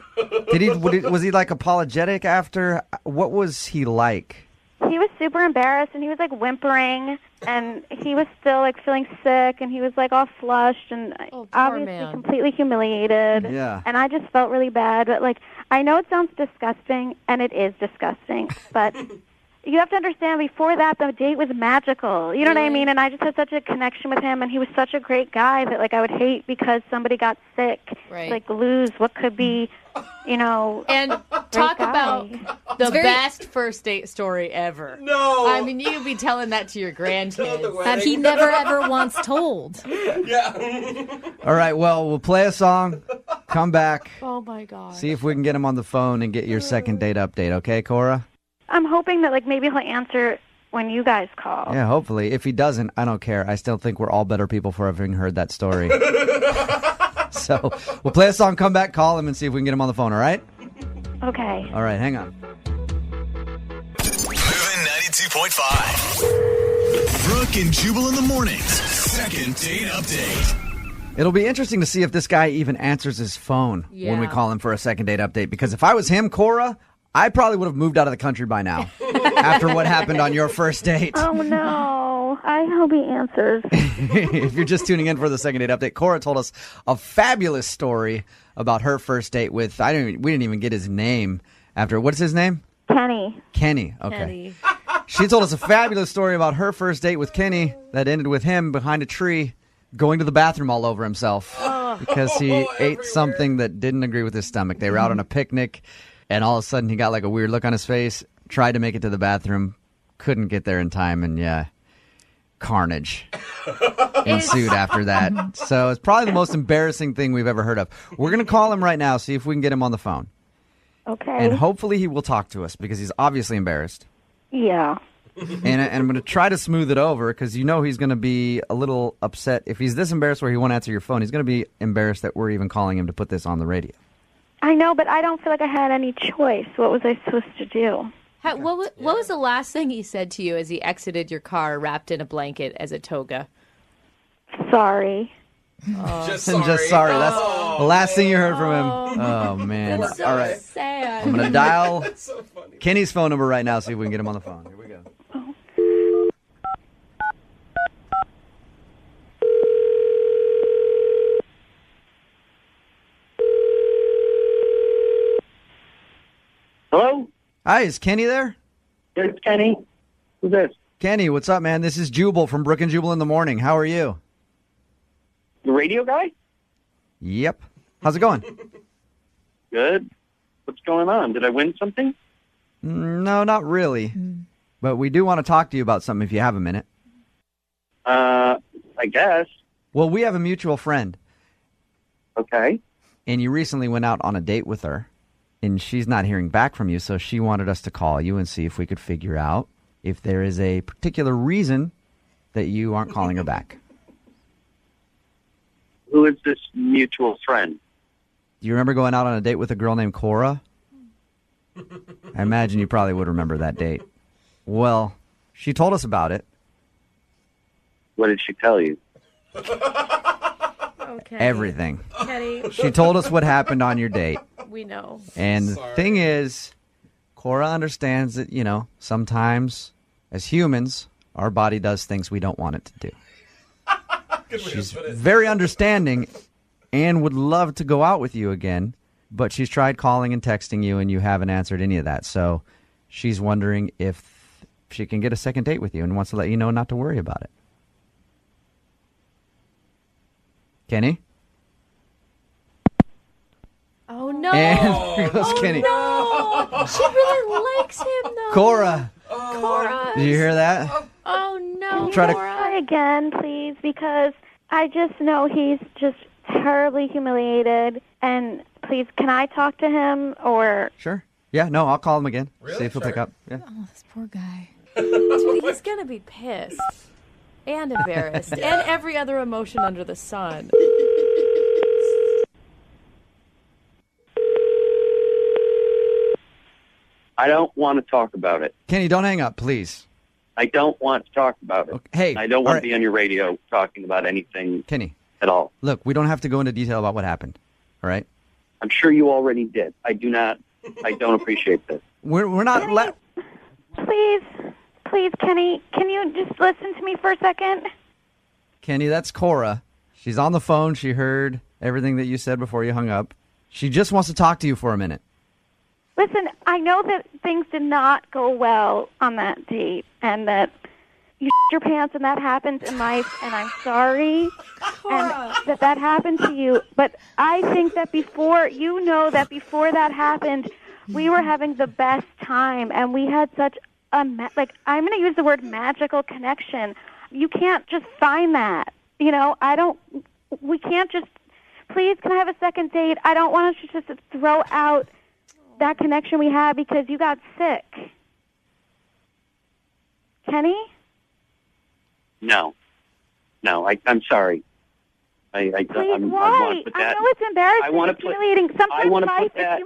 [SPEAKER 2] was he like apologetic after? What was he like?
[SPEAKER 6] he was super embarrassed, and he was like whimpering, and he was still like feeling sick, and he was like all flushed and obviously completely humiliated.
[SPEAKER 2] Yeah.
[SPEAKER 6] And I just felt really bad, but like I know it sounds disgusting, and it is disgusting, but you have to understand, before that, the date was magical. You know what I mean? And I just had such a connection with him, and he was such a great guy that, like, I would hate because somebody got sick, like, lose what could be, you know.
[SPEAKER 12] And talk about the best first date story ever.
[SPEAKER 5] No.
[SPEAKER 12] I mean, you'd be telling that to your grandkids.
[SPEAKER 11] That he never ever once told.
[SPEAKER 5] Yeah.
[SPEAKER 2] All right, well, we'll play a song, come back.
[SPEAKER 12] Oh, my God.
[SPEAKER 2] See if we can get him on the phone and get your second date update, okay, Cora?
[SPEAKER 6] I'm hoping that, like, maybe he'll answer when you guys call.
[SPEAKER 2] Yeah, hopefully. If he doesn't, I don't care. I still think we're all better people for having heard that story. So we'll play a song, come back, call him, and see if we can get him on the phone, all right?
[SPEAKER 6] Okay.
[SPEAKER 2] All right, hang on.
[SPEAKER 1] Moving 92.5. Brooke and Jubal in the mornings. Second date update.
[SPEAKER 2] It'll be interesting to see if this guy even answers his phone when we call him for a second date update. Because if I was him, Cora, I probably would have moved out of the country by now after what happened on your first date.
[SPEAKER 6] Oh, no. I hope he answers.
[SPEAKER 2] If you're just tuning in for the second date update, Cora told us a fabulous story about her first date with, we didn't even get his name after, what's his name?
[SPEAKER 6] Kenny.
[SPEAKER 2] Kenny, okay. She told us a fabulous story about her first date with Kenny that ended with him behind a tree going to the bathroom all over himself because he ate something that didn't agree with his stomach. They were out on a picnic. And all of a sudden, he got like a weird look on his face, tried to make it to the bathroom, couldn't get there in time, and carnage ensued after that. So it's probably the most embarrassing thing we've ever heard of. We're going to call him right now, see if we can get him on the phone.
[SPEAKER 6] Okay.
[SPEAKER 2] And hopefully he will talk to us because he's obviously embarrassed.
[SPEAKER 6] Yeah.
[SPEAKER 2] And I'm going to try to smooth it over because you know he's going to be a little upset. If he's this embarrassed where he won't answer your phone, he's going to be embarrassed that we're even calling him to put this on the radio.
[SPEAKER 6] I know, but I don't feel like I had any choice. What was I supposed to do?
[SPEAKER 12] What was the last thing he said to you as he exited your car wrapped in a blanket as a toga?
[SPEAKER 6] Sorry.
[SPEAKER 5] Just
[SPEAKER 2] I'm
[SPEAKER 5] sorry.
[SPEAKER 2] just sorry. That's the last thing you heard from him. Oh, man.
[SPEAKER 12] That's so
[SPEAKER 2] All right.
[SPEAKER 12] sad.
[SPEAKER 2] I'm going to dial Kenny's phone number right now, see if we can get him on the phone. Here we go. Hi, is Kenny there?
[SPEAKER 19] It's Kenny. Who's this?
[SPEAKER 2] Kenny, what's up, man? This is Jubal from Brooke and Jubal in the Morning. How are you?
[SPEAKER 19] The radio guy?
[SPEAKER 2] Yep. How's it going?
[SPEAKER 19] Good. What's going on? Did I win something?
[SPEAKER 2] No, not really. But we do want to talk to you about something if you have a minute.
[SPEAKER 19] I guess.
[SPEAKER 2] Well, we have a mutual friend.
[SPEAKER 19] Okay.
[SPEAKER 2] And you recently went out on a date with her, and she's not hearing back from you, so she wanted us to call you and see if we could figure out if there is a particular reason that you aren't calling her back.
[SPEAKER 19] Who is this mutual friend?
[SPEAKER 2] Do you remember going out on a date with a girl named Cora? I imagine you probably would remember that date. Well, she told us about it.
[SPEAKER 19] What did she tell you?
[SPEAKER 3] Okay.
[SPEAKER 2] Everything.
[SPEAKER 3] Kenny.
[SPEAKER 2] She told us what happened on your date.
[SPEAKER 3] We know.
[SPEAKER 2] And the thing is, Cora understands that, sometimes as humans, our body does things we don't want it to do. She's very understanding and would love to go out with you again, but she's tried calling and texting you and you haven't answered any of that. So she's wondering if she can get a second date with you and wants to let you know not to worry about it. Kenny?
[SPEAKER 3] Oh, no.
[SPEAKER 2] And here goes Kenny.
[SPEAKER 3] No. She really likes him, though.
[SPEAKER 2] Cora.
[SPEAKER 3] Cora.
[SPEAKER 2] Did you hear that?
[SPEAKER 3] Oh, no.
[SPEAKER 2] Try to-
[SPEAKER 9] Try again, please, because I just know he's just terribly humiliated. And please, can I talk to him or?
[SPEAKER 2] Sure. Yeah, no, I'll call him again. See if he'll pick up. Yeah.
[SPEAKER 11] Oh, this poor guy.
[SPEAKER 3] Dude, he's going to be pissed and embarrassed and every other emotion under the sun.
[SPEAKER 19] I don't want to talk about it.
[SPEAKER 2] Kenny, don't hang up, please.
[SPEAKER 19] I don't want to talk about it.
[SPEAKER 2] Hey,
[SPEAKER 19] I don't want
[SPEAKER 2] all
[SPEAKER 19] to be on your radio talking about anything
[SPEAKER 2] Kenny,
[SPEAKER 19] at all.
[SPEAKER 2] Look, we don't have to go into detail about what happened, all right?
[SPEAKER 19] I'm sure you already did. I don't appreciate this.
[SPEAKER 2] We're not...
[SPEAKER 9] Please, Kenny, can you just listen to me for a second?
[SPEAKER 2] Kenny, that's Cora. She's on the phone. She heard everything that you said before you hung up. She just wants to talk to you for a minute.
[SPEAKER 9] Listen, I know that things did not go well on that date and that you shit your pants and that happens in life, and I'm sorry and that happened to you. But I think that before that happened, we were having the best time, and we had such a, I'm going to use the word magical connection. You can't just find that. We can't just, please, can I have a second date? I don't want us to just throw out that connection we had because you got sick. Kenny?
[SPEAKER 19] No, I'm sorry.
[SPEAKER 9] Please,
[SPEAKER 19] I
[SPEAKER 9] why?
[SPEAKER 19] want to put that.
[SPEAKER 9] I know it's embarrassing.
[SPEAKER 19] I want to
[SPEAKER 9] it's humiliating.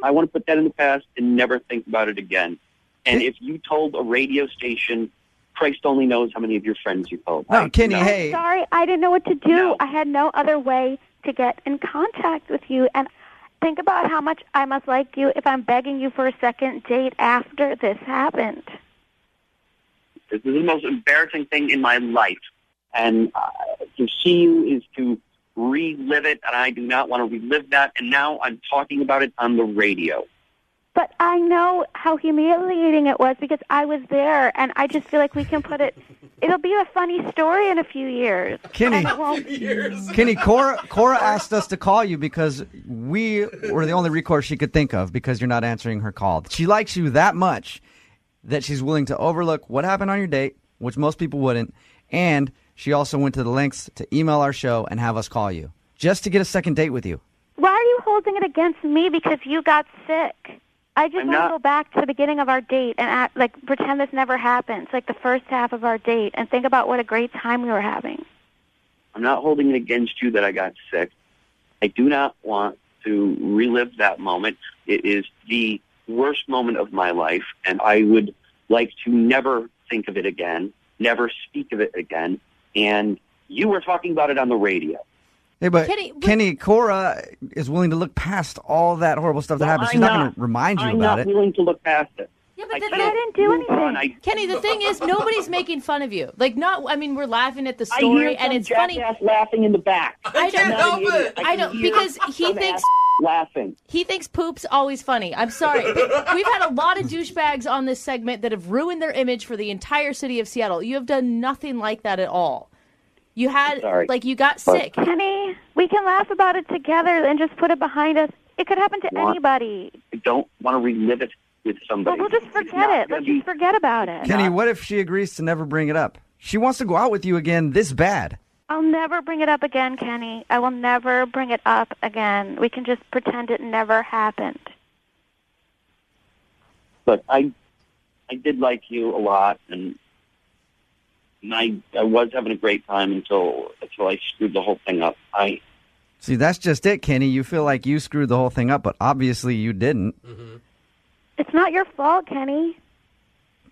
[SPEAKER 19] I want to put that in the past and never think about it again. And if you told a radio station, Christ only knows how many of your friends you told.
[SPEAKER 2] No, Kenny, hey.
[SPEAKER 9] I'm sorry, I didn't know what to do.
[SPEAKER 19] No.
[SPEAKER 9] I had no other way to get in contact with you. And think about how much I must like you if I'm begging you for a second date after this happened.
[SPEAKER 19] This is the most embarrassing thing in my life. And to see you is to relive it, and I do not want to relive that. And now I'm talking about it on the radio.
[SPEAKER 9] But I know how humiliating it was because I was there, and I just feel like we can put it. It'll be a funny story in a few years.
[SPEAKER 2] Kenny,
[SPEAKER 9] And it won't-
[SPEAKER 2] Kenny, Cora asked us to call you because we were the only recourse she could think of because you're not answering her call. She likes you that much that she's willing to overlook what happened on your date, which most people wouldn't, and she also went to the lengths to email our show and have us call you just to get a second date with you.
[SPEAKER 9] Why are you holding it against me because you got sick? I just want to go back to the beginning of our date and pretend this never happened. It's the first half of our date and think about what a great time we were having.
[SPEAKER 19] I'm not holding it against you that I got sick. I do not want to relive that moment. It is the worst moment of my life, and I would like to never think of it again, never speak of it again. And you were talking about it on the radio.
[SPEAKER 2] Hey, but Kenny, Cora is willing to look past all that horrible stuff that happened. She's not going to remind you about it.
[SPEAKER 19] I'm not willing to look past it.
[SPEAKER 3] Yeah, but
[SPEAKER 9] I didn't do anything.
[SPEAKER 3] Kenny, the thing is, nobody's making fun of you. We're laughing at the
[SPEAKER 19] I
[SPEAKER 3] story,
[SPEAKER 19] hear
[SPEAKER 3] and
[SPEAKER 19] some
[SPEAKER 3] it's funny.
[SPEAKER 19] jackass laughing in the back.
[SPEAKER 3] I don't
[SPEAKER 19] I'm not an idiot.
[SPEAKER 3] I don't
[SPEAKER 19] can hear
[SPEAKER 3] because he
[SPEAKER 19] some
[SPEAKER 3] thinks
[SPEAKER 19] ass laughing.
[SPEAKER 12] He thinks poop's always funny. I'm sorry. We've had a lot of douchebags on this segment that have ruined their image for the entire city of Seattle. You have done nothing like that at all. You had, you got sick.
[SPEAKER 9] Kenny, we can laugh about it together and just put it behind us. It could happen to anybody.
[SPEAKER 19] I don't want to relive it with somebody.
[SPEAKER 9] Well, we'll just forget it. Let's just forget about it.
[SPEAKER 2] Kenny, what if she agrees to never bring it up? She wants to go out with you again this bad.
[SPEAKER 9] I'll never bring it up again, Kenny. I will never bring it up again. We can just pretend it never happened.
[SPEAKER 19] But I did like you a lot, and I was having a great time until I screwed the whole thing up.
[SPEAKER 2] See, that's just it, Kenny. You feel like you screwed the whole thing up, but obviously you didn't.
[SPEAKER 9] It's not your fault, Kenny.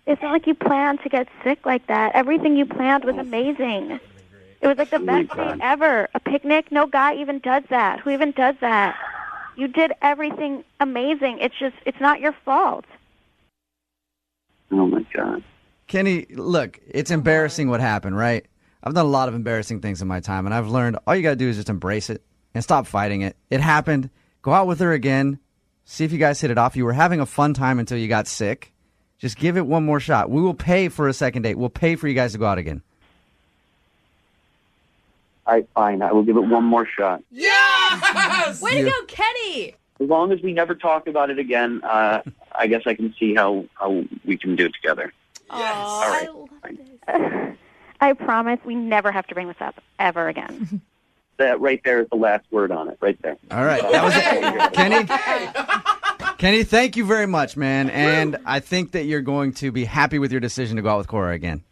[SPEAKER 9] It's not like you planned to get sick like that. Everything you planned was amazing. It was like the best date ever. A picnic, no guy even does that. Who even does that? You did everything amazing. It's not your fault.
[SPEAKER 19] Oh, my God.
[SPEAKER 2] Kenny, look, it's embarrassing what happened, right? I've done a lot of embarrassing things in my time, and I've learned all you got to do is just embrace it and stop fighting it. It happened. Go out with her again. See if you guys hit it off. You were having a fun time until you got sick. Just give it one more shot. We will pay for a second date. We'll pay for you guys to go out again.
[SPEAKER 19] All right, fine. I will give it one more shot.
[SPEAKER 12] Yes! Way to go, Kenny!
[SPEAKER 19] As long as we never talk about it again, I guess I can see how we can do it together.
[SPEAKER 12] Yes.
[SPEAKER 19] All right.
[SPEAKER 9] I promise we never have to bring this up ever again.
[SPEAKER 19] That right there is the last word on it, right there.
[SPEAKER 2] All right. That was it. Kenny, thank you very much, man. And I think that you're going to be happy with your decision to go out with Cora again.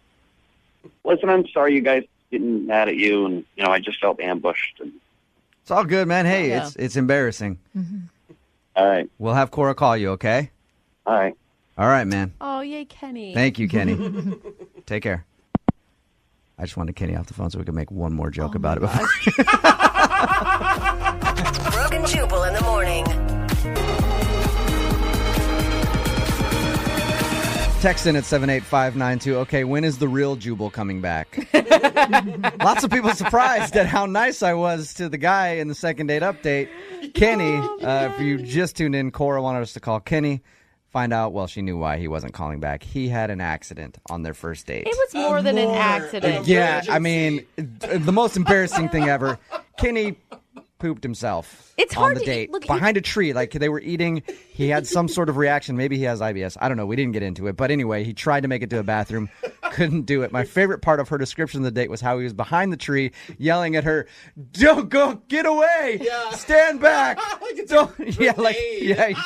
[SPEAKER 19] Listen, I'm sorry you guys getting mad at you, and I just felt ambushed. And...
[SPEAKER 2] It's all good, man. Hey, it's embarrassing.
[SPEAKER 19] All right.
[SPEAKER 2] We'll have Cora call you, okay?
[SPEAKER 19] All right.
[SPEAKER 2] All right, man.
[SPEAKER 12] Oh, yay, Kenny.
[SPEAKER 2] Thank you, Kenny. Take care. I just wanted Kenny off the phone so we could make one more joke about it before.
[SPEAKER 7] Brooke and Jubal in the morning.
[SPEAKER 2] Text in at 78592. Okay, when is the real Jubal coming back? Lots of people surprised at how nice I was to the guy in the second date update. Kenny, if you just tuned in, Cora wanted us to call Kenny. Find out, well, she knew why he wasn't calling back. He had an accident on their first date.
[SPEAKER 12] It was more than an accident.
[SPEAKER 2] Yeah, I mean, the most embarrassing thing ever. Kenny pooped himself on the date behind a tree. Like they were eating. He had some sort of reaction. Maybe he has IBS. I don't know. We didn't get into it. But anyway, he tried to make it to a bathroom. Couldn't do it. My favorite part of her description of the date was how he was behind the tree yelling at her, "Don't go, get away. Stand back." He's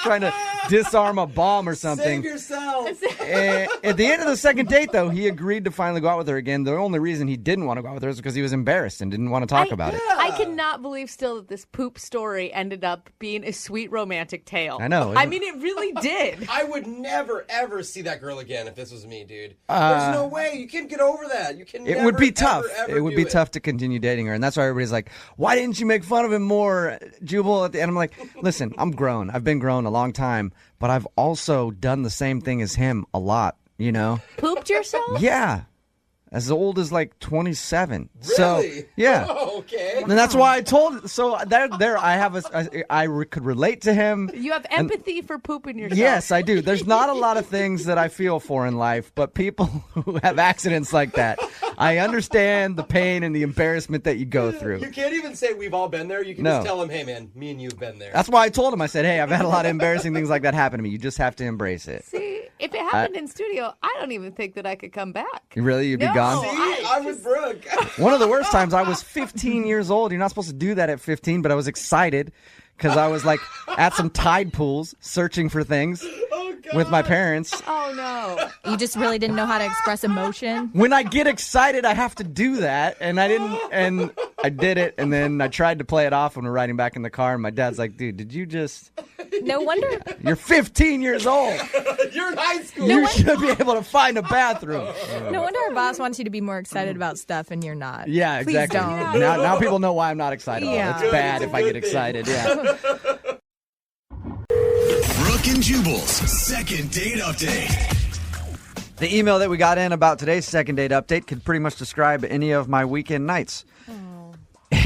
[SPEAKER 2] trying to disarm a bomb or something.
[SPEAKER 5] Save yourself.
[SPEAKER 2] At the end of the second date, though, he agreed to finally go out with her again. The only reason he didn't want to go out with her is because he was embarrassed and didn't want to talk about it.
[SPEAKER 12] I cannot believe still that this poop story ended up being a sweet romantic tale.
[SPEAKER 2] I know.
[SPEAKER 12] I mean, it really did.
[SPEAKER 5] I would never, ever see that girl again if this was me, dude. There's no way. You can't get over that. You can
[SPEAKER 2] It would be tough. It would be tough to continue dating her. And that's why everybody's like, why didn't you make fun of him more, Jubal? At the end, I'm like, listen, I'm grown. I've been grown a long time. But I've also done the same thing as him a lot, you know?
[SPEAKER 12] Pooped yourself?
[SPEAKER 2] Yeah. As old as like 27.
[SPEAKER 5] Really?
[SPEAKER 2] So, yeah.
[SPEAKER 5] Oh, okay.
[SPEAKER 2] And that's why I told. So there, I have could relate to him.
[SPEAKER 12] You have empathy for pooping yourself.
[SPEAKER 2] Yes, I do. There's not a lot of things that I feel for in life, but people who have accidents like that, I understand the pain and the embarrassment that you go through.
[SPEAKER 5] You can't even say we've all been there. You can just tell him, hey, man, me and you have been there.
[SPEAKER 2] That's why I told him. I said, hey, I've had a lot of embarrassing things like that happen to me. You just have to embrace it.
[SPEAKER 12] See, if it happened in studio, I don't even think that I could come back.
[SPEAKER 2] Really? You'd be gone?
[SPEAKER 5] See, I'm with Brooke.
[SPEAKER 2] One of the worst times, I was 15 years old. You're not supposed to do that at 15, but I was excited because I was like at some tide pools searching for things with my parents.
[SPEAKER 12] Oh, no.
[SPEAKER 11] You just really didn't know how to express emotion?
[SPEAKER 2] When I get excited, I have to do that, and I didn't, and I did it, and then I tried to play it off when we're riding back in the car, and my dad's like, dude, did you just...
[SPEAKER 11] No wonder.
[SPEAKER 2] You're 15 years old.
[SPEAKER 5] You're in high school.
[SPEAKER 2] You should be able to find a bathroom.
[SPEAKER 11] No wonder our boss wants you to be more excited about stuff, and you're not.
[SPEAKER 2] Yeah,
[SPEAKER 11] Please
[SPEAKER 2] exactly.
[SPEAKER 11] don't.
[SPEAKER 2] Now people know why I'm not excited.
[SPEAKER 11] Yeah.
[SPEAKER 2] It's bad if I get excited. Yeah.
[SPEAKER 1] Brooke and Jubal's second date update.
[SPEAKER 2] The email that we got in about today's second date update could pretty much describe any of my weekend nights.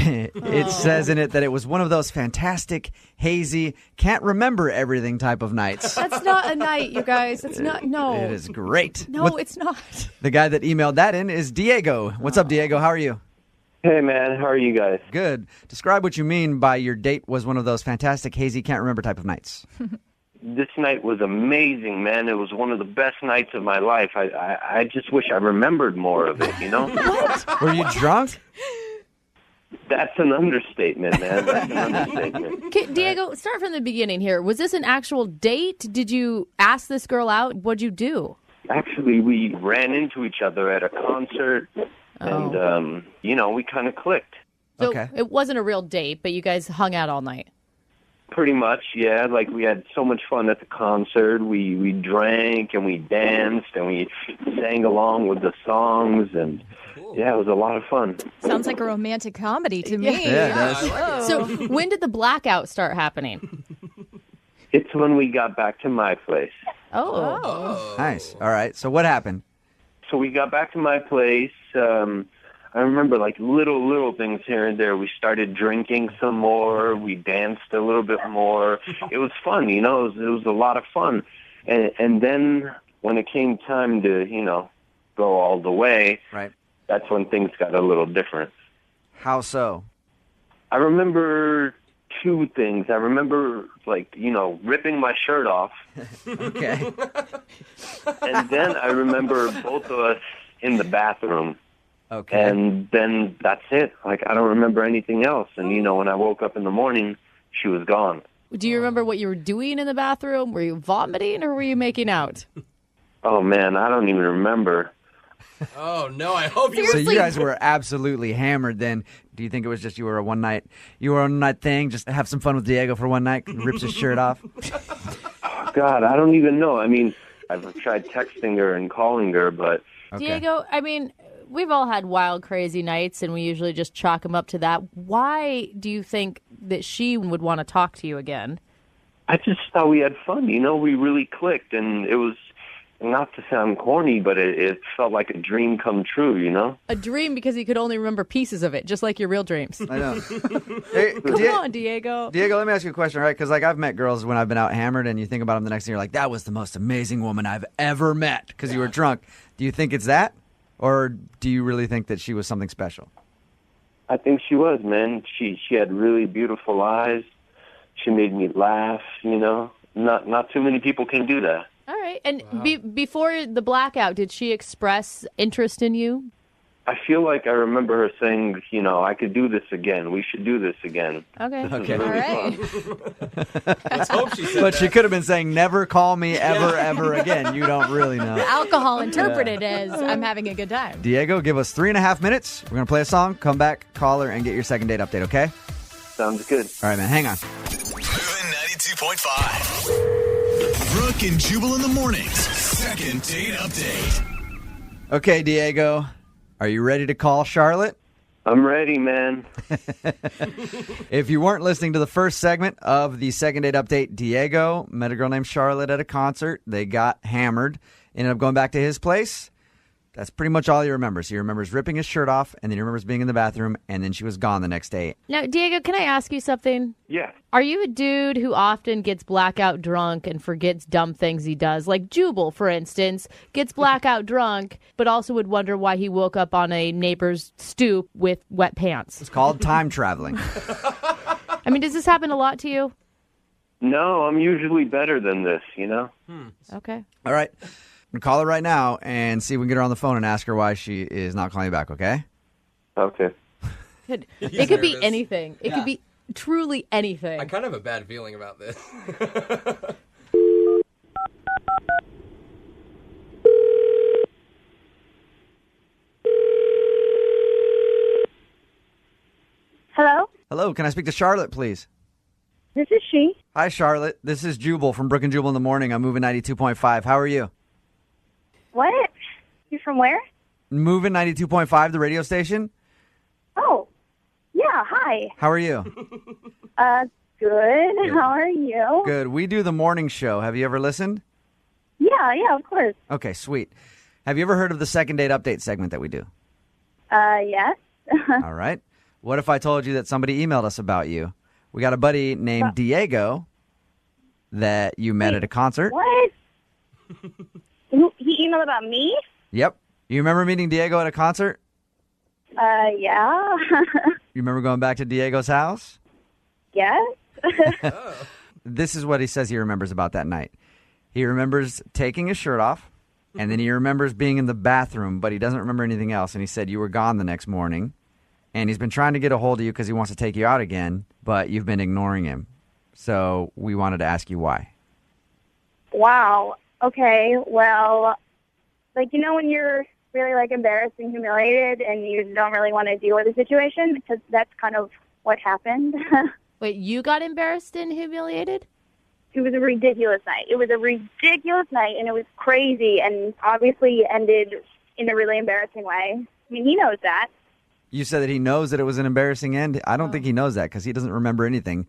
[SPEAKER 2] It says in it that it was one of those fantastic, hazy, can't remember everything type of nights.
[SPEAKER 12] That's not a night, you guys. It's not. No.
[SPEAKER 2] It is great.
[SPEAKER 12] No, it's not.
[SPEAKER 2] The guy that emailed that in is Diego. What's up, Diego? How are you?
[SPEAKER 20] Hey, man. How are you guys?
[SPEAKER 2] Good. Describe what you mean by your date was one of those fantastic, hazy, can't remember type of nights.
[SPEAKER 20] This night was amazing, man. It was one of the best nights of my life. I just wish I remembered more of it, you know?
[SPEAKER 2] Were you drunk?
[SPEAKER 20] That's an understatement, man. That's an understatement.
[SPEAKER 12] Okay, Diego, start from the beginning here. Was this an actual date? Did you ask this girl out? What'd you do?
[SPEAKER 20] Actually, we ran into each other at a concert, and, we kind of clicked.
[SPEAKER 12] So it wasn't a real date, but you guys hung out all night.
[SPEAKER 20] Pretty much, yeah. Like, we had so much fun at the concert. We drank, and we danced, and we sang along with the songs, and... yeah, it was a lot of fun.
[SPEAKER 11] Sounds like a romantic comedy to me.
[SPEAKER 2] Yeah, it does.
[SPEAKER 12] So when did the blackout start happening?
[SPEAKER 20] It's when we got back to my place.
[SPEAKER 12] Oh.
[SPEAKER 2] Nice. All right. So what happened?
[SPEAKER 20] So we got back to my place. I remember like little things here and there. We started drinking some more. We danced a little bit more. It was fun, you know. It was a lot of fun. And then when it came time to, go all the way,
[SPEAKER 2] right.
[SPEAKER 20] That's when things got a little different.
[SPEAKER 2] How so?
[SPEAKER 20] I remember two things. I remember, ripping my shirt off.
[SPEAKER 2] Okay.
[SPEAKER 20] And then I remember both of us in the bathroom.
[SPEAKER 2] Okay.
[SPEAKER 20] And then that's it. I don't remember anything else. And, when I woke up in the morning, she was gone.
[SPEAKER 12] Do you remember what you were doing in the bathroom? Were you vomiting or were you making out?
[SPEAKER 20] Oh, man, I don't even remember.
[SPEAKER 5] Oh, no, I hope you
[SPEAKER 2] So you guys were absolutely hammered then. Do you think it was just you were a one night thing? Just have some fun with Diego for one night? Rips his shirt off?
[SPEAKER 20] Oh, God, I don't even know. I mean, I've tried texting her and calling her, but...
[SPEAKER 2] Okay.
[SPEAKER 12] Diego, we've all had wild, crazy nights, and we usually just chalk them up to that. Why do you think that she would want to talk to you again?
[SPEAKER 20] I just thought we had fun, We really clicked, and it was... not to sound corny, but it felt like a dream come true,
[SPEAKER 12] A dream because you could only remember pieces of it, just like your real dreams.
[SPEAKER 2] I know. Hey,
[SPEAKER 12] Come on, Diego.
[SPEAKER 2] Diego, let me ask you a question, right? Because I've met girls when I've been out hammered, and you think about them the next day, you're like, that was the most amazing woman I've ever met, because you were drunk. Do you think it's that, or do you really think that she was something special?
[SPEAKER 20] I think she was, man. She had really beautiful eyes. She made me laugh, Not too many people can do that.
[SPEAKER 12] All right. And before the blackout, did she express interest in you?
[SPEAKER 20] I feel like I remember her saying, I could do this again. We should do this again.
[SPEAKER 12] Okay.
[SPEAKER 2] Okay.
[SPEAKER 12] All right.
[SPEAKER 5] Let's hope she said
[SPEAKER 2] But
[SPEAKER 5] that.
[SPEAKER 2] she could have been saying, never call me ever again. You don't really know.
[SPEAKER 11] Alcohol interpreted as I'm having a good time.
[SPEAKER 2] Diego, give us 3.5 minutes. We're going to play a song, come back, call her, and get your second date update, okay?
[SPEAKER 20] Sounds good.
[SPEAKER 2] All right, man. Hang on.
[SPEAKER 1] Moving 92.5. Brooke and Jubal in the mornings. Second date update.
[SPEAKER 2] Okay, Diego. Are you ready to call Charlotte?
[SPEAKER 20] I'm ready, man.
[SPEAKER 2] If you weren't listening to the first segment of the second date update, Diego met a girl named Charlotte at a concert. They got hammered. Ended up going back to his place. That's pretty much all he remembers. He remembers ripping his shirt off, and then he remembers being in the bathroom, and then she was gone the next day.
[SPEAKER 12] Now, Diego, can I ask you something?
[SPEAKER 20] Yeah.
[SPEAKER 12] Are you a dude who often gets blackout drunk and forgets dumb things he does? Like Jubal, for instance, gets blackout drunk, but also would wonder why he woke up on a neighbor's stoop with wet pants.
[SPEAKER 2] It's called time traveling.
[SPEAKER 12] Does this happen a lot to you?
[SPEAKER 20] No, I'm usually better than this,
[SPEAKER 12] Okay.
[SPEAKER 2] All right. I'm going to call her right now and see if we can get her on the phone and ask her why she is not calling you back, okay?
[SPEAKER 20] Okay.
[SPEAKER 12] It could be anything. It could be truly anything.
[SPEAKER 5] I kind of have a bad feeling about this.
[SPEAKER 9] Hello?
[SPEAKER 2] Hello, can I speak to Charlotte, please?
[SPEAKER 9] This is she.
[SPEAKER 2] Hi, Charlotte. This is Jubal from Brooke and Jubal in the Morning. I'm moving 92.5. How are you?
[SPEAKER 9] What? You're from where?
[SPEAKER 2] Moving 92.5, the radio station.
[SPEAKER 9] Oh, yeah, hi.
[SPEAKER 2] How are you?
[SPEAKER 9] Good. How are you?
[SPEAKER 2] Good. We do the morning show. Have you ever listened?
[SPEAKER 9] Yeah, of course.
[SPEAKER 2] Okay, sweet. Have you ever heard of the second date update segment that we do?
[SPEAKER 9] Yes.
[SPEAKER 2] All right. What if I told you that somebody emailed us about you? We got a buddy named Diego that you met at a concert.
[SPEAKER 9] What? He emailed about me?
[SPEAKER 2] Yep. You remember meeting Diego at a concert?
[SPEAKER 9] Yeah.
[SPEAKER 2] You remember going back to Diego's house?
[SPEAKER 9] Yes.
[SPEAKER 2] This is what he says he remembers about that night. He remembers taking his shirt off, and then he remembers being in the bathroom, but he doesn't remember anything else. And he said you were gone the next morning, and he's been trying to get a hold of you because he wants to take you out again, but you've been ignoring him. So we wanted to ask you why.
[SPEAKER 9] Wow. Okay. Well, like, you know when you're really, like, embarrassed and humiliated and you don't really want to deal with the situation? Because that's kind of what happened.
[SPEAKER 12] Wait, you got embarrassed and humiliated?
[SPEAKER 9] It was a ridiculous night. It was a ridiculous night, and it was crazy, and obviously ended in a really embarrassing way. I mean, he knows that.
[SPEAKER 2] You said that he knows that it was an embarrassing end. I don't think he knows that because he doesn't remember anything.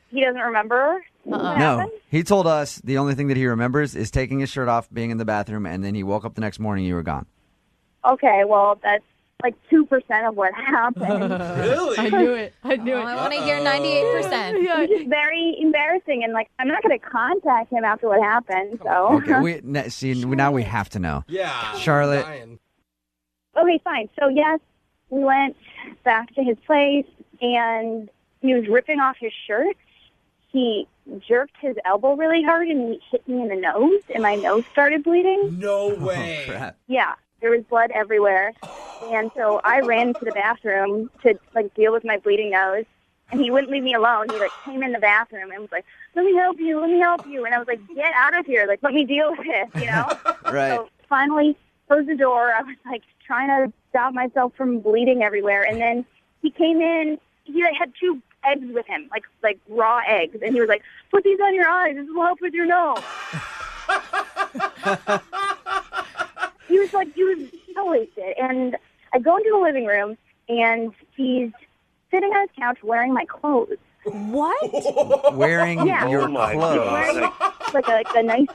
[SPEAKER 9] He doesn't remember what
[SPEAKER 2] No,
[SPEAKER 9] happened?
[SPEAKER 2] he told us the only thing that he remembers is taking his shirt off, being in the bathroom, and then he woke up the next morning, you were gone.
[SPEAKER 9] Okay, well, that's like 2% of what happened.
[SPEAKER 5] Really?
[SPEAKER 12] I knew it. I knew it.
[SPEAKER 11] I want to hear 98%.
[SPEAKER 9] It was just very embarrassing, and like I'm not going to contact him after what happened. So
[SPEAKER 2] Okay, now we have to know.
[SPEAKER 5] Yeah.
[SPEAKER 2] Charlotte.
[SPEAKER 9] okay, fine. So yes, we went back to his place, and he was ripping off his shirt. He jerked his elbow really hard, and he hit me in the nose, and my nose started bleeding.
[SPEAKER 5] No way.
[SPEAKER 9] Yeah, there was blood everywhere. And so I ran to the bathroom to, like, deal with my bleeding nose. And he wouldn't leave me alone. He, like, came in the bathroom and was like, let me help you. And I was like, get out of here. Like, let me deal with it, you know?
[SPEAKER 2] Right.
[SPEAKER 9] So finally closed the door. I was, like, trying to stop myself from bleeding everywhere. And then he came in. He, like, had 2 eggs with him, like raw eggs. And he was like, put these on your eyes. This will help with your nose. He was so wasted. And I go into the living room, and he's sitting on his couch wearing my clothes.
[SPEAKER 12] What?
[SPEAKER 2] Wearing
[SPEAKER 9] Yeah.
[SPEAKER 2] your
[SPEAKER 9] Oh my
[SPEAKER 2] clothes.
[SPEAKER 9] Wearing like a nice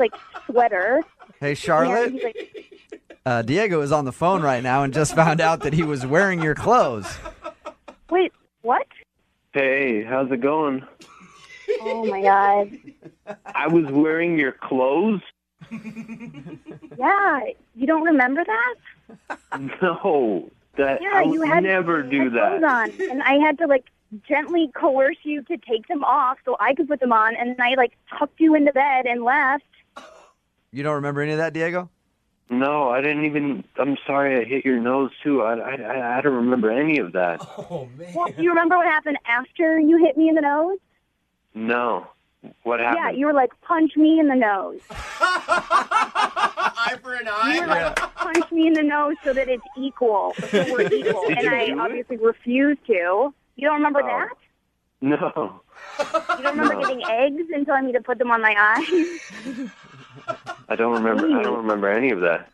[SPEAKER 9] sweater.
[SPEAKER 2] Hey,
[SPEAKER 9] And
[SPEAKER 2] Charlotte.
[SPEAKER 9] he's like,
[SPEAKER 2] Diego is on the phone right now and just found out that he was wearing your clothes.
[SPEAKER 9] wait, what?
[SPEAKER 20] Hey, how's it going?
[SPEAKER 9] Oh my God.
[SPEAKER 20] I was wearing your clothes?
[SPEAKER 9] Yeah, you don't remember that?
[SPEAKER 20] No, that
[SPEAKER 9] Yeah,
[SPEAKER 20] I
[SPEAKER 9] you
[SPEAKER 20] would
[SPEAKER 9] had
[SPEAKER 20] never do
[SPEAKER 9] clothes
[SPEAKER 20] that.
[SPEAKER 9] on, and I had to gently coerce you to take them off so I could put them on, and I tucked you into bed and left.
[SPEAKER 2] You don't remember any of that, Diego?
[SPEAKER 20] No, I didn't even. I'm sorry, I hit your nose too. I don't remember any of that.
[SPEAKER 5] Oh man.
[SPEAKER 9] Well, do you remember what happened after you hit me in the nose?
[SPEAKER 20] No, what happened?
[SPEAKER 9] Yeah, you were like, punch me in the nose.
[SPEAKER 5] Eye for an eye.
[SPEAKER 9] You were like, punch me in the nose so that it's equal. So we're equal.
[SPEAKER 20] Did
[SPEAKER 9] And
[SPEAKER 20] you
[SPEAKER 9] I
[SPEAKER 20] do it?
[SPEAKER 9] obviously refused to. You don't remember
[SPEAKER 20] Oh.
[SPEAKER 9] that?
[SPEAKER 20] No.
[SPEAKER 9] You don't remember
[SPEAKER 20] No.
[SPEAKER 9] getting eggs and telling me to put them on my eyes?
[SPEAKER 20] I don't remember any of that.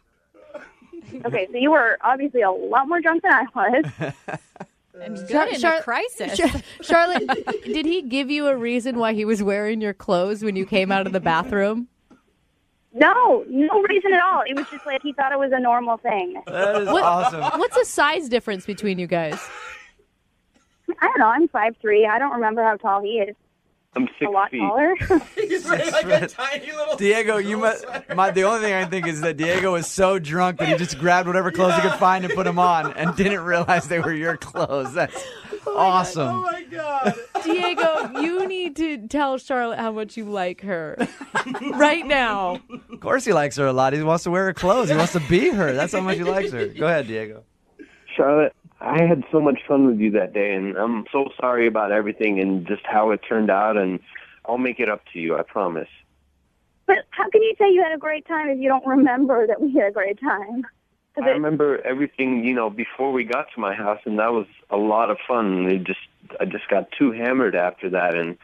[SPEAKER 9] Okay, so you were obviously a lot more drunk than I was.
[SPEAKER 11] And good in a crisis.
[SPEAKER 12] Charlotte, did he give you a reason why he was wearing your clothes when you came out of the bathroom?
[SPEAKER 9] No reason at all. It was just he thought it was a normal thing.
[SPEAKER 2] That is awesome.
[SPEAKER 12] What's the size difference between you guys?
[SPEAKER 9] I don't know. I'm 5'3". I don't remember how tall he is.
[SPEAKER 20] I'm 6
[SPEAKER 9] A lot
[SPEAKER 20] feet.
[SPEAKER 9] taller.
[SPEAKER 5] He's wearing a tiny little.
[SPEAKER 2] Diego, the only thing I think is that Diego was so drunk that he just grabbed whatever clothes he could find and put them on and didn't realize they were your clothes. That's awesome.
[SPEAKER 5] Oh my God.
[SPEAKER 12] Diego, you need to tell Charlotte how much you like her right now.
[SPEAKER 2] Of course he likes her a lot. He wants to wear her clothes. He wants to be her. That's how much he likes her. Go ahead, Diego.
[SPEAKER 20] Charlotte, I had so much fun with you that day, and I'm so sorry about everything and just how it turned out, and I'll make it up to you, I promise.
[SPEAKER 9] But how can you say you had a great time if you don't remember that we had a great time?
[SPEAKER 20] I remember everything, before we got to my house, and that was a lot of fun. I just got too hammered after that, and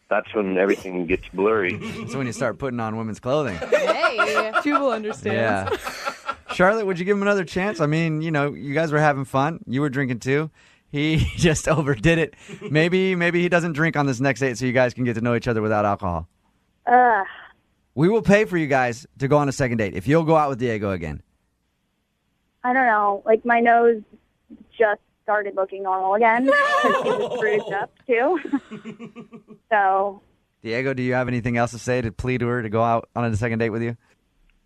[SPEAKER 20] that's when everything gets blurry.
[SPEAKER 2] That's when you start putting on women's clothing.
[SPEAKER 12] Hey, Jubal understands.
[SPEAKER 2] Yeah. Charlotte, would you give him another chance? I mean, you guys were having fun. You were drinking too. He just overdid it. Maybe he doesn't drink on this next date so you guys can get to know each other without alcohol. We will pay for you guys to go on a second date if you'll go out with Diego again.
[SPEAKER 9] I don't know. My nose just
[SPEAKER 17] started looking normal again because she was bruised up too. So,
[SPEAKER 2] Diego, do you have anything else to say to plead her to go out on a second date with you?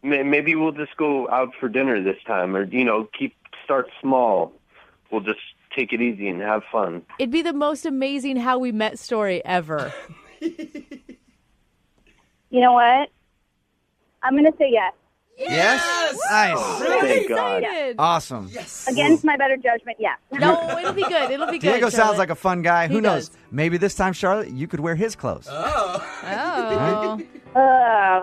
[SPEAKER 20] Maybe we'll just go out for dinner this time, or start small. We'll just take it easy and have fun.
[SPEAKER 12] It'd be the most amazing how we met story ever.
[SPEAKER 17] you know what? I'm going to say yes.
[SPEAKER 2] Yes? Nice.
[SPEAKER 20] Thank God.
[SPEAKER 2] Awesome.
[SPEAKER 17] Against my better judgment, yes.
[SPEAKER 12] No, it'll be good. It'll be good.
[SPEAKER 2] Diego sounds
[SPEAKER 12] Charlotte.
[SPEAKER 2] like a fun guy.
[SPEAKER 12] He
[SPEAKER 2] Who knows?
[SPEAKER 12] does.
[SPEAKER 2] Maybe this time, Charlotte, you could wear his clothes.
[SPEAKER 12] Oh.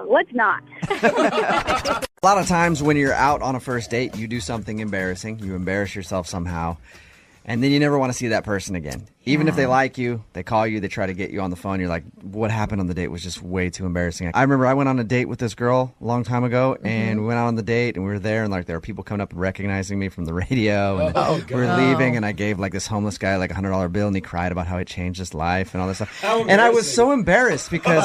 [SPEAKER 17] Let's not.
[SPEAKER 2] A lot of times when you're out on a first date, you do something embarrassing. You embarrass yourself somehow. And then you never want to see that person again. Even if they like you, they call you, they try to get you on the phone. You're like, what happened on the date was just way too embarrassing. I remember I went on a date with this girl a long time ago, and we went out on the date, and we were there, and like there were people coming up and recognizing me from the radio. And we were leaving, and I gave like this homeless guy like a $100 bill, and he cried about how it changed his life and all this stuff. And I was so embarrassed because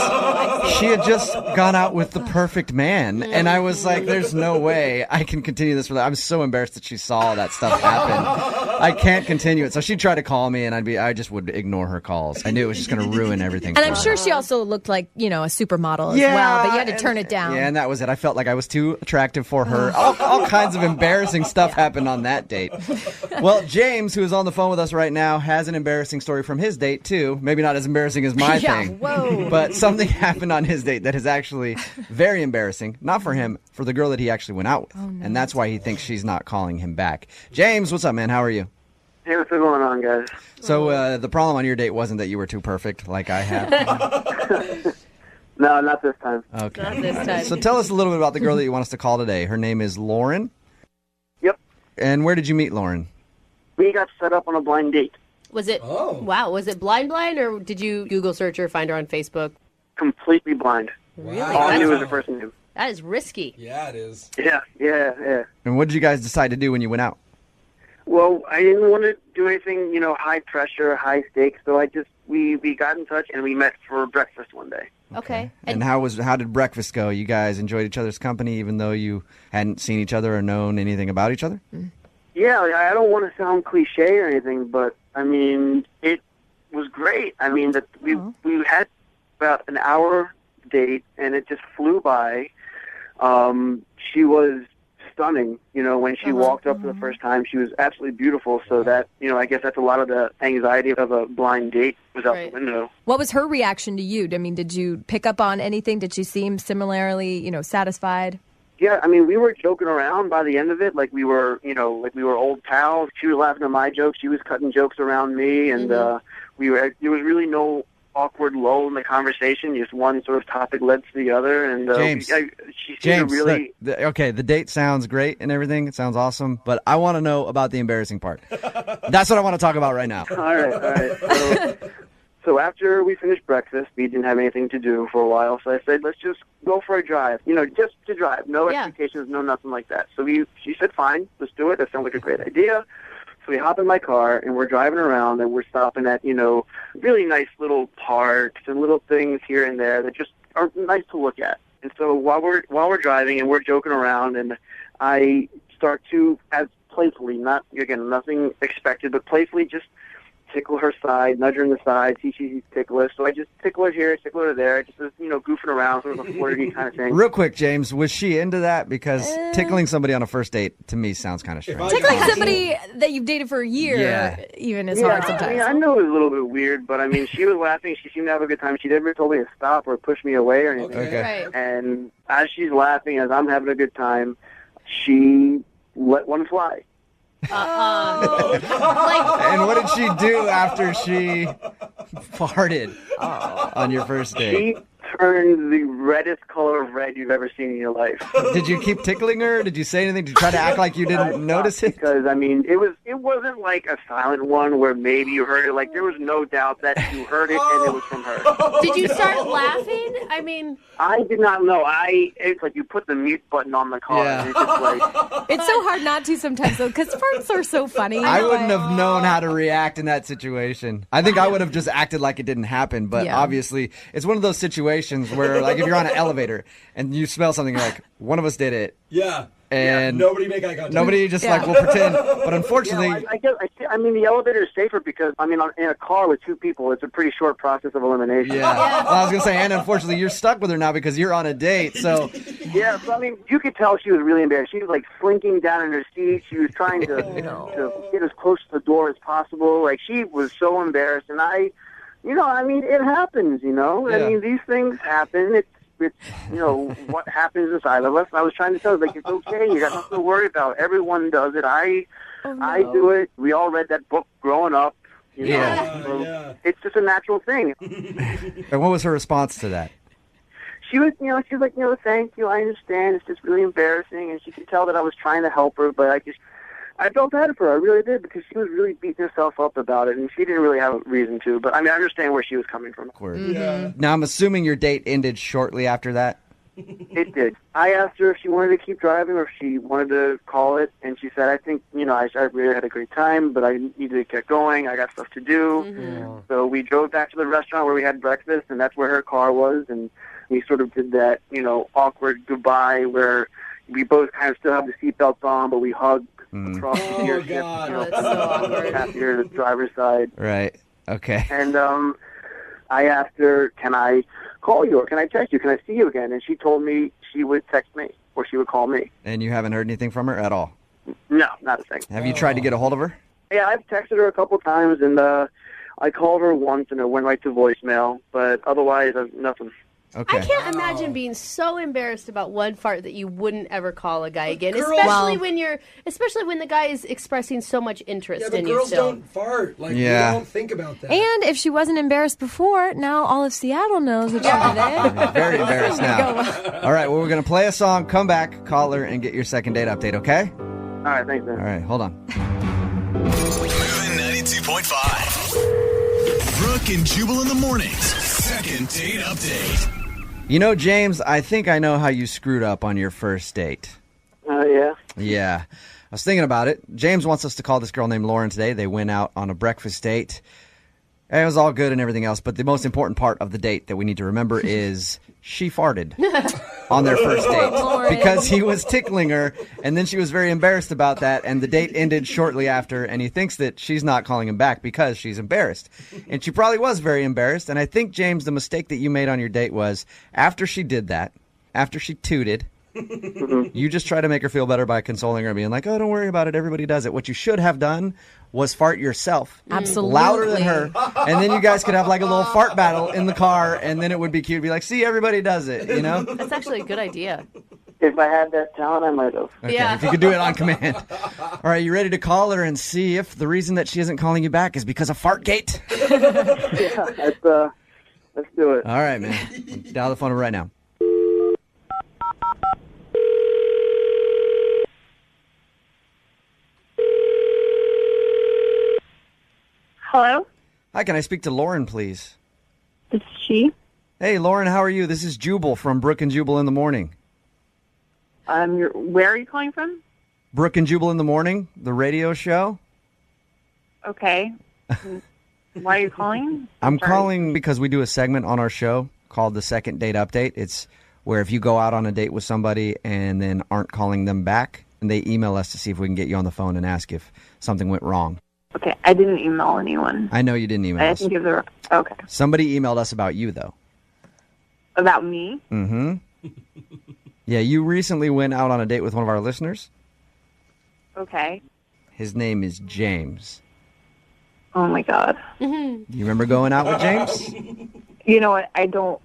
[SPEAKER 2] she had just gone out with the perfect man, and I was like, there's no way I can continue this. I'm so embarrassed that she saw all that stuff happen. I can't continue it. So she'd try to call me, and I just would ignore her calls. I knew it was just going to ruin everything.
[SPEAKER 11] And
[SPEAKER 2] for
[SPEAKER 11] I'm
[SPEAKER 2] her.
[SPEAKER 11] sure she also looked like, a supermodel as well, but you had to turn it down.
[SPEAKER 2] Yeah, and that was it. I felt like I was too attractive for her. All kinds of embarrassing stuff happened on that date. Well, James, who is on the phone with us right now, has an embarrassing story from his date, too. Maybe not as embarrassing as my thing.
[SPEAKER 11] Whoa.
[SPEAKER 2] But something happened on his date that is actually very embarrassing. Not for him, for the girl that he actually went out with.
[SPEAKER 11] Oh, no.
[SPEAKER 2] And that's why he thinks she's not calling him back. James, what's up, man? How are you?
[SPEAKER 10] Hey, what's going on, guys?
[SPEAKER 2] So the problem on your date wasn't that you were too perfect like I have?
[SPEAKER 10] No, not this time.
[SPEAKER 2] Okay.
[SPEAKER 12] Not this time.
[SPEAKER 2] So tell us a little bit about the girl that you want us to call today. Her name is Lauren.
[SPEAKER 10] Yep.
[SPEAKER 2] And where did you meet Lauren?
[SPEAKER 10] We got set up on a blind date.
[SPEAKER 12] Was it? Wow. Was it blind, or did you Google search her, find her on Facebook?
[SPEAKER 10] Completely blind.
[SPEAKER 12] Really?
[SPEAKER 10] All I knew was the first name.
[SPEAKER 12] That is risky.
[SPEAKER 5] Yeah, it is.
[SPEAKER 10] Yeah.
[SPEAKER 2] And what did you guys decide to do when you went out?
[SPEAKER 10] Well, I didn't want to do anything, high pressure, high stakes. So we got in touch and we met for breakfast one day.
[SPEAKER 12] Okay.
[SPEAKER 2] And how did breakfast go? You guys enjoyed each other's company even though you hadn't seen each other or known anything about each other?
[SPEAKER 10] Yeah, I don't want to sound cliche or anything, but I mean, it was great. I mean, we had about an hour date and it just flew by. She was stunning. When she walked up for the first time, she was absolutely beautiful. So that, I guess that's a lot of the anxiety of a blind date was out the window.
[SPEAKER 11] What was her reaction to you? I mean, did you pick up on anything? Did she seem similarly, satisfied?
[SPEAKER 10] Yeah, I mean, we were joking around by the end of it, like we were old pals. She was laughing at my jokes, she was cutting jokes around me, and there was really no awkward lull in the conversation. Just one sort of topic led to the other, and she seemed to really.
[SPEAKER 2] Look, the date sounds great and everything. It sounds awesome, but I want to know about the embarrassing part. That's what I want to talk about right now.
[SPEAKER 10] All right. So after we finished breakfast, we didn't have anything to do for a while, so I said, let's just go for a drive. Just to drive. No expectations, no nothing like that. So she said, fine, let's do it. That sounds like a great idea. So we hop in my car, and we're driving around, and we're stopping at, really nice little parks and little things here and there that just are nice to look at. And so while we're driving and we're joking around, and I start to, as playfully, nothing expected, but playfully just tickle her side, nudge her in the side, see she's ticklish. So I just tickle her here, tickle her there, just goofing around, sort of a flirty kind of thing.
[SPEAKER 2] Real quick, James, was she into that? Because tickling somebody on a first date, to me, sounds kind of strange.
[SPEAKER 11] Tickling somebody that you've dated for a year even is hard sometimes.
[SPEAKER 10] I mean, I know it was a little bit weird, but I mean, she was laughing. She seemed to have a good time. She never told me to stop or push me away or anything.
[SPEAKER 2] Okay.
[SPEAKER 10] And as she's laughing, as I'm having a good time, she let one fly.
[SPEAKER 2] And what did she do after she farted on your first date?
[SPEAKER 10] She turned the reddest color of red you've ever seen in your life.
[SPEAKER 2] Did you keep tickling her? Did you say anything? Did you try to act like you didn't notice it?
[SPEAKER 10] Because, I mean, it wasn't like a silent one where maybe you heard it. Like, there was no doubt that you heard it and it was from her.
[SPEAKER 12] Did you start laughing? I mean...
[SPEAKER 10] I did not know. It's like you put the mute button on the car.
[SPEAKER 2] Yeah.
[SPEAKER 10] And it's just like...
[SPEAKER 11] It's so hard not to sometimes, though, because farts are so funny.
[SPEAKER 2] I wouldn't have known how to react in that situation. I think I would have just acted like it didn't happen, but obviously it's one of those situations where, like, if you're on an elevator and you smell something, you're like, one of us did it.
[SPEAKER 5] Yeah.
[SPEAKER 2] And
[SPEAKER 5] nobody make eye contact.
[SPEAKER 2] Nobody just like will pretend. But unfortunately,
[SPEAKER 8] I mean, the elevator is safer because, I mean, in a car with two people, it's a pretty short process of elimination.
[SPEAKER 2] yeah. Well, I was gonna say, and unfortunately, you're stuck with her now because you're on a date. So
[SPEAKER 8] Yeah, so I mean, you could tell she was really embarrassed. She was like slinking down in her seat. She was trying to get as close to the door as possible. Like, she was so embarrassed. And I mean, it happens, I mean, these things happen. It's what happens inside of us. And I was trying to tell her, like, it's okay. You got nothing to worry about. Everyone does it. I do it. We all read that book growing up. You know? So it's just a natural thing.
[SPEAKER 2] And what was her response to that?
[SPEAKER 8] She was like, thank you. I understand. It's just really embarrassing. And she could tell that I was trying to help her, but I felt bad for her. I really did, because she was really beating herself up about it, and she didn't really have a reason to. But I mean, I understand where she was coming from.
[SPEAKER 2] Now, I'm assuming your date ended shortly after that.
[SPEAKER 8] It did. I asked her if she wanted to keep driving or if she wanted to call it, and she said, I think, I really had a great time, but I need to get going. I got stuff to do. So we drove back to the restaurant where we had breakfast, and that's where her car was, and we sort of did that, awkward goodbye where we both kind of still have the seatbelts on, but we hugged across the steership.
[SPEAKER 5] God.
[SPEAKER 8] That's so awkward. Passenger to the driver's side.
[SPEAKER 2] Right. Okay.
[SPEAKER 8] And I asked her, can I call you or can I text you? Can I see you again? And she told me she would text me or she would call me.
[SPEAKER 2] And you haven't heard anything from her at all?
[SPEAKER 8] No, not a thing.
[SPEAKER 2] Have you tried to get a hold of her?
[SPEAKER 8] Yeah, I've texted her a couple times, and I called her once, and it went right to voicemail. But otherwise, nothing.
[SPEAKER 2] Okay.
[SPEAKER 3] I can't imagine being so embarrassed about one fart that you wouldn't ever call a guy again,
[SPEAKER 5] girls-
[SPEAKER 3] especially when the guy is expressing so much interest
[SPEAKER 5] Yeah, but
[SPEAKER 3] in you
[SPEAKER 5] girls
[SPEAKER 3] still.
[SPEAKER 5] don't fart. Like,
[SPEAKER 2] Yeah.
[SPEAKER 5] we don't think about that.
[SPEAKER 11] And if she wasn't embarrassed before, now all of Seattle knows that you did it.
[SPEAKER 2] Very embarrassed now. All right, well, we're going to play a song, come back, call her, and get your second date update, okay?
[SPEAKER 8] All right, thanks, man.
[SPEAKER 2] All right, hold on.
[SPEAKER 1] Moving 92.5. Brooke and Jubal in the mornings. Second date update.
[SPEAKER 2] You know, James, I think I know how you screwed up on your first date.
[SPEAKER 8] Yeah?
[SPEAKER 2] Yeah. I was thinking about it. James wants us to call this girl named Lauren today. They went out on a breakfast date. And it was all good and everything else, but the most important part of the date that we need to remember is she farted on their first date because he was tickling her, and then she was very embarrassed about that, and the date ended shortly after, and he thinks that she's not calling him back because she's embarrassed. And she probably was very embarrassed, and I think, James, the mistake that you made on your date was after she did that, after she tooted, you just try to make her feel better by consoling her and being like, oh, don't worry about it. Everybody does it. What you should have done was fart yourself.
[SPEAKER 11] Absolutely.
[SPEAKER 2] Louder than her. And then you guys could have like a little fart battle in the car, and then it would be cute. Be like, see, everybody does it, you know?
[SPEAKER 3] That's actually a good idea.
[SPEAKER 8] If I had that talent, I might have.
[SPEAKER 2] Okay,
[SPEAKER 3] Yeah.
[SPEAKER 2] if you could do it on command. All right, you ready to call her and see if the reason that she isn't calling you back is because of Fartgate?
[SPEAKER 8] Yeah, let's do it.
[SPEAKER 2] All right, man. Dial the phone right now.
[SPEAKER 9] Hello?
[SPEAKER 2] Hi, can I speak to Lauren, please?
[SPEAKER 9] This is she.
[SPEAKER 2] Hey, Lauren, how are you? This is Jubal from Brooke and Jubal in the Morning.
[SPEAKER 9] Where are you calling from?
[SPEAKER 2] Brooke and Jubal in the Morning, the radio show.
[SPEAKER 9] Okay. Why are you calling?
[SPEAKER 2] I'm
[SPEAKER 9] Sorry.
[SPEAKER 2] calling because we do a segment on our show called the Second Date Update. It's where if you go out on a date with somebody and then aren't calling them back, and they email us to see if we can get you on the phone and ask if something went wrong.
[SPEAKER 9] Okay, I didn't email anyone.
[SPEAKER 2] I know you didn't email
[SPEAKER 9] I
[SPEAKER 2] us.
[SPEAKER 9] didn't give the... Okay.
[SPEAKER 2] Somebody emailed us about you, though.
[SPEAKER 9] About me?
[SPEAKER 2] Mm-hmm. Yeah, you recently went out on a date with one of our listeners.
[SPEAKER 9] Okay.
[SPEAKER 2] His name is James.
[SPEAKER 9] Oh, my God.
[SPEAKER 2] You remember going out with James?
[SPEAKER 9] You know what? I don't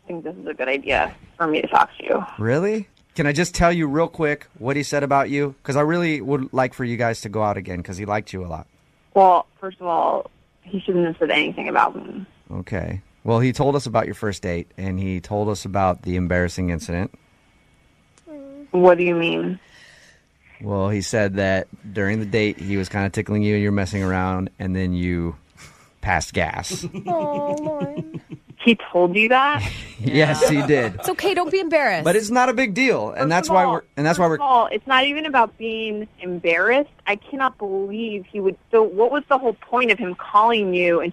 [SPEAKER 9] think this is a good idea for me to talk to you.
[SPEAKER 2] Really? Can I just tell you real quick what he said about you? Because I really would like for you guys to go out again because he liked you a lot.
[SPEAKER 9] Well, first of all, he shouldn't have said anything about me.
[SPEAKER 2] Okay. Well, he told us about your first date, and he told us about the embarrassing incident.
[SPEAKER 9] What do you mean?
[SPEAKER 2] Well, he said that during the date, he was kind of tickling you, and you're messing around, and then you passed gas.
[SPEAKER 11] Oh, Lauren.
[SPEAKER 9] He told you that?
[SPEAKER 2] Yes, he did.
[SPEAKER 11] It's okay. Don't be embarrassed.
[SPEAKER 2] But it's not a big deal, and that's why we're.
[SPEAKER 9] First of all, it's not even about being embarrassed. I cannot believe he would. So, what was the whole point of him calling you and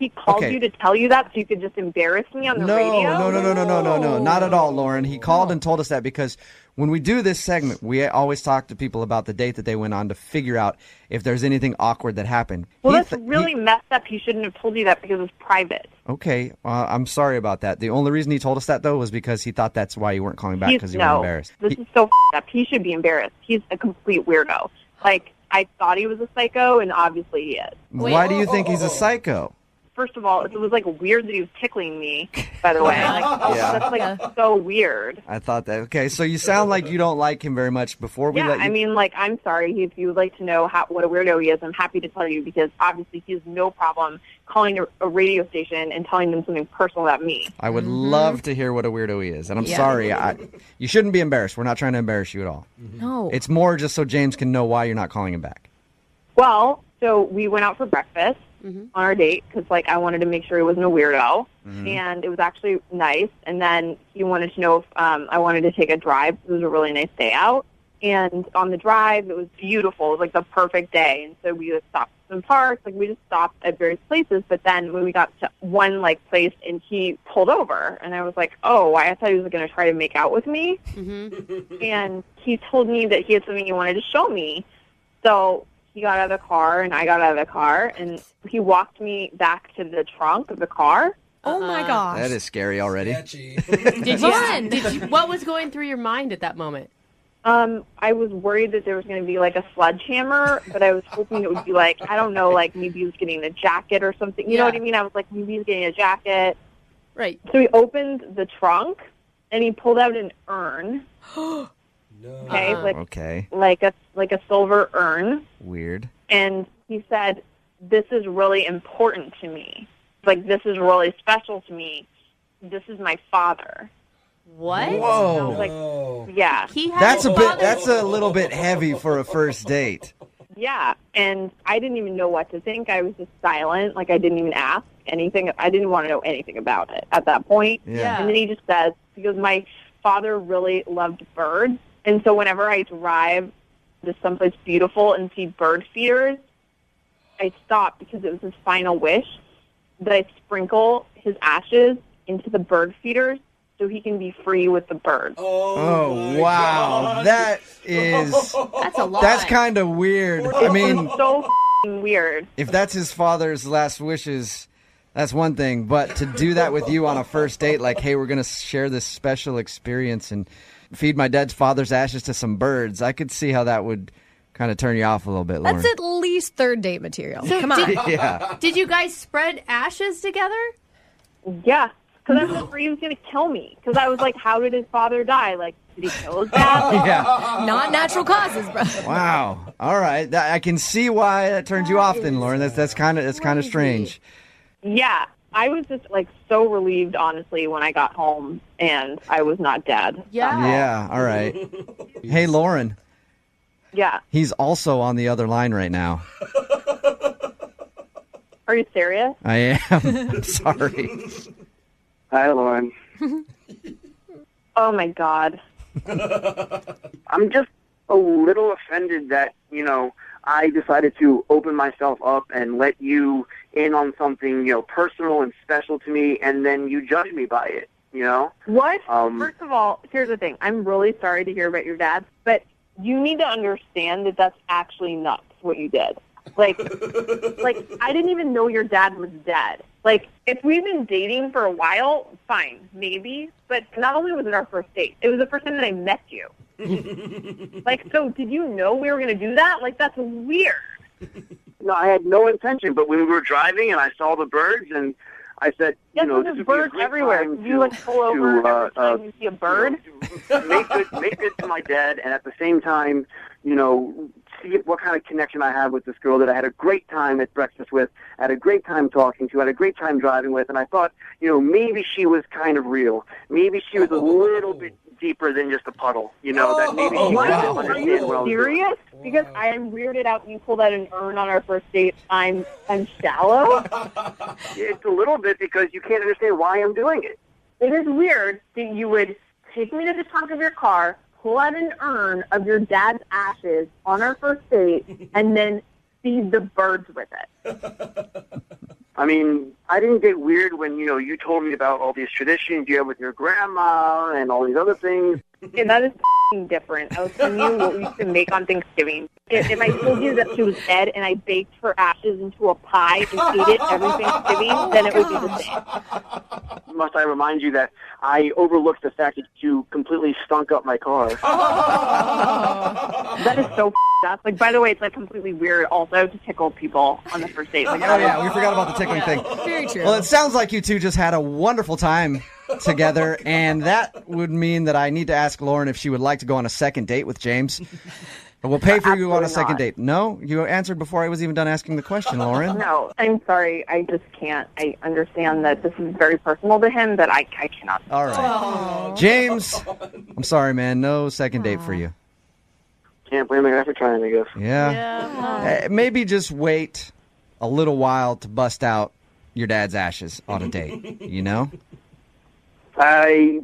[SPEAKER 21] He called
[SPEAKER 2] Okay.
[SPEAKER 21] you to tell you that so you could just embarrass me on the radio?
[SPEAKER 2] No, not at all, Lauren. He called and told us that because when we do this segment, we always talk to people about the date that they went on to figure out if there's anything awkward that happened.
[SPEAKER 21] Well, that's really messed up. He shouldn't have told you that because it was private.
[SPEAKER 2] Okay, I'm sorry about that. The only reason he told us that, though, was because he thought that's why you weren't calling back, because you were embarrassed.
[SPEAKER 21] This is so up. He should be embarrassed. He's a complete weirdo. Like, I thought he was a psycho, and obviously he is.
[SPEAKER 2] Why do you think he's a psycho?
[SPEAKER 21] First of all, it was like weird that he was tickling me, by the way. That's like so weird.
[SPEAKER 2] I thought that. Okay, so you sound like you don't like him very much. Before we
[SPEAKER 21] Yeah,
[SPEAKER 2] let you...
[SPEAKER 21] I mean, like, I'm sorry. If you would like to know what a weirdo he is, I'm happy to tell you because obviously he has no problem calling a radio station and telling them something personal about me.
[SPEAKER 2] I would love to hear what a weirdo he is. And I'm sorry. You shouldn't be embarrassed. We're not trying to embarrass you at all.
[SPEAKER 21] No.
[SPEAKER 2] It's more just so James can know why you're not calling him back.
[SPEAKER 21] Well, so we went out for breakfast on our date because, like, I wanted to make sure he wasn't a weirdo. And it was actually nice. And then he wanted to know if I wanted to take a drive. It was a really nice day out. And on the drive, it was beautiful. It was, like, the perfect day. And so we just stopped at some parks. Like, we just stopped at various places. But then when we got to one, like, place and he pulled over. And I was like, oh, I thought he was going to try to make out with me. And he told me that he had something he wanted to show me. So he got out of the car and I got out of the car and he walked me back to the trunk of the car.
[SPEAKER 11] Oh my gosh.
[SPEAKER 2] That is scary already.
[SPEAKER 3] What was going through your mind at that moment?
[SPEAKER 21] I was worried that there was going to be like a sledgehammer, but I was hoping it would be like, I don't know, like maybe he was getting a jacket or something. You know what I mean? I was like, maybe he's getting a jacket.
[SPEAKER 3] Right.
[SPEAKER 21] So he opened the trunk and he pulled out an urn. Okay, like a silver urn.
[SPEAKER 2] Weird.
[SPEAKER 21] And he said, "This is really important to me. Like, this is really special to me. This is my father."
[SPEAKER 3] What?
[SPEAKER 2] Whoa.
[SPEAKER 21] I was like, yeah.
[SPEAKER 2] That's a little bit heavy for a first date.
[SPEAKER 21] Yeah, and I didn't even know what to think. I was just silent. Like, I didn't even ask anything. I didn't want to know anything about it at that point.
[SPEAKER 2] Yeah.
[SPEAKER 21] And then he just says, because my father really loved birds, and so whenever I drive to someplace beautiful and see bird feeders, I stop because it was his final wish that I sprinkle his ashes into the bird feeders so he can be free with the birds.
[SPEAKER 2] Oh wow.
[SPEAKER 21] God.
[SPEAKER 2] That is...
[SPEAKER 21] That's a lot.
[SPEAKER 2] That's kind of weird. I mean...
[SPEAKER 21] It's so f***ing weird.
[SPEAKER 2] If that's his father's last wishes, that's one thing. But to do that with you on a first date, like, hey, we're going to share this special experience and feed my dad's father's ashes to some birds, I could see how that would kind of turn you off a little bit, Lauren.
[SPEAKER 11] That's at least third date material.
[SPEAKER 3] So
[SPEAKER 11] Come on.
[SPEAKER 2] Yeah.
[SPEAKER 3] Did you guys spread ashes together?
[SPEAKER 21] Yeah, because I was afraid he was going to kill me. Because I was like, how did his father die? Like, did he kill his dad?
[SPEAKER 2] Yeah.
[SPEAKER 11] Not natural causes, bro.
[SPEAKER 2] Wow. All right. I can see why that turns you off then, Lauren. That's kind of strange.
[SPEAKER 21] Yeah, I was just like so relieved, honestly, when I got home and I was not dead.
[SPEAKER 2] Yeah. All right. Hey, Lauren.
[SPEAKER 21] Yeah.
[SPEAKER 2] He's also on the other line right now.
[SPEAKER 21] Are you serious?
[SPEAKER 2] I am. I'm sorry.
[SPEAKER 10] Hi, Lauren.
[SPEAKER 21] Oh my God.
[SPEAKER 10] I'm just a little offended that, I decided to open myself up and let you in on something, personal and special to me, and then you judge me by it,
[SPEAKER 21] What? First of all, here's the thing. I'm really sorry to hear about your dad, but you need to understand that that's actually nuts, what you did. Like, I didn't even know your dad was dead. Like, if we've been dating for a while, fine, maybe. But not only was it our first date, it was the first time that I met you. Like, so did you know we were going to do that? Like, that's weird.
[SPEAKER 10] No, I had no intention, but when we were driving and I saw the birds and I said,
[SPEAKER 21] Yes,
[SPEAKER 10] this
[SPEAKER 21] there's
[SPEAKER 10] would be a
[SPEAKER 21] birds
[SPEAKER 10] great
[SPEAKER 21] everywhere.
[SPEAKER 10] time
[SPEAKER 21] You, like, pull over every time you see a bird?
[SPEAKER 10] make good to my dad, and at the same time, see what kind of connection I have with this girl that I had a great time at breakfast with, I had a great time talking to, I had a great time driving with, and I thought, maybe she was kind of real. Maybe she was a little bit deeper than just a puddle, that maybe she
[SPEAKER 21] What?
[SPEAKER 10] doesn't
[SPEAKER 21] Are
[SPEAKER 10] understand
[SPEAKER 21] you
[SPEAKER 10] what I was doing.
[SPEAKER 21] serious? Because I am weirded out when you pulled out an urn on our first date. I'm shallow.
[SPEAKER 10] It's a little bit because you can't understand why I'm doing it.
[SPEAKER 21] It is weird that you would take me to the trunk of your car, pull out an urn of your dad's ashes on our first date, and then feed the birds with it.
[SPEAKER 4] I mean, I didn't get weird when, you told me about all these traditions you have with your grandma and all these other things.
[SPEAKER 21] And that is different. I was telling you what we used to make on Thanksgiving. If I told you that she was dead and I baked her ashes into a pie and ate it every Thanksgiving, then it would be the same.
[SPEAKER 4] Must I remind you that I overlooked the fact that you completely stunk up my car?
[SPEAKER 21] That is so up. Like, by the way, it's like completely weird also to tickle people on the first date. Like,
[SPEAKER 2] Oh, yeah, we forgot about the tickling thing.
[SPEAKER 11] Very true.
[SPEAKER 2] Well, it sounds like you two just had a wonderful time together, and that would mean that I need to ask Lauren if she would like to go on a second date with James. We'll pay for you on a second date. No? You answered before I was even done asking the question, Lauren.
[SPEAKER 21] No, I'm sorry. I just can't. I understand that this is very personal to him, that I cannot.
[SPEAKER 2] All right. James, I'm sorry, man. No second date for you.
[SPEAKER 4] Can't blame the guy for trying, I guess.
[SPEAKER 2] Yeah. Maybe just wait a little while to bust out your dad's ashes on a date, you know?
[SPEAKER 4] I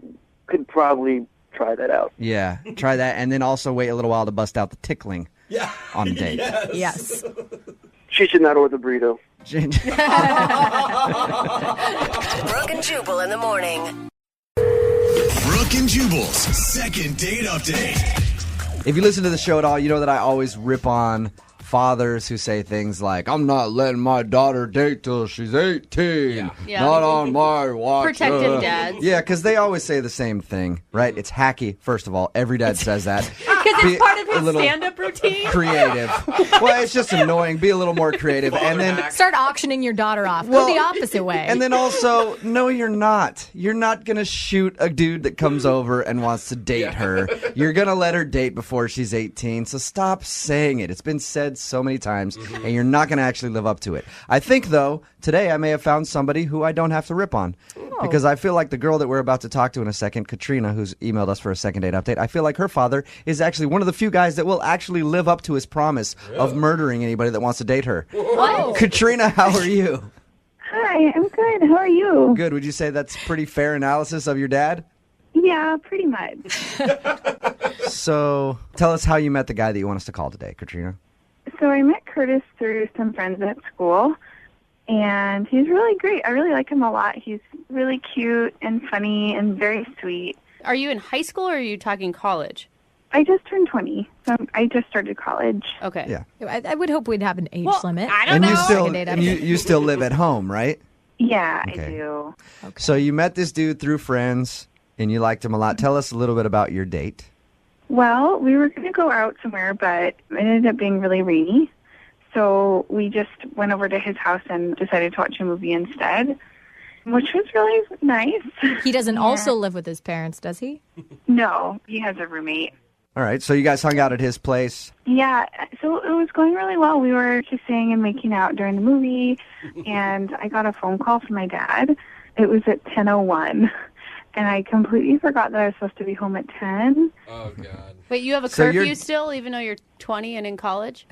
[SPEAKER 4] could probably try that out.
[SPEAKER 2] Yeah, try that, and then also wait a little while to bust out the tickling on a date.
[SPEAKER 11] Yes.
[SPEAKER 4] She should not order the burrito.
[SPEAKER 7] Brooke and Jubal in the morning.
[SPEAKER 1] Brooke and Jubal's second date update.
[SPEAKER 2] If you listen to the show at all, you know that I always rip on fathers who say things like, I'm not letting my daughter date till she's 18.
[SPEAKER 3] Yeah.
[SPEAKER 2] Not on my watch.
[SPEAKER 3] Protective dads.
[SPEAKER 2] Yeah, because they always say the same thing, right? It's hacky, first of all. Every dad says that.
[SPEAKER 3] Because
[SPEAKER 2] Be
[SPEAKER 3] it's part of
[SPEAKER 2] a
[SPEAKER 3] his
[SPEAKER 2] little
[SPEAKER 3] stand-up routine.
[SPEAKER 2] creative. Well, it's just annoying. Be a little more creative. And then
[SPEAKER 11] Start auctioning your daughter off.
[SPEAKER 2] Well,
[SPEAKER 11] Go the opposite way.
[SPEAKER 2] And then also, no, you're not. You're not going to shoot a dude that comes over and wants to date her. You're going to let her date before she's 18. So stop saying it. It's been said so many times, and you're not going to actually live up to it. I think, though, today I may have found somebody who I don't have to rip on. Because I feel like the girl that we're about to talk to in a second, Katrina, who's emailed us for a second date update, I feel like her father is actually one of the few guys that will actually live up to his promise of murdering anybody that wants to date her.
[SPEAKER 3] What?
[SPEAKER 2] Katrina, how are you?
[SPEAKER 15] Hi, I'm good. How are you?
[SPEAKER 2] Good. Would you say that's pretty fair analysis of your dad?
[SPEAKER 15] Yeah, pretty much.
[SPEAKER 2] So tell us how you met the guy that you want us to call today, Katrina.
[SPEAKER 15] So I met Curtis through some friends at school, and he's really great. I really like him a lot. He's really cute and funny and very sweet.
[SPEAKER 3] Are you in high school or are you talking college?
[SPEAKER 15] I just turned 20, so I just started college.
[SPEAKER 3] Okay.
[SPEAKER 2] Yeah.
[SPEAKER 11] I would hope we'd have an age limit.
[SPEAKER 3] I don't
[SPEAKER 2] And
[SPEAKER 3] know.
[SPEAKER 2] you still
[SPEAKER 11] Second date
[SPEAKER 2] and you still live at home, right?
[SPEAKER 15] Yeah,
[SPEAKER 2] Okay.
[SPEAKER 15] I do.
[SPEAKER 2] So you met this dude through friends and you liked him a lot. Tell us a little bit about your date.
[SPEAKER 15] Well, we were going to go out somewhere, but it ended up being really rainy. So we just went over to his house and decided to watch a movie instead, which was really nice.
[SPEAKER 11] He doesn't also live with his parents, does he?
[SPEAKER 15] No, he has a roommate.
[SPEAKER 2] All right. So you guys hung out at his place.
[SPEAKER 15] Yeah, so it was going really well. We were kissing and making out during the movie, and I got a phone call from my dad. It was at 10:01, and I completely forgot that I was supposed to be home at 10.
[SPEAKER 5] Oh, God.
[SPEAKER 3] Wait, you have a
[SPEAKER 2] So
[SPEAKER 3] curfew
[SPEAKER 2] you're-
[SPEAKER 3] still, even though you're 20 and in college?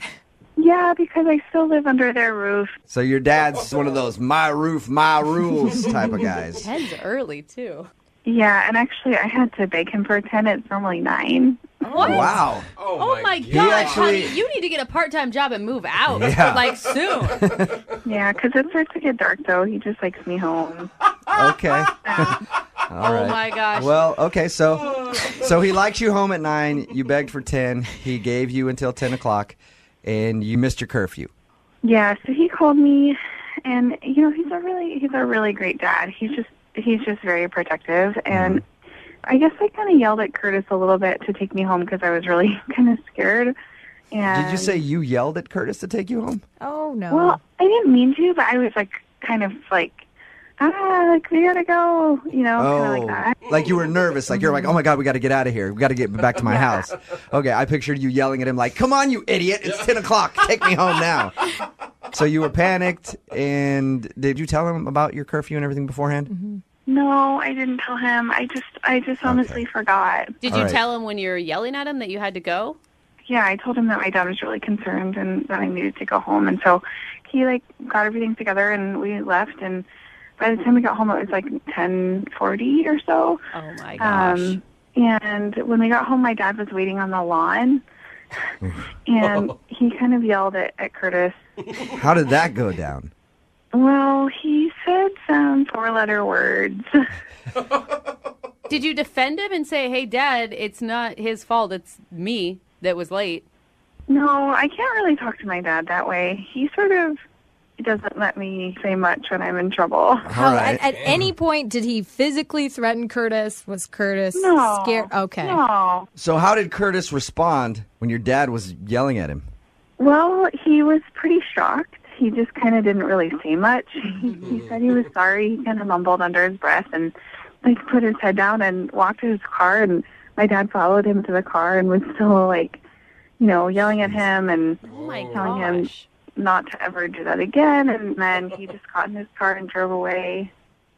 [SPEAKER 15] Yeah, because I still live under their roof.
[SPEAKER 2] So your dad's one of those my roof, my rules type of guys.
[SPEAKER 3] 10's early, too.
[SPEAKER 15] Yeah, and actually I had to beg him for 10. It's normally 9.
[SPEAKER 3] What?
[SPEAKER 2] Wow.
[SPEAKER 3] Oh my
[SPEAKER 2] He
[SPEAKER 3] God,
[SPEAKER 2] actually-
[SPEAKER 3] honey, you need to get a part-time job and move out,
[SPEAKER 2] Yeah.
[SPEAKER 3] like soon.
[SPEAKER 15] Yeah, because it starts to get dark, though. He just likes me home.
[SPEAKER 2] Okay. All right.
[SPEAKER 3] my gosh.
[SPEAKER 2] Well, okay, so he likes you home at 9. You begged for 10. He gave you until 10 o'clock, and you missed your curfew.
[SPEAKER 15] Yeah, so he called me, and he's a really great dad. He's just very protective, and I guess I kind of yelled at Curtis a little bit to take me home because I was really kind of scared. And
[SPEAKER 2] Did you say you yelled at Curtis to take you home?
[SPEAKER 11] Oh, no.
[SPEAKER 15] Well, I didn't mean to, but I was kind of we gotta go, kind of like that.
[SPEAKER 2] Like you were nervous. Like you're like, oh my God, we got to get out of here. We got to get back to my house. Okay, I pictured you yelling at him like, come on, you idiot. It's 10 o'clock. Take me home now. So you were panicked. And did you tell him about your curfew and everything beforehand?
[SPEAKER 15] No, I didn't tell him. I just honestly forgot.
[SPEAKER 3] Did
[SPEAKER 2] All
[SPEAKER 3] you
[SPEAKER 2] right.
[SPEAKER 3] tell him when you were yelling at him that you had to go?
[SPEAKER 15] Yeah, I told him that my dad was really concerned and that I needed to go home. And so he got everything together and we left. And by the time we got home, it was 10:40 or so.
[SPEAKER 3] Oh my gosh.
[SPEAKER 15] And when we got home, my dad was waiting on the lawn. And he kind of yelled at Curtis.
[SPEAKER 2] How did that go down?
[SPEAKER 15] Well, he said some 4-letter words.
[SPEAKER 12] Did you defend him and say, hey, Dad, it's not his fault. It's me that was late?
[SPEAKER 15] No, I can't really talk to my dad that way. He sort of doesn't let me say much when I'm in trouble.
[SPEAKER 11] At any point, did he physically threaten Curtis? Was Curtis
[SPEAKER 15] No.
[SPEAKER 11] scared? Okay.
[SPEAKER 15] No.
[SPEAKER 2] So how did Curtis respond when your dad was yelling at him?
[SPEAKER 15] Well, he was pretty shocked. He just kind of didn't really say much. He said he was sorry. He kind of mumbled under his breath and like put his head down and walked to his car. And my dad followed him to the car and was still like, yelling at him and telling him not to ever do that again. And then he just got in his car and drove away.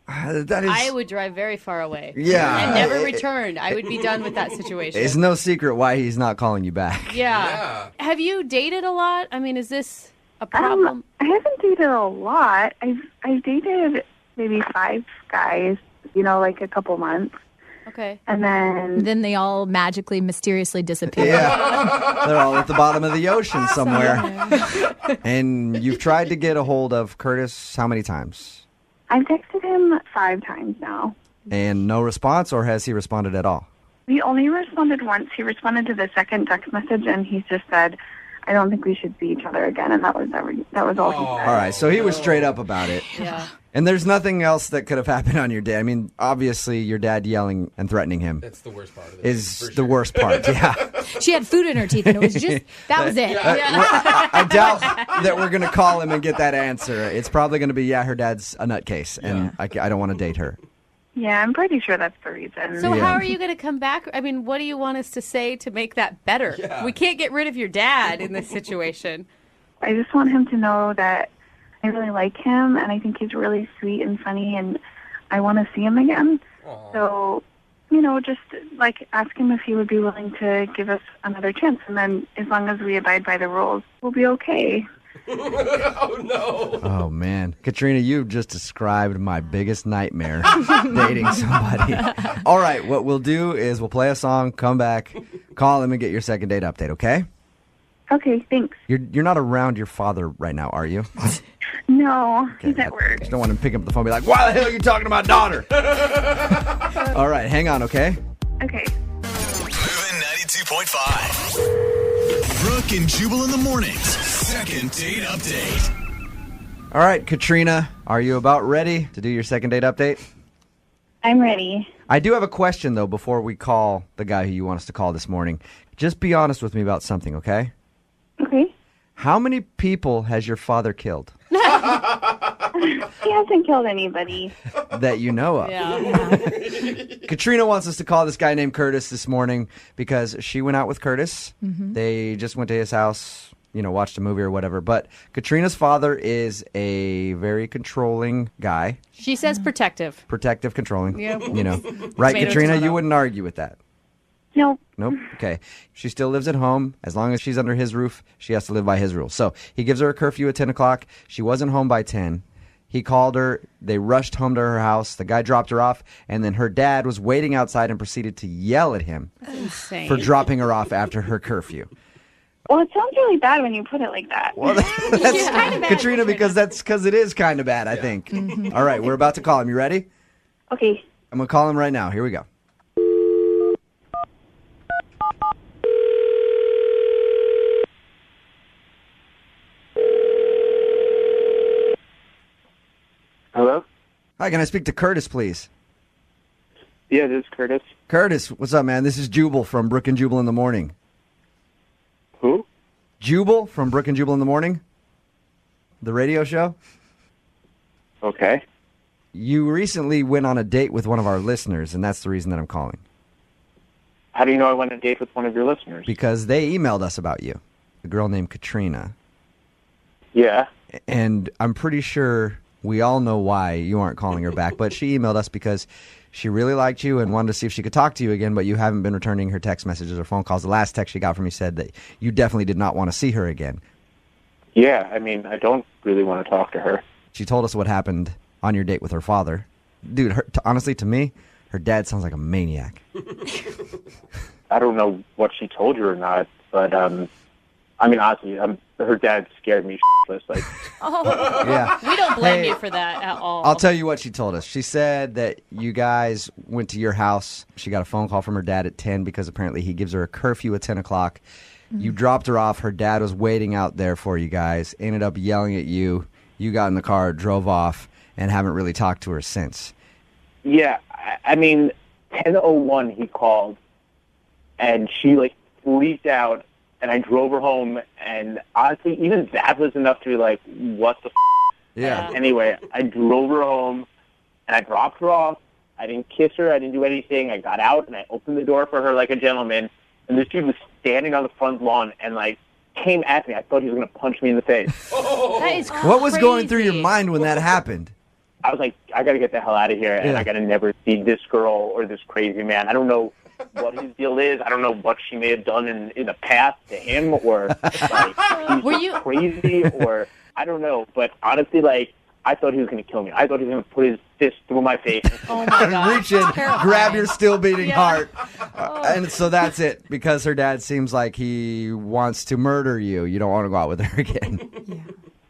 [SPEAKER 12] I would drive very far away.
[SPEAKER 2] Yeah.
[SPEAKER 12] And never return. I would be done with that situation.
[SPEAKER 2] It's no secret why he's not calling you back.
[SPEAKER 12] Yeah. Have you dated a lot? I mean, is this a problem?
[SPEAKER 15] I haven't dated a lot. I've dated maybe 5 guys, like a couple months.
[SPEAKER 12] Okay.
[SPEAKER 15] And then
[SPEAKER 11] they all magically, mysteriously disappear.
[SPEAKER 2] Yeah. They're all at the bottom of the ocean somewhere. And you've tried to get a hold of Curtis how many times?
[SPEAKER 15] I've texted him 5 times now.
[SPEAKER 2] And no response, or has he responded at all?
[SPEAKER 15] He only responded once. He responded to the second text message, and he just said, I don't think we should see each other again, and that was all he said.
[SPEAKER 2] All right, so he was straight up about it.
[SPEAKER 12] Yeah.
[SPEAKER 2] And there's nothing else that could have happened on your day. I mean, obviously, your dad yelling and threatening him.
[SPEAKER 5] That's the worst part of it.
[SPEAKER 2] Is the worst part, yeah.
[SPEAKER 11] She had food in her teeth, and it was just, that was it.
[SPEAKER 2] I doubt that we're going to call him and get that answer. It's probably going to be, her dad's a nutcase, and I don't want to date her.
[SPEAKER 15] Yeah, I'm pretty sure that's the reason.
[SPEAKER 12] So how are you going to come back? I mean, what do you want us to say to make that better?
[SPEAKER 5] Yeah.
[SPEAKER 12] We can't get rid of your dad in this situation.
[SPEAKER 15] I just want him to know that I really like him, and I think he's really sweet and funny, and I want to see him again.
[SPEAKER 5] Aww.
[SPEAKER 15] So, just like ask him if he would be willing to give us another chance, and then as long as we abide by the rules, we'll be okay.
[SPEAKER 5] Oh, no.
[SPEAKER 2] Oh, man. Katrina, you've just described my biggest nightmare, dating somebody. All right, what we'll do is we'll play a song, come back, call him, and get your second date update, okay?
[SPEAKER 15] Okay, thanks.
[SPEAKER 2] You're not around your father right now, are you?
[SPEAKER 15] No, he's at work.
[SPEAKER 2] Just don't want him to pick up the phone and be like, why the hell are you talking to my daughter? All right, hang on, okay?
[SPEAKER 15] Okay.
[SPEAKER 1] Moving 92.5. Brooke and Jubal in the mornings. Second date update.
[SPEAKER 2] All right, Katrina, are you about ready to do your second date update?
[SPEAKER 15] I'm ready.
[SPEAKER 2] I do have a question, though, before we call the guy who you want us to call this morning. Just be honest with me about something, okay?
[SPEAKER 15] Okay.
[SPEAKER 2] How many people has your father killed?
[SPEAKER 15] He hasn't killed anybody.
[SPEAKER 2] That you know of.
[SPEAKER 12] Yeah.
[SPEAKER 2] Katrina wants us to call this guy named Curtis this morning because she went out with Curtis.
[SPEAKER 11] Mm-hmm.
[SPEAKER 2] They just went to his house, watched a movie or whatever. But Katrina's father is a very controlling guy.
[SPEAKER 12] She says protective.
[SPEAKER 2] Protective, controlling.
[SPEAKER 12] Yep.
[SPEAKER 2] Right,
[SPEAKER 12] Tomato,
[SPEAKER 2] Katrina?
[SPEAKER 12] tomato.
[SPEAKER 2] You wouldn't argue with that.
[SPEAKER 15] Nope.
[SPEAKER 2] Nope. Okay. She still lives at home. As long as she's under his roof, she has to live by his rules. So he gives her a curfew at 10 o'clock. She wasn't home by 10. He called her. They rushed home to her house. The guy dropped her off. And then her dad was waiting outside and proceeded to yell at him
[SPEAKER 12] That's insane.
[SPEAKER 2] for dropping her off after her curfew.
[SPEAKER 15] Well, it sounds really bad when you put it like that.
[SPEAKER 2] Well, that's
[SPEAKER 12] kinda bad,
[SPEAKER 2] Katrina, because it is kind of bad, I think. All right. We're about to call him. You ready?
[SPEAKER 15] Okay.
[SPEAKER 2] I'm going to call him right now. Here we go.
[SPEAKER 10] Hello?
[SPEAKER 2] Hi, can I speak to Curtis, please?
[SPEAKER 10] Yeah, this is Curtis.
[SPEAKER 2] Curtis, what's up, man? This is Jubal from Brooke and Jubal in the Morning.
[SPEAKER 10] Who?
[SPEAKER 2] Jubal from Brooke and Jubal in the Morning, the radio show.
[SPEAKER 10] Okay.
[SPEAKER 2] You recently went on a date with one of our listeners, and that's the reason that I'm calling.
[SPEAKER 10] How do you know I went on a date with one of your listeners?
[SPEAKER 2] Because they emailed us about you, a girl named Katrina.
[SPEAKER 10] Yeah.
[SPEAKER 2] And I'm pretty sure we all know why you aren't calling her back, but she emailed us because she really liked you and wanted to see if she could talk to you again, but you haven't been returning her text messages or phone calls. The last text she got from you said that you definitely did not want to see her again.
[SPEAKER 10] Yeah, I mean, I don't really want to talk to her.
[SPEAKER 2] She told us what happened on your date with her father. Dude, honestly, to me, her dad sounds like a maniac.
[SPEAKER 10] I don't know what she told you or not, but, I mean, honestly, her dad scared me
[SPEAKER 20] breakfast. Like,
[SPEAKER 2] Yeah.
[SPEAKER 12] We don't blame
[SPEAKER 2] Hey,
[SPEAKER 12] you for that at all.
[SPEAKER 2] I'll tell you what she told us. She said that you guys went to your house. She got a phone call from her dad at 10 because apparently he gives her a curfew at 10 o'clock. You dropped her off. Her dad was waiting out there for you guys, ended up yelling at you. You got in the car, drove off, and haven't really talked to her since.
[SPEAKER 20] yeah, I mean, 10:01 he called, and she like freaked out, and I drove her home, and honestly, even that was enough to be like, what the f-?
[SPEAKER 2] Yeah.
[SPEAKER 20] Anyway, I drove her home, and I dropped her off. I didn't kiss her. I didn't do anything. I got out, and I opened the door for her like a gentleman, and this dude was standing on the front lawn and, like, came at me. I thought he was going to punch me in the face.
[SPEAKER 12] That is crazy.
[SPEAKER 2] What was going through your mind when that happened?
[SPEAKER 20] I was like, I got to get the hell out of here, and I got to never see this girl or this crazy man. I don't know what his deal is. I don't know what she may have done in the past to him, or like he's crazy, or I don't know. But honestly, like, I thought he was going to kill me. I thought he was going to put his fist through my face.
[SPEAKER 12] Oh my God.
[SPEAKER 2] Reach in, grab your still beating heart.
[SPEAKER 12] Oh.
[SPEAKER 2] And so that's it. Because her dad seems like he wants to murder you. You don't want to go out with her again.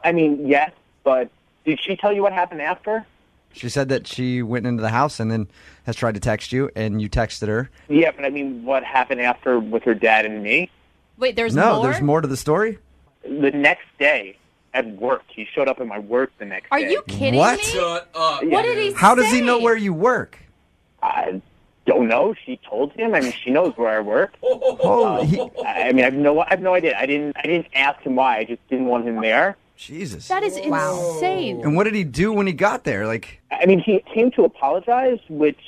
[SPEAKER 20] I mean, yes, but did she tell you what happened after?
[SPEAKER 2] She said that she went into the house and then has tried to text you, and you texted her.
[SPEAKER 20] Yeah, but I mean, what happened after with her dad and me?
[SPEAKER 12] Wait, there's
[SPEAKER 2] No,
[SPEAKER 12] more?
[SPEAKER 2] there's more to the story?
[SPEAKER 20] The next day at work, he showed up at my work the next
[SPEAKER 12] Are
[SPEAKER 20] day.
[SPEAKER 12] you kidding
[SPEAKER 2] What?
[SPEAKER 12] me?
[SPEAKER 5] Shut up.
[SPEAKER 12] What did he
[SPEAKER 2] How
[SPEAKER 12] say?
[SPEAKER 2] does he know where you work?
[SPEAKER 20] I don't know. She told him. I mean, she knows where I work. I mean, I have no idea. I didn't ask him why. I just didn't want him there.
[SPEAKER 2] Jesus.
[SPEAKER 12] That is insane.
[SPEAKER 2] And what did he do when he got there? Like,
[SPEAKER 20] I mean, he came to apologize, which,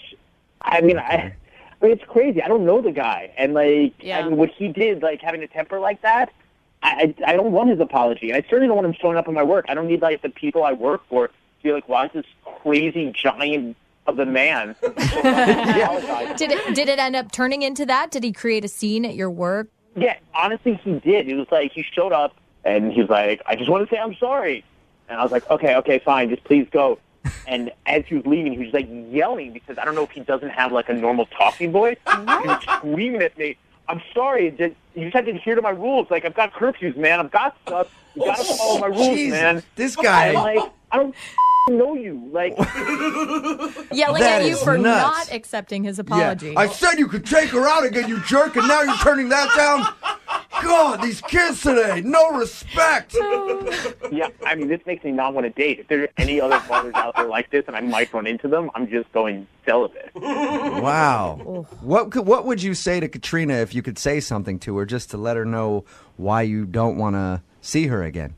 [SPEAKER 20] I mean, I mean, it's crazy. I don't know the guy, and like, I mean, what he did, like having a temper like that, I don't want his apology, and I certainly don't want him showing up at my work. I don't need like the people I work for to be like, why is this crazy giant of a man?
[SPEAKER 11] Did it end up turning into that? Did he create a scene at your work?
[SPEAKER 20] Yeah, honestly, he did. It was like he showed up, and he was like, I just want to say I'm sorry. And I was like, okay, fine, just please go. And as he was leaving, he was like yelling because I don't know if he doesn't have like a normal talking voice. He was screaming at me, I'm sorry, you just have to adhere to my rules. Like, I've got curfews, man. I've got stuff. You got to follow my rules, man.
[SPEAKER 2] This guy.
[SPEAKER 20] I'm like, I don't know you. Like,
[SPEAKER 11] Yelling
[SPEAKER 2] That
[SPEAKER 11] at you
[SPEAKER 2] is
[SPEAKER 11] for
[SPEAKER 2] nuts.
[SPEAKER 11] not accepting his apology.
[SPEAKER 2] I said you could take her out again, you jerk, and now you're turning that down? God, these kids today, no respect.
[SPEAKER 20] yeah, I mean, this makes me not want to date. If there are any other fathers out there like this and I might run into them, I'm just going celibate.
[SPEAKER 2] Wow. What would you say to Katrina if you could say something to her just to let her know why you don't want to see her again?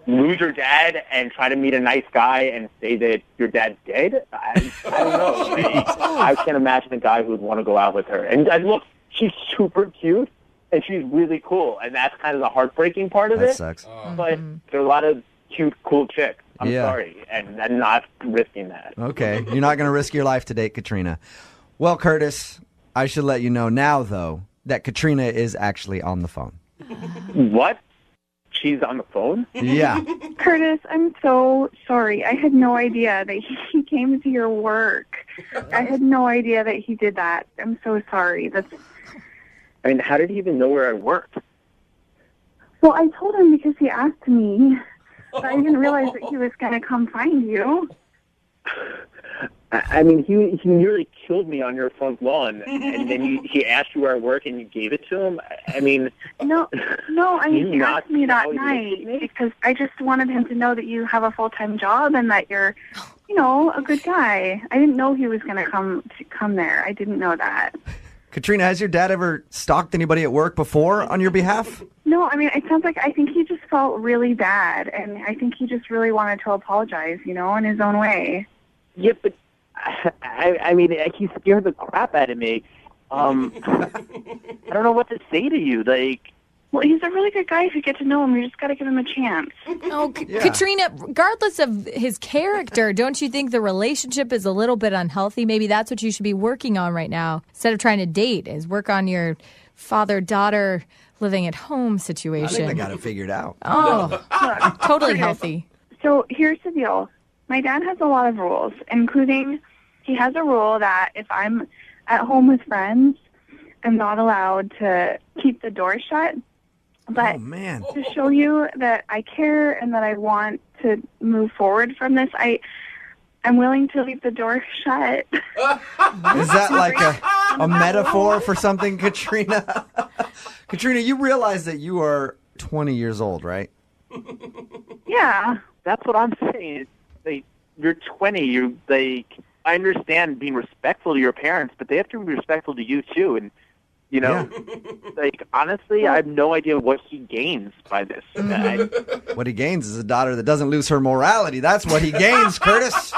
[SPEAKER 20] Lose your dad and try to meet a nice guy and say that your dad's dead? I don't know. I can't imagine a guy who would want to go out with her. And look, she's super cute. And she's really cool, and that's kind of the heartbreaking part of
[SPEAKER 2] That
[SPEAKER 20] it.
[SPEAKER 2] sucks.
[SPEAKER 20] But there are a lot of cute, cool chicks. I'm
[SPEAKER 2] Yeah.
[SPEAKER 20] sorry, and I'm not risking that.
[SPEAKER 2] Okay, you're not going to risk your life to date Katrina. Well, Curtis, I should let you know now, though, that Katrina is actually on the phone.
[SPEAKER 20] What? She's on the phone?
[SPEAKER 2] Yeah.
[SPEAKER 15] Curtis, I'm so sorry. I had no idea that he came to your work. I had no idea that he did that. I'm so sorry.
[SPEAKER 20] I mean, how did he even know where I worked?
[SPEAKER 15] Well, I told him because he asked me, but I didn't realize that he was going to come find you.
[SPEAKER 20] I mean, he nearly killed me on your front lawn, and then he asked you where I work, and you gave it to him? I mean...
[SPEAKER 15] No, I mean, he asked me that
[SPEAKER 20] know he
[SPEAKER 15] night because I just wanted him to know that you have a full-time job and that you're, you know, a good guy. I didn't know he was going to come there. I didn't know that.
[SPEAKER 2] Katrina, has your dad ever stalked anybody at work before on your behalf?
[SPEAKER 15] No, I mean, it sounds like I think he just felt really bad, and I think he just really wanted to apologize, you know, in his own way.
[SPEAKER 20] Yeah, but I mean, he scared the crap out of me. I don't know what to say to you. Like,
[SPEAKER 15] well, he's a really good guy if you get to know him. You just got to give him a chance.
[SPEAKER 11] Oh, Katrina, regardless of his character, don't you think the relationship is a little bit unhealthy? Maybe that's what you should be working on right now instead of trying to date, is work on your father-daughter living at home situation.
[SPEAKER 2] I think I got it figured out.
[SPEAKER 11] Oh, totally
[SPEAKER 15] Curtis,
[SPEAKER 11] healthy.
[SPEAKER 15] So here's the deal. My dad has a lot of rules, including he has a rule that if I'm at home with friends, I'm not allowed to keep the door shut
[SPEAKER 13] But to show you that I care and that I want to move forward from this, I'm willing to leave the door shut.
[SPEAKER 2] Is that like a metaphor for something, Katrina? Katrina, you realize that you are 20 years old, right?
[SPEAKER 13] Yeah.
[SPEAKER 10] That's what I'm saying. You're 20. I understand being respectful to your parents, but they have to be respectful to you too. And honestly, I have no idea what he gains by this.
[SPEAKER 2] What he gains is a daughter that doesn't lose her morality. That's what he gains, Curtis.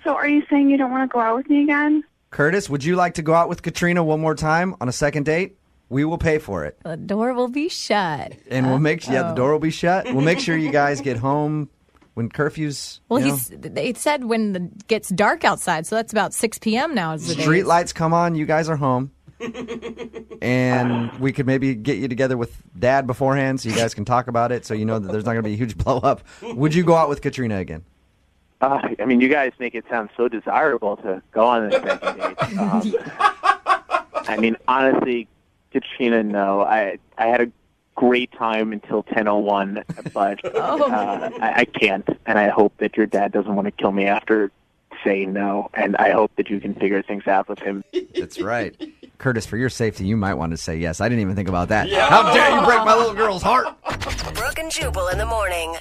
[SPEAKER 13] So are you saying you don't want to go out with me again?
[SPEAKER 2] Curtis, would you like to go out with Katrina one more time on a second date? We will pay for it.
[SPEAKER 11] The door will be shut.
[SPEAKER 2] And we'll make the door will be shut. We'll make sure you guys get home when curfew's.
[SPEAKER 11] Well, they said when it gets dark outside, so that's about 6 p.m. now.
[SPEAKER 2] Street lights come on, you guys are home. And we could maybe get you together with Dad beforehand so you guys can talk about it so you know that there's not going to be a huge blow up. Would you go out with Katrina again?
[SPEAKER 10] You guys make it sound so desirable to go on a second date. Honestly, Katrina, no. I had a great time until 10:01, but I can't. And I hope that your dad doesn't want to kill me after saying no. And I hope that you can figure things out with him.
[SPEAKER 2] That's right. Curtis, for your safety, you might want to say yes. I didn't even think about that. Yeah. How dare you break my little girl's heart?
[SPEAKER 7] Brooke and Jubal in the morning.